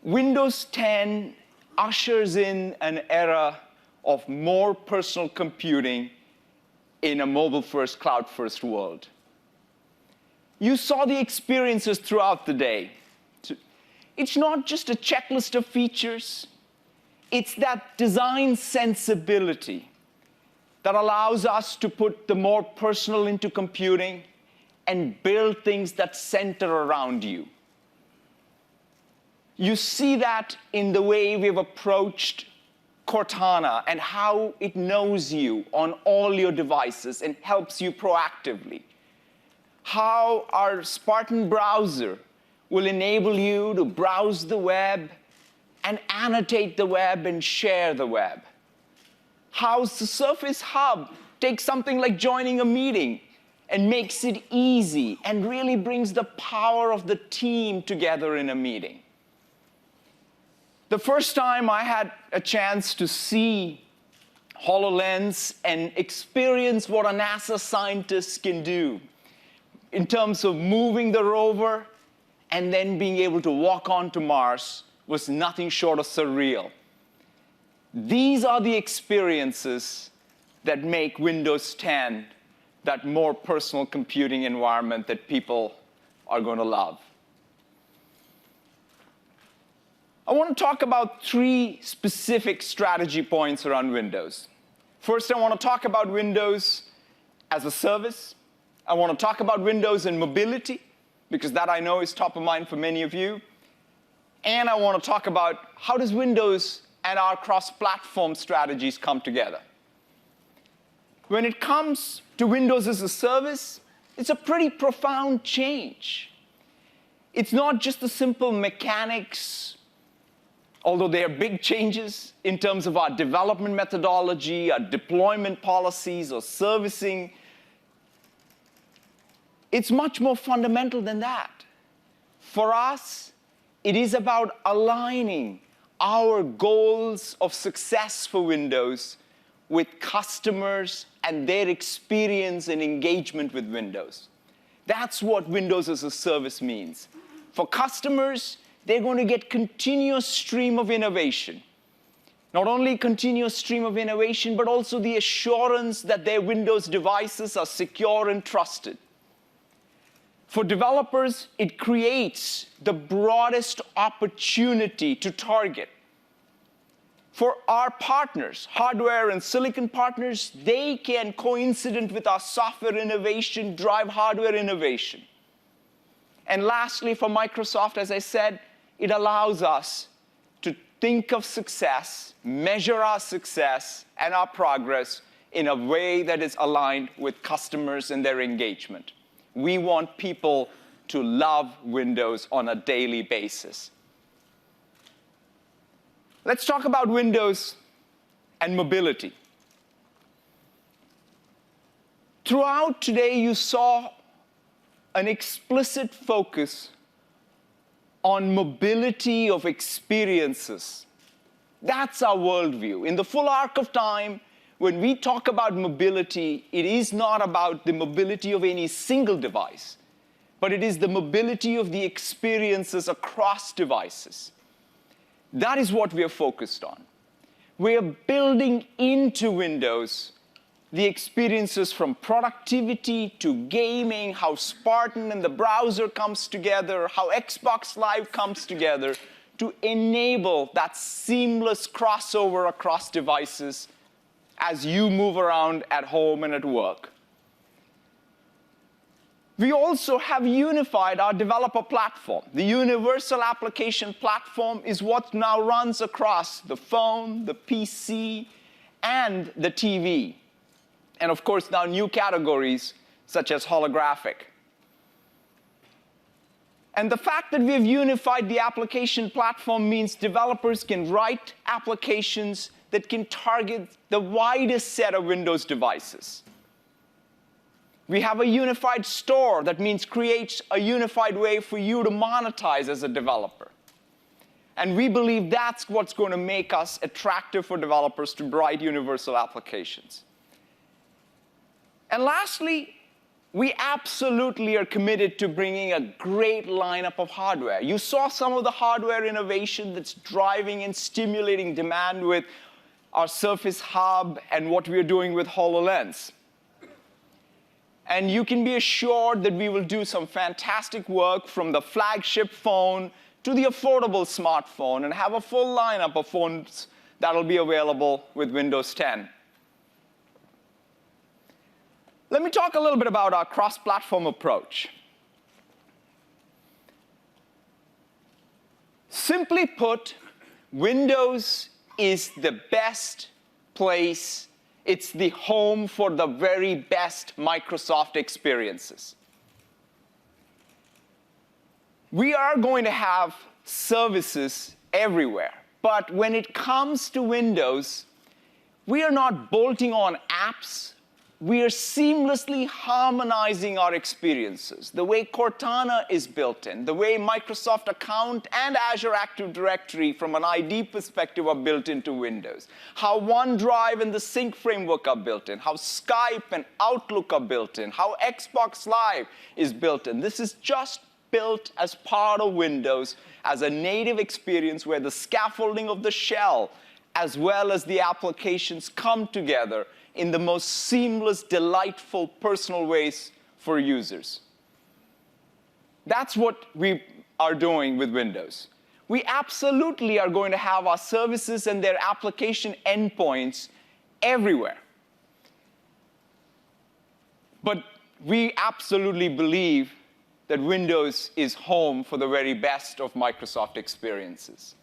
Windows 10 ushers in an era of more personal computing in a mobile-first, cloud-first world. You saw the experiences throughout the day. It's not just a checklist of features. It's that design sensibility that allows us to put the more personal into computing and build things that center around you. You see that in the way we've approached Cortana and how it knows you on all your devices and helps you proactively. How our Spartan browser will enable you to browse the web and annotate the web and share the web. How the Surface Hub takes something like joining a meeting and makes it easy and really brings the power of the team together in a meeting. The first time I had a chance to see HoloLens and experience what a NASA scientist can do in terms of moving the rover and then being able to walk onto Mars was nothing short of surreal. These are the experiences that make Windows 10 that more personal computing environment that people are going to love. I want to talk about 3 specific strategy points around Windows. First, I want to talk about Windows as a service. I want to talk about Windows and mobility, because that I know is top of mind for many of you. And I want to talk about how does Windows and our cross-platform strategies come together. When it comes to Windows as a service, it's a pretty profound change. It's not just the simple mechanics, although they are big changes in terms of our development methodology, our deployment policies, or servicing. It's much more fundamental than that. For us, it is about aligning our goals of success for Windows with customers and their experience and engagement with Windows. That's what Windows as a service means. For customers, they're going to get continuous stream of innovation. Not only continuous stream of innovation, but also the assurance that their Windows devices are secure and trusted. For developers, it creates the broadest opportunity to target. For our partners, hardware and silicon partners, they can, coincident with our software innovation, drive hardware innovation. And lastly, for Microsoft, as I said, it allows us to think of success, measure our success and our progress in a way that is aligned with customers and their engagement. We want people to love Windows on a daily basis. Let's talk about Windows and mobility. Throughout today, you saw an explicit focus on mobility of experiences. That's our worldview. In the full arc of time, when we talk about mobility, it is not about the mobility of any single device, but it is the mobility of the experiences across devices. That is what we are focused on. We are building into Windows the experiences from productivity to gaming, how Spartan and the browser comes together, how Xbox Live comes together to enable that seamless crossover across devices as you move around at home and at work. We also have unified our developer platform. The Universal Application Platform is what now runs across the phone, the PC, and the TV. And of course, now new categories such as holographic. And the fact that we've unified the application platform means developers can write applications that can target the widest set of Windows devices. We have a unified store that means creates a unified way for you to monetize as a developer. And we believe that's what's going to make us attractive for developers to write universal applications. And lastly, we absolutely are committed to bringing a great lineup of hardware. You saw some of the hardware innovation that's driving and stimulating demand with our Surface Hub and what we're doing with HoloLens. And you can be assured that we will do some fantastic work from the flagship phone to the affordable smartphone and have a full lineup of phones that will be available with Windows 10. Let me talk a little bit about our cross-platform approach. Simply put, Windows is the best place. It's the home for the very best Microsoft experiences. We are going to have services everywhere. But when it comes to Windows, we are not bolting on apps. We are seamlessly harmonizing our experiences. The way Cortana is built in, the way Microsoft Account and Azure Active Directory from an ID perspective are built into Windows. How OneDrive and the Sync framework are built in. How Skype and Outlook are built in. How Xbox Live is built in. This is just built as part of Windows as a native experience where the scaffolding of the shell as well as the applications come together in the most seamless, delightful, personal ways for users. That's what we are doing with Windows. We absolutely are going to have our services and their application endpoints everywhere. But we absolutely believe that Windows is home for the very best of Microsoft experiences.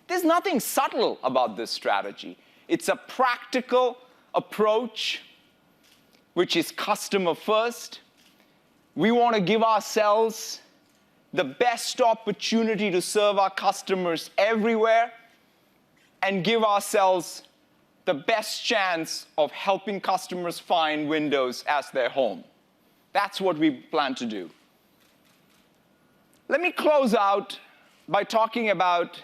There's nothing subtle about this strategy. It's a practical approach, which is customer first. We want to give ourselves the best opportunity to serve our customers everywhere and give ourselves the best chance of helping customers find Windows as their home. That's what we plan to do. Let me close out by talking about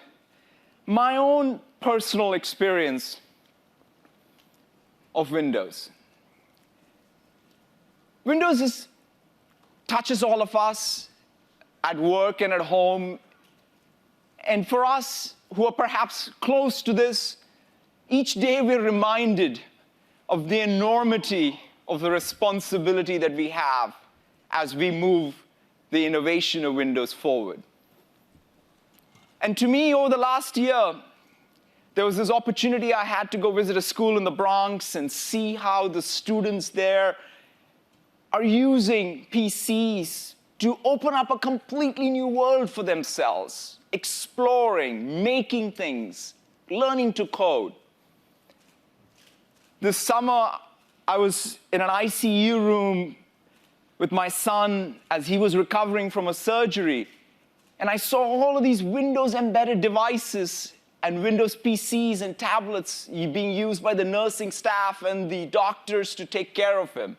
my own personal experience of Windows. Windows touches all of us at work and at home. And for us who are perhaps close to this, each day we're reminded of the enormity of the responsibility that we have as we move the innovation of Windows forward. And to me, over the last year, there was this opportunity I had to go visit a school in the Bronx and see how the students there are using PCs to open up a completely new world for themselves, exploring, making things, learning to code. This summer, I was in an ICU room with my son as he was recovering from a surgery, and I saw all of these Windows-embedded devices and Windows PCs and tablets being used by the nursing staff and the doctors to take care of him.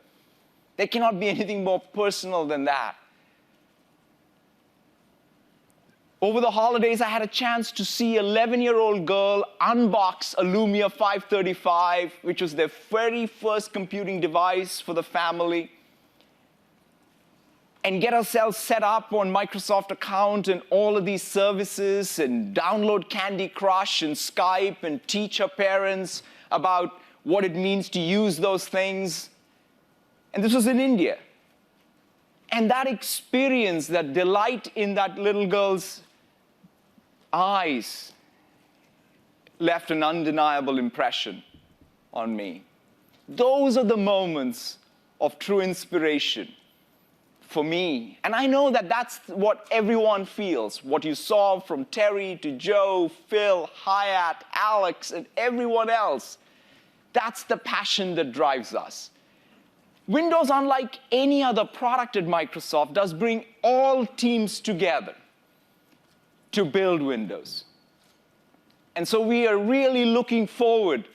There cannot be anything more personal than that. Over the holidays, I had a chance to see an 11-year-old girl unbox a Lumia 535, which was their very first computing device for the family, and get ourselves set up on Microsoft Account and all of these services and download Candy Crush and Skype and teach her parents about what it means to use those things. And this was in India. And that experience, that delight in that little girl's eyes left an undeniable impression on me. Those are the moments of true inspiration for me. And I know that that's what everyone feels. What you saw from Terry to Joe, Phil, Hayat, Alex, and everyone else. That's the passion that drives us. Windows, unlike any other product at Microsoft, does bring all teams together to build Windows. And so we are really looking forward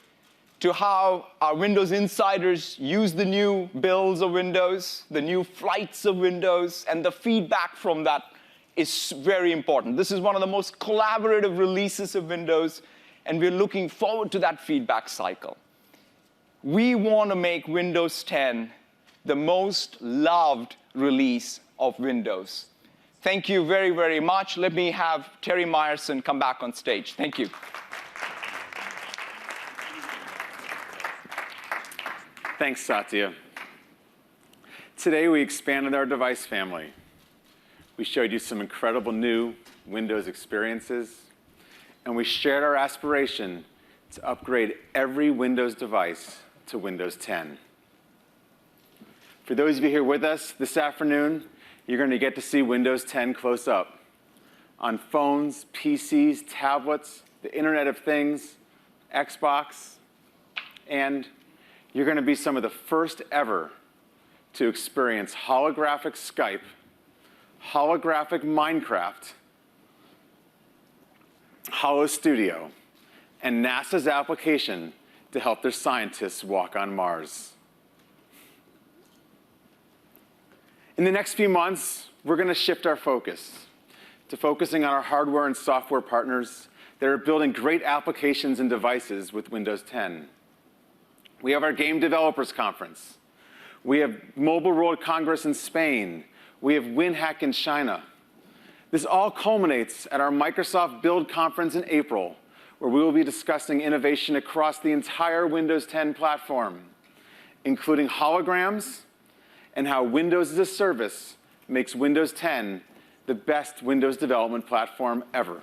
to how our Windows insiders use the new builds of Windows, the new flights of Windows, and the feedback from that is very important. This is one of the most collaborative releases of Windows, and we're looking forward to that feedback cycle. We want to make Windows 10 the most loved release of Windows. Thank you very, very much. Let me have Terry Myerson come back on stage. Thank you. Thanks, Satya. Today, we expanded our device family. We showed you some incredible new Windows experiences, and we shared our aspiration to upgrade every Windows device to Windows 10. For those of you here with us this afternoon, you're going to get to see Windows 10 close up on phones, PCs, tablets, the Internet of Things, Xbox, and you're going to be some of the first ever to experience holographic Skype, holographic Minecraft, Holo Studio, and NASA's application to help their scientists walk on Mars. In the next few months, we're going to shift our focus to focusing on our hardware and software partners that are building great applications and devices with Windows 10. We have our Game Developers Conference. We have Mobile World Congress in Spain. We have WinHack in China. This all culminates at our Microsoft Build Conference in April, where we will be discussing innovation across the entire Windows 10 platform, including holograms and how Windows as a Service makes Windows 10 the best Windows development platform ever.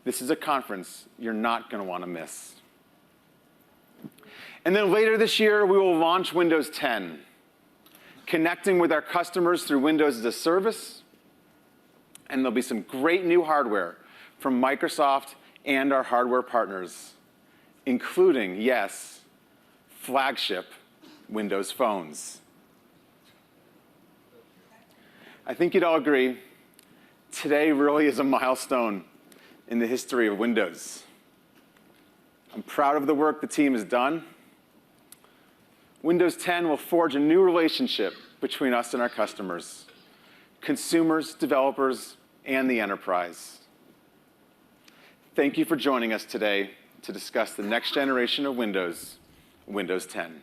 This is a conference you're not going to want to miss. And then later this year, we will launch Windows 10, connecting with our customers through Windows as a Service, and there'll be some great new hardware from Microsoft and our hardware partners, including, yes, flagship Windows phones. I think you'd all agree, today really is a milestone in the history of Windows. I'm proud of the work the team has done. Windows 10 will forge a new relationship between us and our customers, consumers, developers, and the enterprise. Thank you for joining us today to discuss the next generation of Windows, Windows 10.